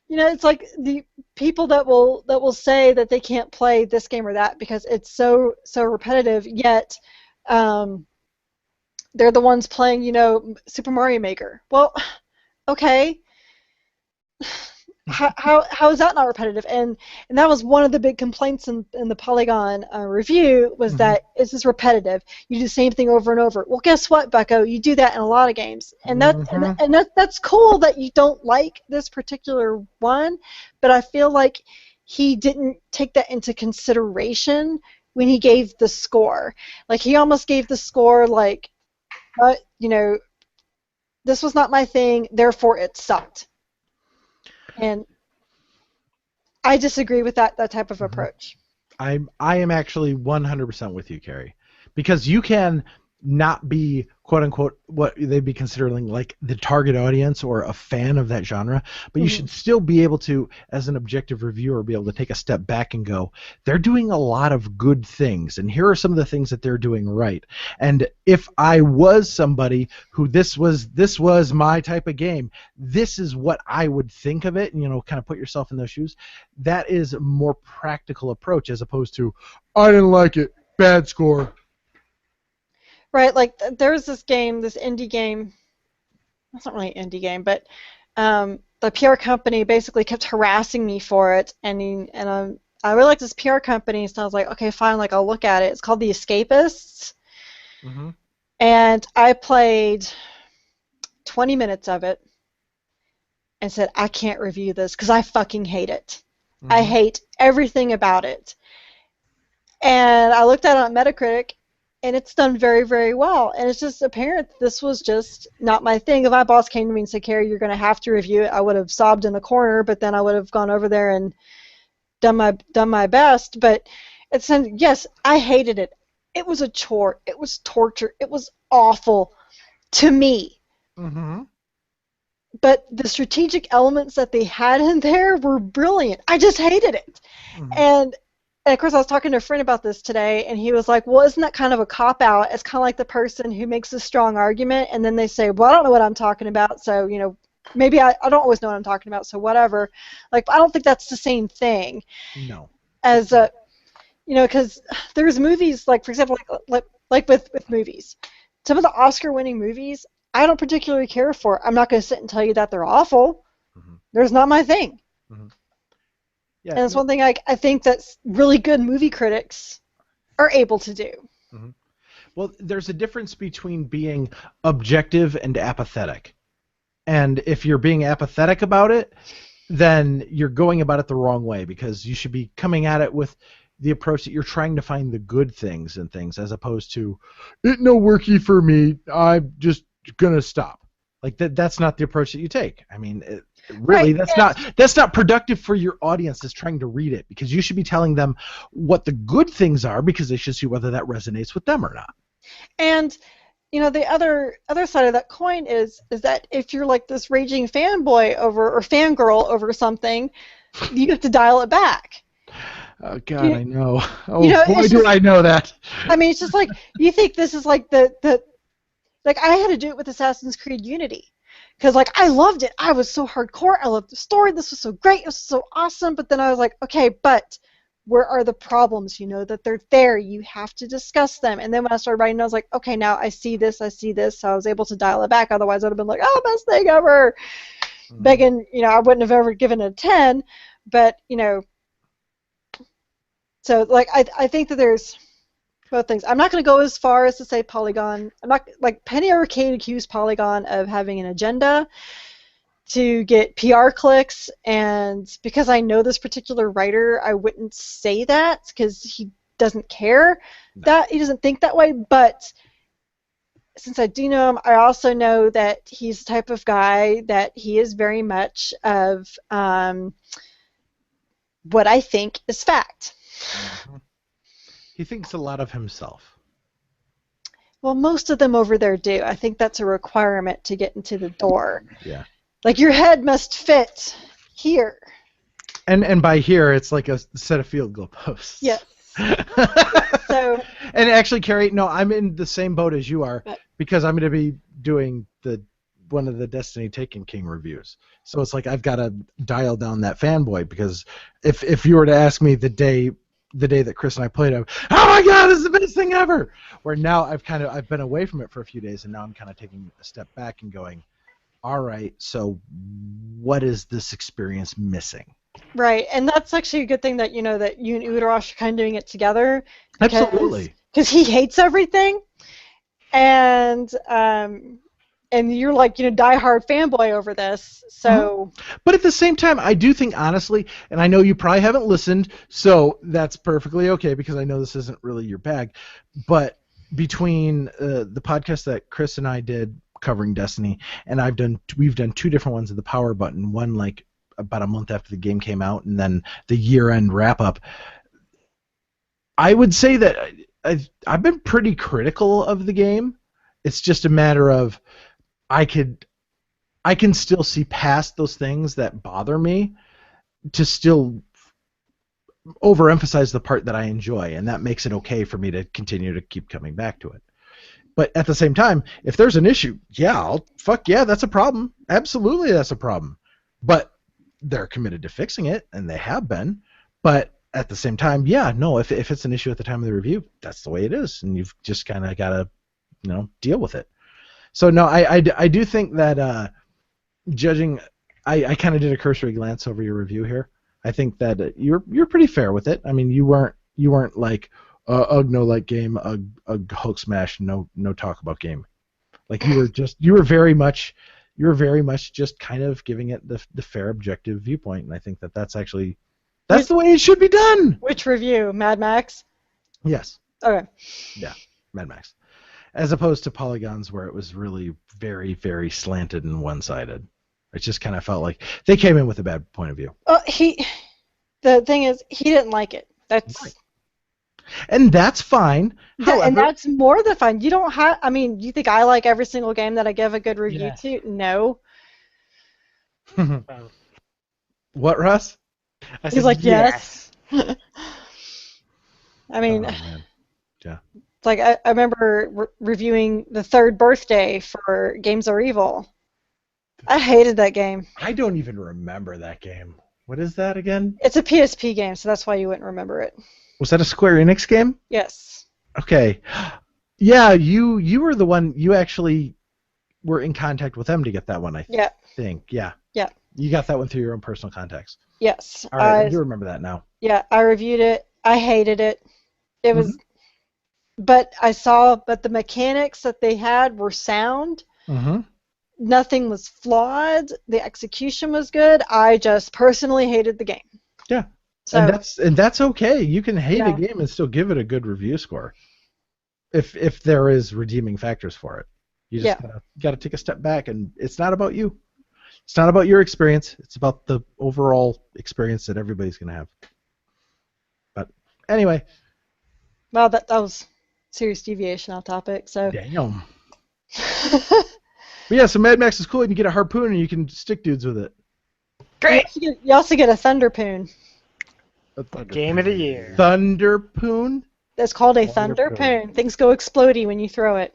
[SPEAKER 2] you know, it's like the people that will say that they can't play this game or that because it's so repetitive, yet they're the ones playing, you know, Super Mario Maker. Well, okay, how is that not repetitive? And that was one of the big complaints in the Polygon review was that this is repetitive. You do the same thing over and over. Well, guess what, Bucko? You do that in a lot of games, and that's cool that you don't like this particular one, but I feel like he didn't take that into consideration when he gave the score. Like, he almost gave the score like, you know, this was not my thing, therefore it sucked. And I disagree with that type of approach.
[SPEAKER 4] I am actually 100% with you, Carrie, because you can not be quote unquote what they'd be considering like the target audience or a fan of that genre, but you should still be able to, as an objective reviewer, be able to take a step back and go, they're doing a lot of good things, and here are some of the things that they're doing right. And if I was somebody who this was my type of game, this is what I would think of it, and, you know, kind of put yourself in those shoes. That is a more practical approach as opposed to, I didn't like it, bad score.
[SPEAKER 2] Right, like there's this game, this indie game. It's not really an indie game, but the PR company basically kept harassing me for it, and I really like this PR company, so I was like, okay, fine, like I'll look at it. It's called The Escapists, and I played 20 minutes of it and said, I can't review this because I fucking hate it. I hate everything about it. And I looked at it on Metacritic, and it's done very, very well. And it's just apparent this was just not my thing. If my boss came to me and said, Carrie, you're going to have to review it, I would have sobbed in the corner, but then I would have gone over there and done my best. But yes, I hated it. It was a chore. It was torture. It was awful to me. But the strategic elements that they had in there were brilliant. I just hated it. And of course, I was talking to a friend about this today, and he was like, well, isn't that kind of a cop-out? It's kind of like the person who makes a strong argument, and then they say, well, I don't know what I'm talking about, so, you know, maybe I don't always know what I'm talking about, so whatever. Like, I don't think that's the same thing.
[SPEAKER 4] No.
[SPEAKER 2] As, you know, because there's movies, like, for example, like with movies. Some of the Oscar-winning movies, I don't particularly care for. I'm not going to sit and tell you that they're awful. There's not my thing.
[SPEAKER 4] Yeah,
[SPEAKER 2] and it's one thing I think that really good movie critics are able to do.
[SPEAKER 4] Well, there's a difference between being objective and apathetic. And if you're being apathetic about it, then you're going about it the wrong way, because you should be coming at it with the approach that you're trying to find the good things in things, as opposed to, it no worky for me, I'm just going to stop. Like that's not the approach that you take. I mean, really,
[SPEAKER 2] Right.
[SPEAKER 4] that's not productive for your audience that's trying to read it, because you should be telling them what the good things are, because they should see whether that resonates with them or not.
[SPEAKER 2] And the other side of that coin is that if you're like this raging fanboy over or fangirl over something, you have to dial it back.
[SPEAKER 4] Oh God, I know. Oh boy,
[SPEAKER 2] it's
[SPEAKER 4] do I know that.
[SPEAKER 2] I mean, it's just like you think this is like like I had to do it with Assassin's Creed Unity, because like I loved it. I was so hardcore. I loved the story. This was so great. It was so awesome. But then I was like, okay, but where are the problems? That they're there. You have to discuss them. And then when I started writing, I was like, okay, now I see this. So I was able to dial it back. Otherwise, I'd have been like, oh, best thing ever. Begging, I wouldn't have ever given it a 10. But, so like I think that there's both things. I'm not going to go as far as to say Polygon. I'm not like Penny Arcade accused Polygon of having an agenda to get PR clicks, and because I know this particular writer, I wouldn't say that because he doesn't care that he doesn't think that way. But since I do know him, I also know that he's the type of guy that he is very much of what I think is fact.
[SPEAKER 4] He thinks a lot of himself.
[SPEAKER 2] Well, most of them over there do. I think that's a requirement to get into the door.
[SPEAKER 4] Yeah.
[SPEAKER 2] Like your head must fit here.
[SPEAKER 4] And by here, it's like a set of field goal posts.
[SPEAKER 2] Yes. So.
[SPEAKER 4] And actually, Carrie, no, I'm in the same boat as you are, because I'm going to be doing one of the Destiny Taken King reviews. So it's like I've got to dial down that fanboy, because if you were to ask me the day that Chris and I played, oh my God, this is the best thing ever. Where now I've been away from it for a few days, and now I'm kind of taking a step back and going, all right, so what is this experience missing?
[SPEAKER 2] Right, and that's actually a good thing that that you and Udarosh are kind of doing it together.
[SPEAKER 4] Absolutely.
[SPEAKER 2] Because he hates everything, and you're like diehard fanboy over this. So.
[SPEAKER 4] But at the same time, I do think honestly, and I know you probably haven't listened, so that's perfectly okay, because I know this isn't really your bag. But between the podcast that Chris and I did covering Destiny, and we've done two different ones of the Power Button, one like about a month after the game came out, and then the year-end wrap-up. I would say that I've been pretty critical of the game. It's just a matter of I can still see past those things that bother me to still overemphasize the part that I enjoy, and that makes it okay for me to continue to keep coming back to it. But at the same time, if there's an issue, that's a problem. Absolutely, that's a problem. But they're committed to fixing it, and they have been. But at the same time, if it's an issue at the time of the review, that's the way it is, and you've just kind of got to, deal with it. So no, I do think that judging, I kind of did a cursory glance over your review here. I think that you're pretty fair with it. I mean, you weren't like no like game, Hulk smash, no talk about game. Like you were very much just kind of giving it the fair, objective viewpoint, and I think that's the way it should be done.
[SPEAKER 2] Which review, Mad Max?
[SPEAKER 4] Yes.
[SPEAKER 2] Okay.
[SPEAKER 4] Yeah, Mad Max. As opposed to Polygons, where it was really very, very slanted and one-sided. It just kind of felt like they came in with a bad point of view.
[SPEAKER 2] The thing is, he didn't like it. That's
[SPEAKER 4] right. And that's fine. However,
[SPEAKER 2] and that's more than fine. You don't have. I mean, you think I like every single game that I give a good review to? No.
[SPEAKER 4] What, Russ?
[SPEAKER 2] He's like, yes. I mean,
[SPEAKER 4] yeah.
[SPEAKER 2] It's like I remember reviewing the third birthday for Games Are Evil. I hated that game.
[SPEAKER 4] I don't even remember that game. What is that again?
[SPEAKER 2] It's a PSP game, so that's why you wouldn't remember it.
[SPEAKER 4] Was that a Square Enix game?
[SPEAKER 2] Yes.
[SPEAKER 4] Okay. Yeah, you were the one. You actually were in contact with them to get that one, I think. Yeah.
[SPEAKER 2] Yeah.
[SPEAKER 4] You got that one through your own personal contacts.
[SPEAKER 2] Yes.
[SPEAKER 4] All right, I do remember that now.
[SPEAKER 2] Yeah, I reviewed it. I hated it. It was, but I saw that the mechanics that they had were sound.
[SPEAKER 4] Mm-hmm.
[SPEAKER 2] Nothing was flawed. The execution was good. I just personally hated the game.
[SPEAKER 4] Yeah.
[SPEAKER 2] So,
[SPEAKER 4] and that's okay. You can hate a game and still give it a good review score, if there is redeeming factors for it. You just gotta take a step back, and it's not about you. It's not about your experience. It's about the overall experience that everybody's gonna have. But anyway.
[SPEAKER 2] Well, that was serious deviation on topic. So.
[SPEAKER 4] Damn. But yeah, so Mad Max is cool, and you get a harpoon, and you can stick dudes with it.
[SPEAKER 1] Great.
[SPEAKER 2] You also get a Thunderpoon.
[SPEAKER 1] Game of the year.
[SPEAKER 4] Thunderpoon?
[SPEAKER 2] It's called a Thunderpoon. Things go explodey when you throw it.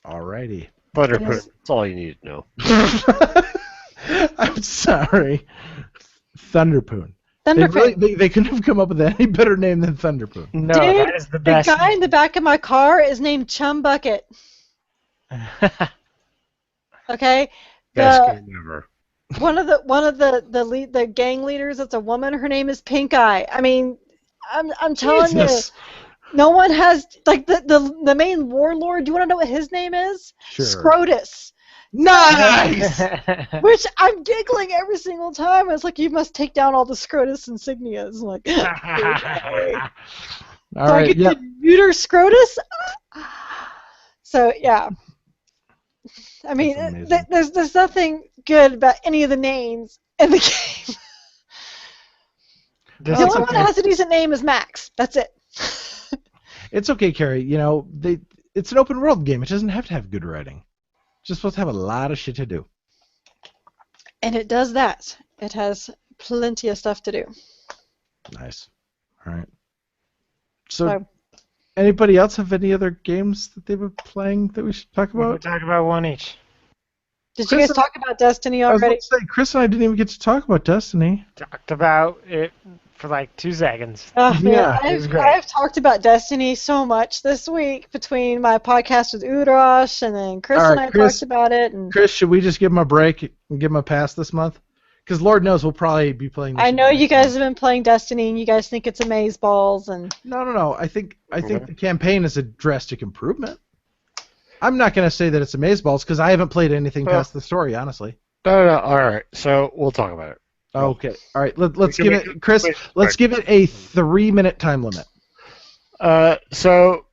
[SPEAKER 4] Alrighty.
[SPEAKER 3] Thunderpoon.
[SPEAKER 2] Yes.
[SPEAKER 3] That's all you need to know.
[SPEAKER 4] I'm sorry. Thunderpoon.
[SPEAKER 2] Thunderpoon.
[SPEAKER 4] They couldn't have come up with any better name than Thunderpoon.
[SPEAKER 1] No,
[SPEAKER 2] Dude,
[SPEAKER 1] that is the best.
[SPEAKER 2] The guy in the back of my car is named Chum Bucket. Okay?
[SPEAKER 3] Best game ever.
[SPEAKER 2] One of the gang leaders, it's a woman. Her name is Pink Eye. I mean, I'm telling
[SPEAKER 4] Jesus.
[SPEAKER 2] you, no one has like the main warlord. Do you want to know what his name is?
[SPEAKER 4] Sure.
[SPEAKER 2] Scrotus.
[SPEAKER 4] Nice!
[SPEAKER 2] Which I'm giggling every single time. It's like you must take down all the Scrotus insignias. I'm like, okay.
[SPEAKER 4] All
[SPEAKER 2] So I
[SPEAKER 4] right,
[SPEAKER 2] get to neuter Scrotus. So yeah. I mean, there's nothing good about any of the names in the game. The only one that has a decent name is Max. That's it.
[SPEAKER 4] It's okay, Carrie. You know, it's an open world game. It doesn't have to have good writing. It's just supposed to have a lot of shit to do.
[SPEAKER 2] And it does that. It has plenty of stuff to do.
[SPEAKER 4] Nice. All right. So anybody else have any other games that they've been playing that we should talk
[SPEAKER 1] We'll
[SPEAKER 4] about?
[SPEAKER 1] talk about one each.
[SPEAKER 2] Did you guys talk about Destiny
[SPEAKER 4] I was
[SPEAKER 2] already?
[SPEAKER 4] about to say, Chris and I didn't even get to talk about Destiny.
[SPEAKER 1] Talked about it for like 2 seconds.
[SPEAKER 2] Man,
[SPEAKER 4] Yeah,
[SPEAKER 1] it was great.
[SPEAKER 2] I've talked about Destiny so much this week between my podcast with Udrash and then Chris
[SPEAKER 4] All
[SPEAKER 2] and
[SPEAKER 4] right,
[SPEAKER 2] I
[SPEAKER 4] Chris-
[SPEAKER 2] talked about it. And
[SPEAKER 4] Chris, should we just give him a break and give him a pass this month? Because Lord knows we'll probably be playing this
[SPEAKER 2] I know
[SPEAKER 4] again
[SPEAKER 2] you
[SPEAKER 4] next
[SPEAKER 2] guys
[SPEAKER 4] month.
[SPEAKER 2] have been playing Destiny and you guys think it's amazeballs and
[SPEAKER 4] No. I think the campaign is a drastic improvement. I'm not going to say that it's amazeballs because I haven't played anything past the story, honestly.
[SPEAKER 3] No. All right. So we'll talk about it.
[SPEAKER 4] Okay. All right. Let's
[SPEAKER 3] can
[SPEAKER 4] give
[SPEAKER 3] make
[SPEAKER 4] it,
[SPEAKER 3] it
[SPEAKER 4] Chris.
[SPEAKER 3] quick.
[SPEAKER 4] Let's give it a 3-minute time limit.
[SPEAKER 3] So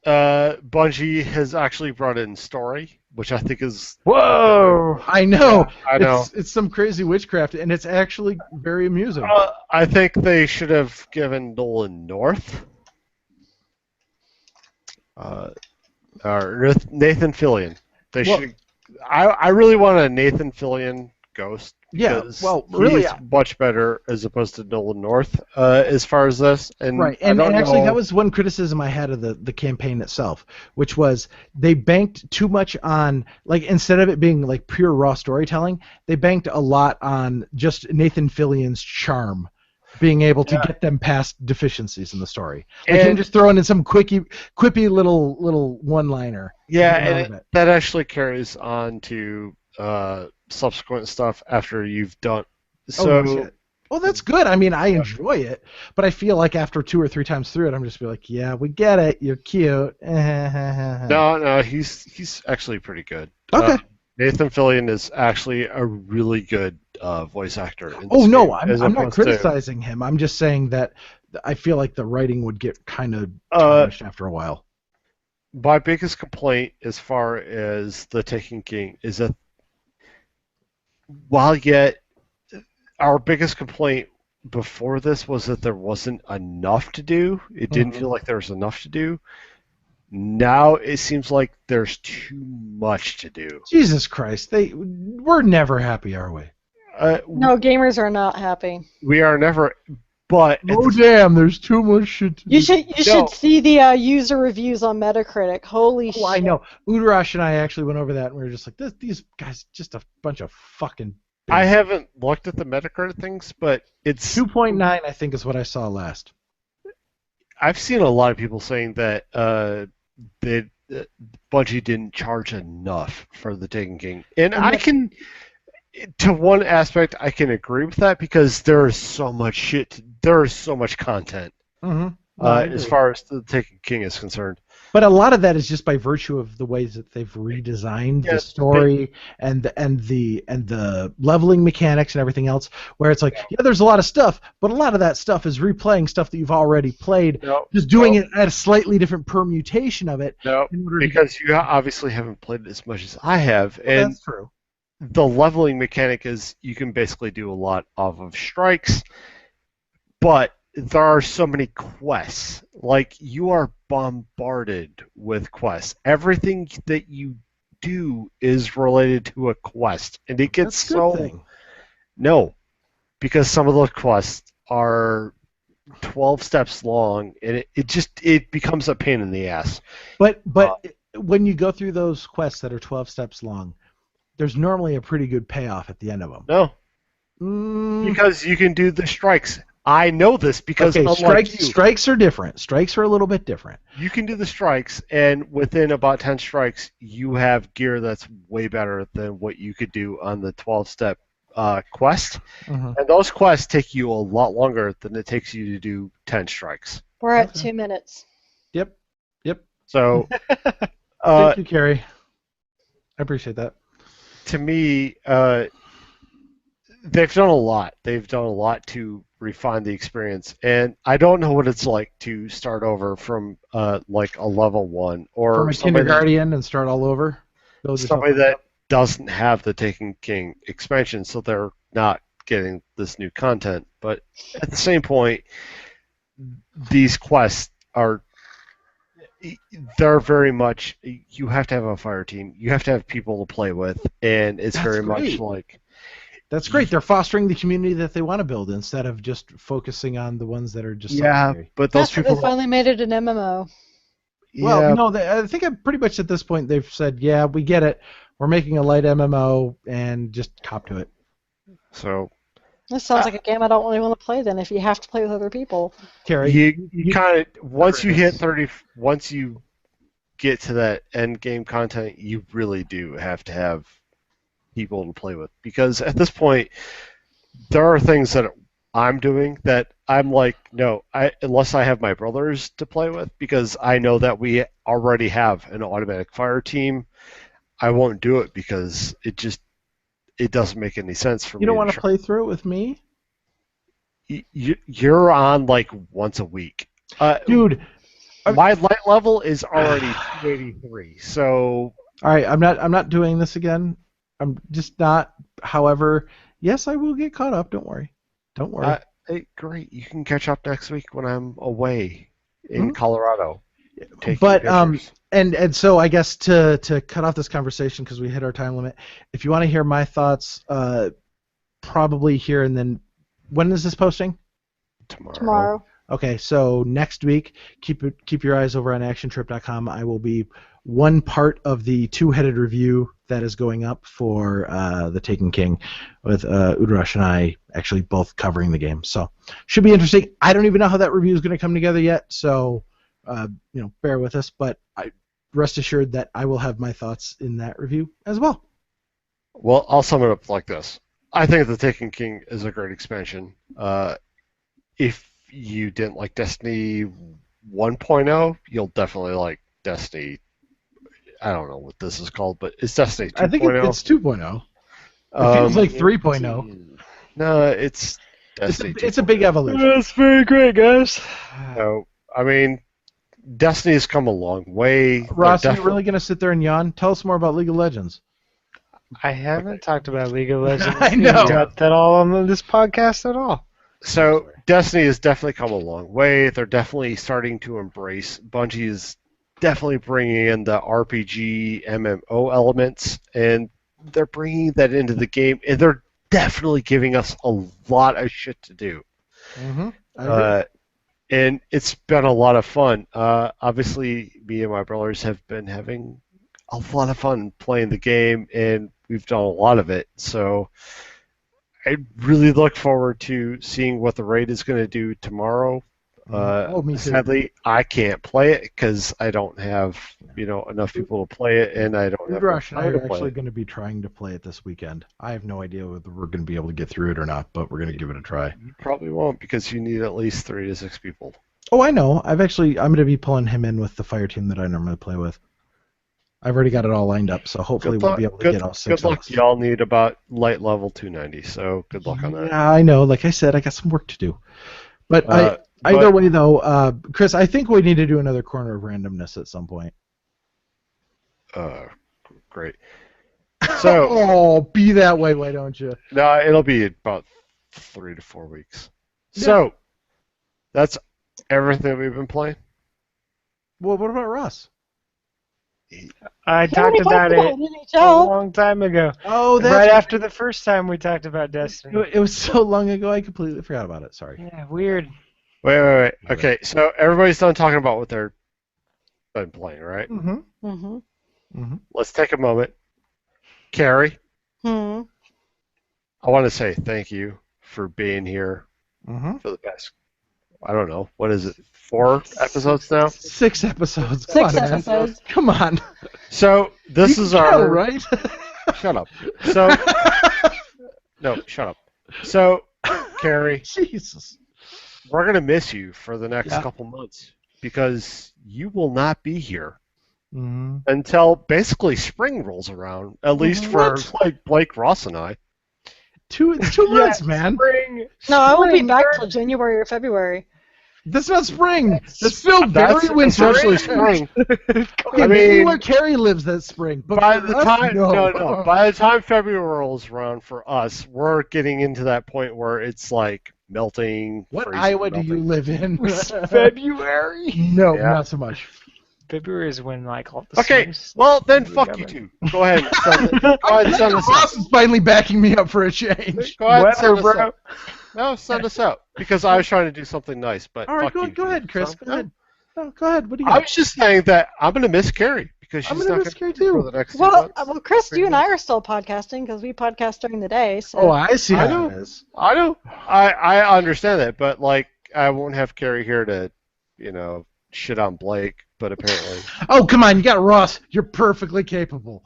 [SPEAKER 3] Bungie has actually brought in story, which I think is.
[SPEAKER 1] Whoa!
[SPEAKER 4] I know.
[SPEAKER 3] Yeah, I know.
[SPEAKER 4] It's some crazy witchcraft, and it's actually very amusing.
[SPEAKER 3] I think they should have given Nolan North. Or Nathan Fillion. They
[SPEAKER 4] Well-
[SPEAKER 3] should. I really want a Nathan Fillion ghost.
[SPEAKER 4] Yeah,
[SPEAKER 3] because
[SPEAKER 4] well, really,
[SPEAKER 3] he's much better as opposed to Nolan North as far as this. And
[SPEAKER 4] Right,
[SPEAKER 3] I
[SPEAKER 4] and
[SPEAKER 3] don't
[SPEAKER 4] actually
[SPEAKER 3] know-
[SPEAKER 4] that was one criticism I had of the campaign itself, which was they banked too much on, like, instead of it being like pure raw storytelling, they banked a lot on just Nathan Fillion's charm, being able to get them past deficiencies in the story. Like him
[SPEAKER 3] And-
[SPEAKER 4] just throwing in some quippy little one-liner.
[SPEAKER 3] Yeah,
[SPEAKER 4] to get out
[SPEAKER 3] and
[SPEAKER 4] of it.
[SPEAKER 3] that actually carries on to subsequent stuff after you've done. So
[SPEAKER 4] no shit. Well, that's good. I mean, I enjoy it, but I feel like after 2 or 3 times through it, I'm just be like, yeah, we get it. You're cute.
[SPEAKER 3] no, he's actually pretty good.
[SPEAKER 4] Okay.
[SPEAKER 3] Nathan Fillion is actually a really good voice actor. In
[SPEAKER 4] Oh
[SPEAKER 3] this
[SPEAKER 4] no,
[SPEAKER 3] game, as
[SPEAKER 4] I'm not
[SPEAKER 3] opposed to-
[SPEAKER 4] criticizing him. I'm just saying that I feel like the writing would get kind of tarnished after a while.
[SPEAKER 3] My biggest complaint as far as the Taken King is that while yet our biggest complaint before this was that there wasn't enough to do. It didn't feel like there was enough to do. Now it seems like there's too much to do.
[SPEAKER 4] Jesus Christ, we're never happy, are we?
[SPEAKER 2] no, gamers are not happy.
[SPEAKER 3] We are never, but at
[SPEAKER 4] Oh
[SPEAKER 3] the-
[SPEAKER 4] damn, there's too much shit to
[SPEAKER 2] You
[SPEAKER 4] do.
[SPEAKER 2] should see the user reviews on Metacritic. Holy shit!
[SPEAKER 4] Oh, I know. Udarash and I actually went over that, and we were just like, these guys, just a bunch of fucking.
[SPEAKER 3] I haven't looked at the Metacritic things, but it's
[SPEAKER 4] 2.9, I think, is what I saw last.
[SPEAKER 3] I've seen a lot of people saying that Bungie didn't charge enough for the Taken King, and I can, to one aspect, I can agree with that because there is so much shit. There is so much content
[SPEAKER 4] Mm-hmm.
[SPEAKER 3] as far as the Taken King is concerned.
[SPEAKER 4] But a lot of that is just by virtue of the ways that they've redesigned the story and the leveling mechanics and everything else. Where it's like, yeah, there's a lot of stuff, but a lot of that stuff is replaying stuff that you've already played, just doing it at a slightly different permutation of it.
[SPEAKER 3] No, because you obviously haven't played it as much as I have, and
[SPEAKER 4] that's true.
[SPEAKER 3] The leveling mechanic is you can basically do a lot off of strikes, but there are so many quests. Like, you are bombarded with quests. Everything that you do is related to a quest, and it gets
[SPEAKER 4] That's a good thing.
[SPEAKER 3] No, because some of those quests are 12 steps long, and it becomes a pain in the ass.
[SPEAKER 4] But when you go through those quests that are 12 steps long, there's normally a pretty good payoff at the end of them.
[SPEAKER 3] No, because you can do the strikes. I know this because
[SPEAKER 4] strikes are different. Strikes are a little bit different.
[SPEAKER 3] You can do the strikes, and within about 10 strikes, you have gear that's way better than what you could do on the 12-step quest.
[SPEAKER 4] Mm-hmm.
[SPEAKER 3] And those quests take you a lot longer than it takes you to do 10 strikes.
[SPEAKER 2] We're at 2 minutes.
[SPEAKER 4] Yep.
[SPEAKER 3] So,
[SPEAKER 4] thank you, Carrie. I appreciate that.
[SPEAKER 3] To me, they've done a lot. They've done a lot to refine the experience, and I don't know what it's like to start over from like a level 1 or
[SPEAKER 4] from a kindergarten and start all over.
[SPEAKER 3] Somebody that doesn't have the Taken King expansion, so they're not getting this new content. But at the same point, these quests they're very much, you have to have a fire team, you have to have people to play with, and it's much like.
[SPEAKER 4] That's great. They're fostering the community that they want to build instead of just focusing on the ones that are just solitary.
[SPEAKER 3] But those people
[SPEAKER 2] they finally made it an MMO.
[SPEAKER 4] Well, no, I think pretty much at this point they've said, yeah, we get it. We're making a light MMO and just cop to it.
[SPEAKER 3] So
[SPEAKER 2] this sounds like a game I don't really want to play then if you have to play with other people.
[SPEAKER 4] Carrie,
[SPEAKER 3] you kind of once you hit 30, once you get to that end game content, you really do have to have people to play with, because at this point there are things that I'm doing that I'm like, no, unless I have my brothers to play with, because I know that we already have an automatic fire team, I won't do it because it doesn't make any sense for me.
[SPEAKER 4] You don't want to play through it with me?
[SPEAKER 3] You're on like once a week.
[SPEAKER 4] Dude,
[SPEAKER 3] my light level is already 283. So
[SPEAKER 4] all right, I'm not doing this again. I'm just not. However, yes, I will get caught up. Don't worry.
[SPEAKER 3] Hey, great. You can catch up next week when I'm away in Colorado.
[SPEAKER 4] But and so I guess to cut off this conversation because we hit our time limit. If you want to hear my thoughts, probably here and then. When is this posting?
[SPEAKER 2] Tomorrow.
[SPEAKER 4] Okay, so next week, keep your eyes over on actiontrip.com. I will be one part of the two-headed review that is going up for the Taken King, with Udrush and I actually both covering the game. So should be interesting. I don't even know how that review is going to come together yet, so bear with us. But rest assured that I will have my thoughts in that review as well.
[SPEAKER 3] Well, I'll sum it up like this. I think the Taken King is a great expansion. If you didn't like Destiny 1.0, you'll definitely like Destiny. I don't know what this is called, but it's Destiny 2.0.
[SPEAKER 4] I think it's 2.0. It feels like 3.0.
[SPEAKER 3] No, it's Destiny.
[SPEAKER 4] It's a big evolution.
[SPEAKER 1] That's very great, guys.
[SPEAKER 3] No, I mean, Destiny's come a long way.
[SPEAKER 4] Ross, are you really going to sit there and yawn? Tell us more about League of Legends.
[SPEAKER 1] I haven't talked about League of Legends
[SPEAKER 4] I know.
[SPEAKER 1] at all on this podcast at all.
[SPEAKER 3] So Destiny has definitely come a long way. They're definitely starting to embrace. Bungie is definitely bringing in the RPG MMO elements, and they're bringing that into the game, and they're definitely giving us a lot of shit to do.
[SPEAKER 4] Mm-hmm.
[SPEAKER 3] And it's been a lot of fun. Obviously, me and my brothers have been having a lot of fun playing the game, and we've done a lot of it. So I really look forward to seeing what the raid is going to do tomorrow.
[SPEAKER 4] Me too.
[SPEAKER 3] Sadly, I can't play it because I don't have enough people to play it, and I don't have
[SPEAKER 4] Rush and I
[SPEAKER 3] time
[SPEAKER 4] are
[SPEAKER 3] to play
[SPEAKER 4] actually
[SPEAKER 3] it.
[SPEAKER 4] going to be trying to play it this weekend. I have no idea whether we're going to be able to get through it or not, but we're going to give it a try.
[SPEAKER 3] You probably won't because you need at least 3 to 6 people.
[SPEAKER 4] Oh, I know. I'm going to be pulling him in with the fire team that I normally play with. I've already got it all lined up, so hopefully we'll be able to get all 6
[SPEAKER 3] Good
[SPEAKER 4] of
[SPEAKER 3] luck.
[SPEAKER 4] us.
[SPEAKER 3] Y'all need about light level 290, so good luck on that.
[SPEAKER 4] Yeah, I know. Like I said, I got some work to do. But either
[SPEAKER 3] but-
[SPEAKER 4] way, though, Chris, I think we need to do another corner of randomness at some point.
[SPEAKER 3] Great. So,
[SPEAKER 4] Oh, be that way, why don't you?
[SPEAKER 3] no, it'll be about 3 to 4 weeks. So, that's everything we've been playing.
[SPEAKER 4] Well, what about Russ?
[SPEAKER 1] I talked about it a
[SPEAKER 2] NHL.
[SPEAKER 1] long time ago.
[SPEAKER 4] Oh, that's
[SPEAKER 1] Right after the first time we talked about Destiny.
[SPEAKER 4] It was so long ago, I completely forgot about it. Sorry.
[SPEAKER 1] Yeah, weird.
[SPEAKER 3] Wait. Okay, so everybody's done talking about what they're been playing, right?
[SPEAKER 4] Mm-hmm.
[SPEAKER 2] Mm-hmm.
[SPEAKER 4] Mm-hmm.
[SPEAKER 3] Let's take a moment. Carrie,
[SPEAKER 2] Hmm.
[SPEAKER 3] I want to say thank you for being here
[SPEAKER 4] Mm-hmm.
[SPEAKER 3] for the past, I don't know, what is it, 4 episodes now?
[SPEAKER 4] 6 episodes. Come
[SPEAKER 2] 6
[SPEAKER 4] on, man.
[SPEAKER 2] episodes.
[SPEAKER 4] Come on.
[SPEAKER 3] So, this
[SPEAKER 4] You
[SPEAKER 3] is
[SPEAKER 4] can
[SPEAKER 3] our...
[SPEAKER 4] tell, right?
[SPEAKER 3] Shut up. So, no, shut up. So, Carrie,
[SPEAKER 4] Jesus.
[SPEAKER 3] we're going to miss you for the next
[SPEAKER 4] Yeah.
[SPEAKER 3] couple months because you will not be here
[SPEAKER 4] Mm-hmm.
[SPEAKER 3] until basically spring rolls around, at least for
[SPEAKER 4] What?
[SPEAKER 3] like Blake, Ross, and I.
[SPEAKER 4] It's 2 months, man.
[SPEAKER 1] Spring.
[SPEAKER 2] No, I won't be
[SPEAKER 1] Spring,
[SPEAKER 2] back
[SPEAKER 1] you're-
[SPEAKER 2] till January or February.
[SPEAKER 4] That's not spring. That's still
[SPEAKER 3] That's
[SPEAKER 4] very winter.
[SPEAKER 3] essentially spring.
[SPEAKER 4] Okay,
[SPEAKER 3] I
[SPEAKER 4] maybe
[SPEAKER 3] mean-
[SPEAKER 4] where Carrie lives, that's spring. But
[SPEAKER 3] By
[SPEAKER 4] for
[SPEAKER 3] the
[SPEAKER 4] us,
[SPEAKER 3] time
[SPEAKER 4] no.
[SPEAKER 3] by the time February rolls around for us, we're getting into that point where it's like melting.
[SPEAKER 4] What
[SPEAKER 3] freezing,
[SPEAKER 4] Iowa do
[SPEAKER 3] melting.
[SPEAKER 4] you live in?
[SPEAKER 1] February.
[SPEAKER 4] No,
[SPEAKER 3] Yeah.
[SPEAKER 4] not so much.
[SPEAKER 1] February is when like all the
[SPEAKER 3] Okay,
[SPEAKER 1] snows-
[SPEAKER 3] well then
[SPEAKER 1] we
[SPEAKER 3] fuck
[SPEAKER 1] got
[SPEAKER 3] you
[SPEAKER 1] it.
[SPEAKER 3] two. Go ahead and send us out.
[SPEAKER 4] Ross is finally backing me up for a change.
[SPEAKER 3] Go ahead and
[SPEAKER 1] Weather,
[SPEAKER 3] send us
[SPEAKER 1] bro.
[SPEAKER 3] out. No, send us out because I was trying to do something nice, but
[SPEAKER 4] All right,
[SPEAKER 3] fuck you.
[SPEAKER 4] go ahead, Chris.
[SPEAKER 3] So,
[SPEAKER 4] Go ahead. No, go ahead. What do you
[SPEAKER 3] I
[SPEAKER 4] got?
[SPEAKER 3] was just saying that I'm gonna miss Carrie because
[SPEAKER 4] I'm
[SPEAKER 3] she's
[SPEAKER 4] gonna
[SPEAKER 3] not
[SPEAKER 4] miss
[SPEAKER 3] gonna
[SPEAKER 4] Carrie
[SPEAKER 3] be here
[SPEAKER 4] too.
[SPEAKER 3] for the next 2
[SPEAKER 2] Well,
[SPEAKER 3] months.
[SPEAKER 2] Chris, you and I are still podcasting because we podcast during the day. So.
[SPEAKER 4] Oh, I see
[SPEAKER 3] I
[SPEAKER 4] how
[SPEAKER 3] know.
[SPEAKER 4] it is.
[SPEAKER 3] I know. I understand that, but like I won't have Carrie here to, shit on Blake. But apparently,
[SPEAKER 4] Oh, come on. You got Ross. You're perfectly capable.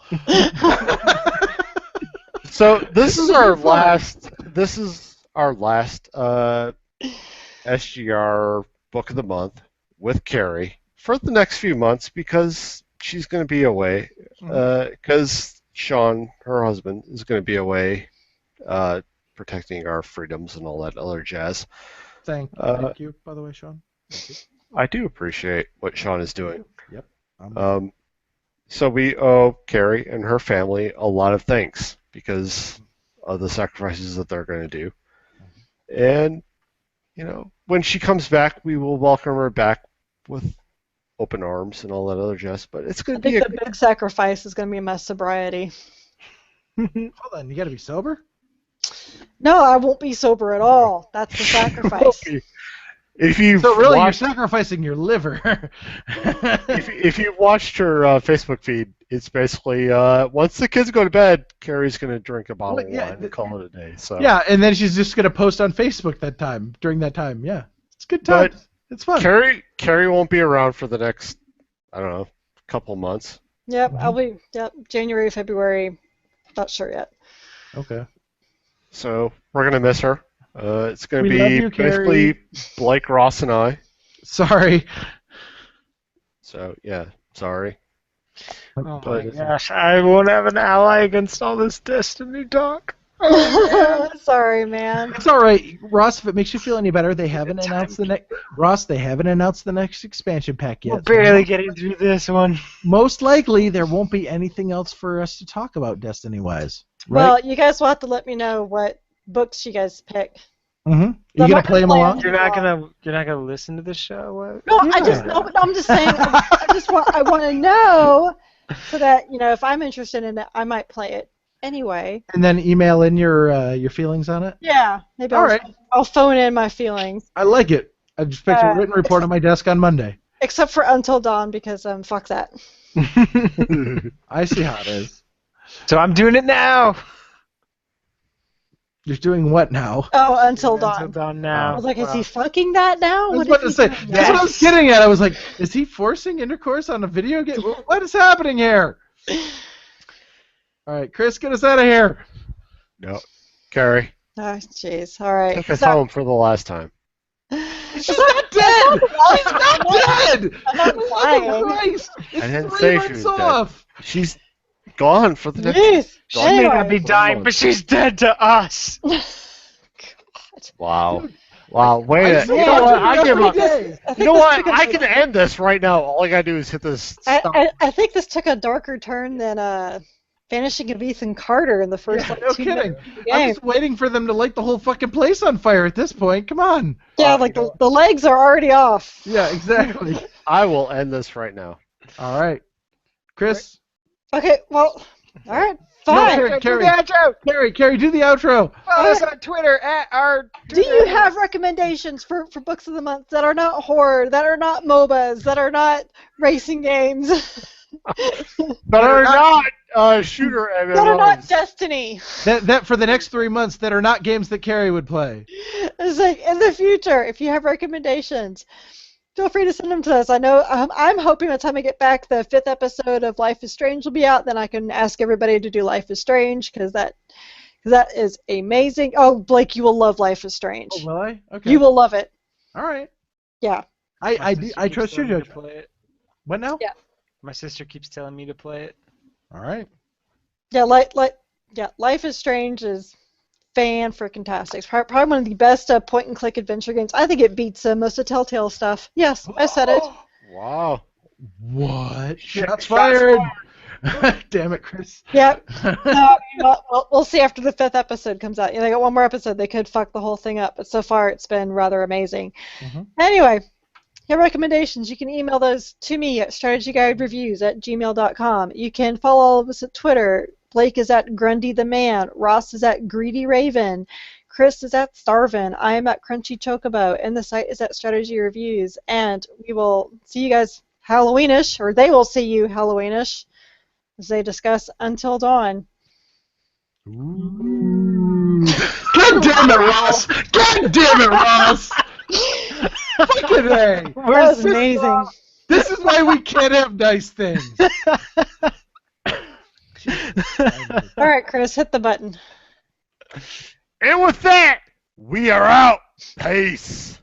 [SPEAKER 3] so this is our
[SPEAKER 4] You're fine.
[SPEAKER 3] last. This is our last SGR book of the month with Carrie for the next few months because she's going to be away. Because Sean, her husband, is going to be away, protecting our freedoms and all that other jazz.
[SPEAKER 4] Thank you, by the way, Sean. Thank you.
[SPEAKER 3] I do appreciate what Sean is doing.
[SPEAKER 4] Yep.
[SPEAKER 3] So we owe Carrie and her family a lot of thanks because of the sacrifices that they're going to do. And, when she comes back, we will welcome her back with open arms and all that other jazz. But it's going
[SPEAKER 2] I
[SPEAKER 3] to be
[SPEAKER 2] think the big sacrifice is going to be my sobriety.
[SPEAKER 4] Hold on. You got to be sober?
[SPEAKER 2] No, I won't be sober at all. That's the sacrifice.
[SPEAKER 3] If you
[SPEAKER 4] So really, you're sacrificing your liver.
[SPEAKER 3] if you watched her Facebook feed, it's basically once the kids go to bed, Carrie's going to drink a bottle of wine and call it a day. So
[SPEAKER 4] Yeah, and then she's just going to post on Facebook during that time. Yeah. It's a good time.
[SPEAKER 3] But
[SPEAKER 4] It's fun.
[SPEAKER 3] Carrie won't be around for the next, I don't know, couple months.
[SPEAKER 2] Yep, I'll be. Yep, January, February. Not sure yet.
[SPEAKER 4] Okay.
[SPEAKER 3] So we're going to miss her. It's going to
[SPEAKER 1] We love
[SPEAKER 3] be
[SPEAKER 1] you,
[SPEAKER 3] basically Blake, Ross, and I.
[SPEAKER 4] Sorry.
[SPEAKER 3] So, yeah, sorry.
[SPEAKER 1] Oh my
[SPEAKER 3] But-
[SPEAKER 1] gosh, I won't have an ally against all this Destiny talk.
[SPEAKER 2] Sorry, man.
[SPEAKER 4] It's all right, Ross. If it makes you feel any better, they haven't announced the next. Ross, they haven't announced the next expansion pack yet.
[SPEAKER 1] We're barely getting through this one.
[SPEAKER 4] Most likely, there won't be anything else for us to talk about Destiny-wise.
[SPEAKER 2] Well,
[SPEAKER 4] Right?
[SPEAKER 2] you guys will have to let me know what books you guys pick.
[SPEAKER 4] Mm-hmm.
[SPEAKER 2] I'm
[SPEAKER 4] You gonna
[SPEAKER 2] not
[SPEAKER 4] play them
[SPEAKER 2] gonna
[SPEAKER 4] along?
[SPEAKER 2] play
[SPEAKER 1] You're not gonna listen to the show. What?
[SPEAKER 2] No,
[SPEAKER 4] Yeah.
[SPEAKER 2] I'm just saying. I want to know so that if I'm interested in it, I might play it anyway.
[SPEAKER 4] And then email in your feelings on it.
[SPEAKER 2] Yeah, maybe
[SPEAKER 4] All right.
[SPEAKER 2] I'll phone in my feelings,
[SPEAKER 4] I like it. I expect a written report on my desk on Monday.
[SPEAKER 2] except for Until Dawn because fuck that.
[SPEAKER 4] I see how it is.
[SPEAKER 1] So I'm doing it now.
[SPEAKER 4] You're doing what now?
[SPEAKER 2] Oh, Until
[SPEAKER 1] Until
[SPEAKER 2] Dawn.
[SPEAKER 1] Dawn
[SPEAKER 2] I
[SPEAKER 1] now.
[SPEAKER 2] was like, is he fucking that now?
[SPEAKER 4] I was
[SPEAKER 2] What
[SPEAKER 4] about
[SPEAKER 2] is
[SPEAKER 4] to
[SPEAKER 2] he
[SPEAKER 4] say.
[SPEAKER 2] doing
[SPEAKER 4] That's
[SPEAKER 2] now?
[SPEAKER 4] what I was getting at. I was like, is he forcing intercourse on a video game? What is happening here? All right, Chris, get us out of here.
[SPEAKER 3] No. Carrie,
[SPEAKER 2] Oh, jeez. All right.
[SPEAKER 3] take us
[SPEAKER 2] So,
[SPEAKER 3] home for the last time.
[SPEAKER 4] She's not dead! She's not dead!
[SPEAKER 2] I'm not lying.
[SPEAKER 4] Christ!
[SPEAKER 3] I
[SPEAKER 4] It's
[SPEAKER 3] didn't
[SPEAKER 4] 3
[SPEAKER 3] say she
[SPEAKER 4] months
[SPEAKER 3] was dead.
[SPEAKER 4] off!
[SPEAKER 3] She's gone for the next.
[SPEAKER 2] Jeez.
[SPEAKER 1] She may not be
[SPEAKER 2] Anyway.
[SPEAKER 1] dying, but she's dead to us.
[SPEAKER 3] Wow. Wow. Wait.
[SPEAKER 4] I
[SPEAKER 3] You know what? I give up.
[SPEAKER 4] day.
[SPEAKER 3] You know what? I can end this right now. All I gotta do is hit this. Stop.
[SPEAKER 2] I think this took a darker turn than Vanishing of Ethan Carter in the first
[SPEAKER 4] Yeah,
[SPEAKER 2] like,
[SPEAKER 4] no
[SPEAKER 2] 2
[SPEAKER 4] kidding.
[SPEAKER 2] minutes of the
[SPEAKER 4] I'm
[SPEAKER 2] game.
[SPEAKER 4] just waiting for them to light the whole fucking place on fire at this point. Come on.
[SPEAKER 2] Yeah, like the legs are already off.
[SPEAKER 4] Yeah, exactly.
[SPEAKER 3] I will end this right now.
[SPEAKER 4] All right. Chris?
[SPEAKER 2] Okay, well, all right,
[SPEAKER 4] No,
[SPEAKER 2] fine.
[SPEAKER 4] Carrie,
[SPEAKER 1] Do the outro.
[SPEAKER 4] Carrie, do the outro.
[SPEAKER 1] Follow us on Twitter at our.
[SPEAKER 2] Do you have recommendations for books of the month that are not horror, that are not MOBAs, that are not racing games,
[SPEAKER 3] But are not shooter MMOs.
[SPEAKER 2] that are not Destiny?
[SPEAKER 4] That for the next 3 months that are not games that Carrie would play.
[SPEAKER 2] It's like in the future, if you have recommendations, feel free to send them to us. I know I'm hoping by the time I get back, the 5th episode of Life is Strange will be out. Then I can ask everybody to do Life is Strange because that is amazing. Oh, Blake, you will love Life is Strange.
[SPEAKER 4] Oh, will I? Okay.
[SPEAKER 2] You will love it.
[SPEAKER 4] All right.
[SPEAKER 2] Yeah.
[SPEAKER 4] I trust your judgment. What now?
[SPEAKER 2] Yeah.
[SPEAKER 1] My sister keeps telling me to play it.
[SPEAKER 4] All right.
[SPEAKER 2] Yeah, Life is Strange is fan-freaking-tastic. It's probably one of the best point-and-click adventure games. I think it beats most of Telltale stuff. Yes, I said it.
[SPEAKER 3] Wow.
[SPEAKER 4] What? Shots fired. Damn it, Chris.
[SPEAKER 2] Yep. We'll see after the 5th episode comes out. They got one more episode. They could fuck the whole thing up, but so far it's been rather amazing.
[SPEAKER 4] Mhm.
[SPEAKER 2] Anyway, your recommendations, you can email those to me at strategyguidereviews@gmail.com. You can follow all of us at Twitter. Blake is at Grundy the Man. Ross is at Greedy Raven. Chris is at Starvin. I am at Crunchy Chocobo. And the site is at Strategy Reviews. And we will see you guys Halloweenish, or they will see you Halloweenish, as they discuss Until Dawn.
[SPEAKER 4] Ooh. God damn it, Ross! God damn it, Ross! Fucking A!
[SPEAKER 2] That was amazing.
[SPEAKER 4] This is why we can't have nice things.
[SPEAKER 2] All right, Chris, hit the button.
[SPEAKER 3] And with that, we are out. Peace.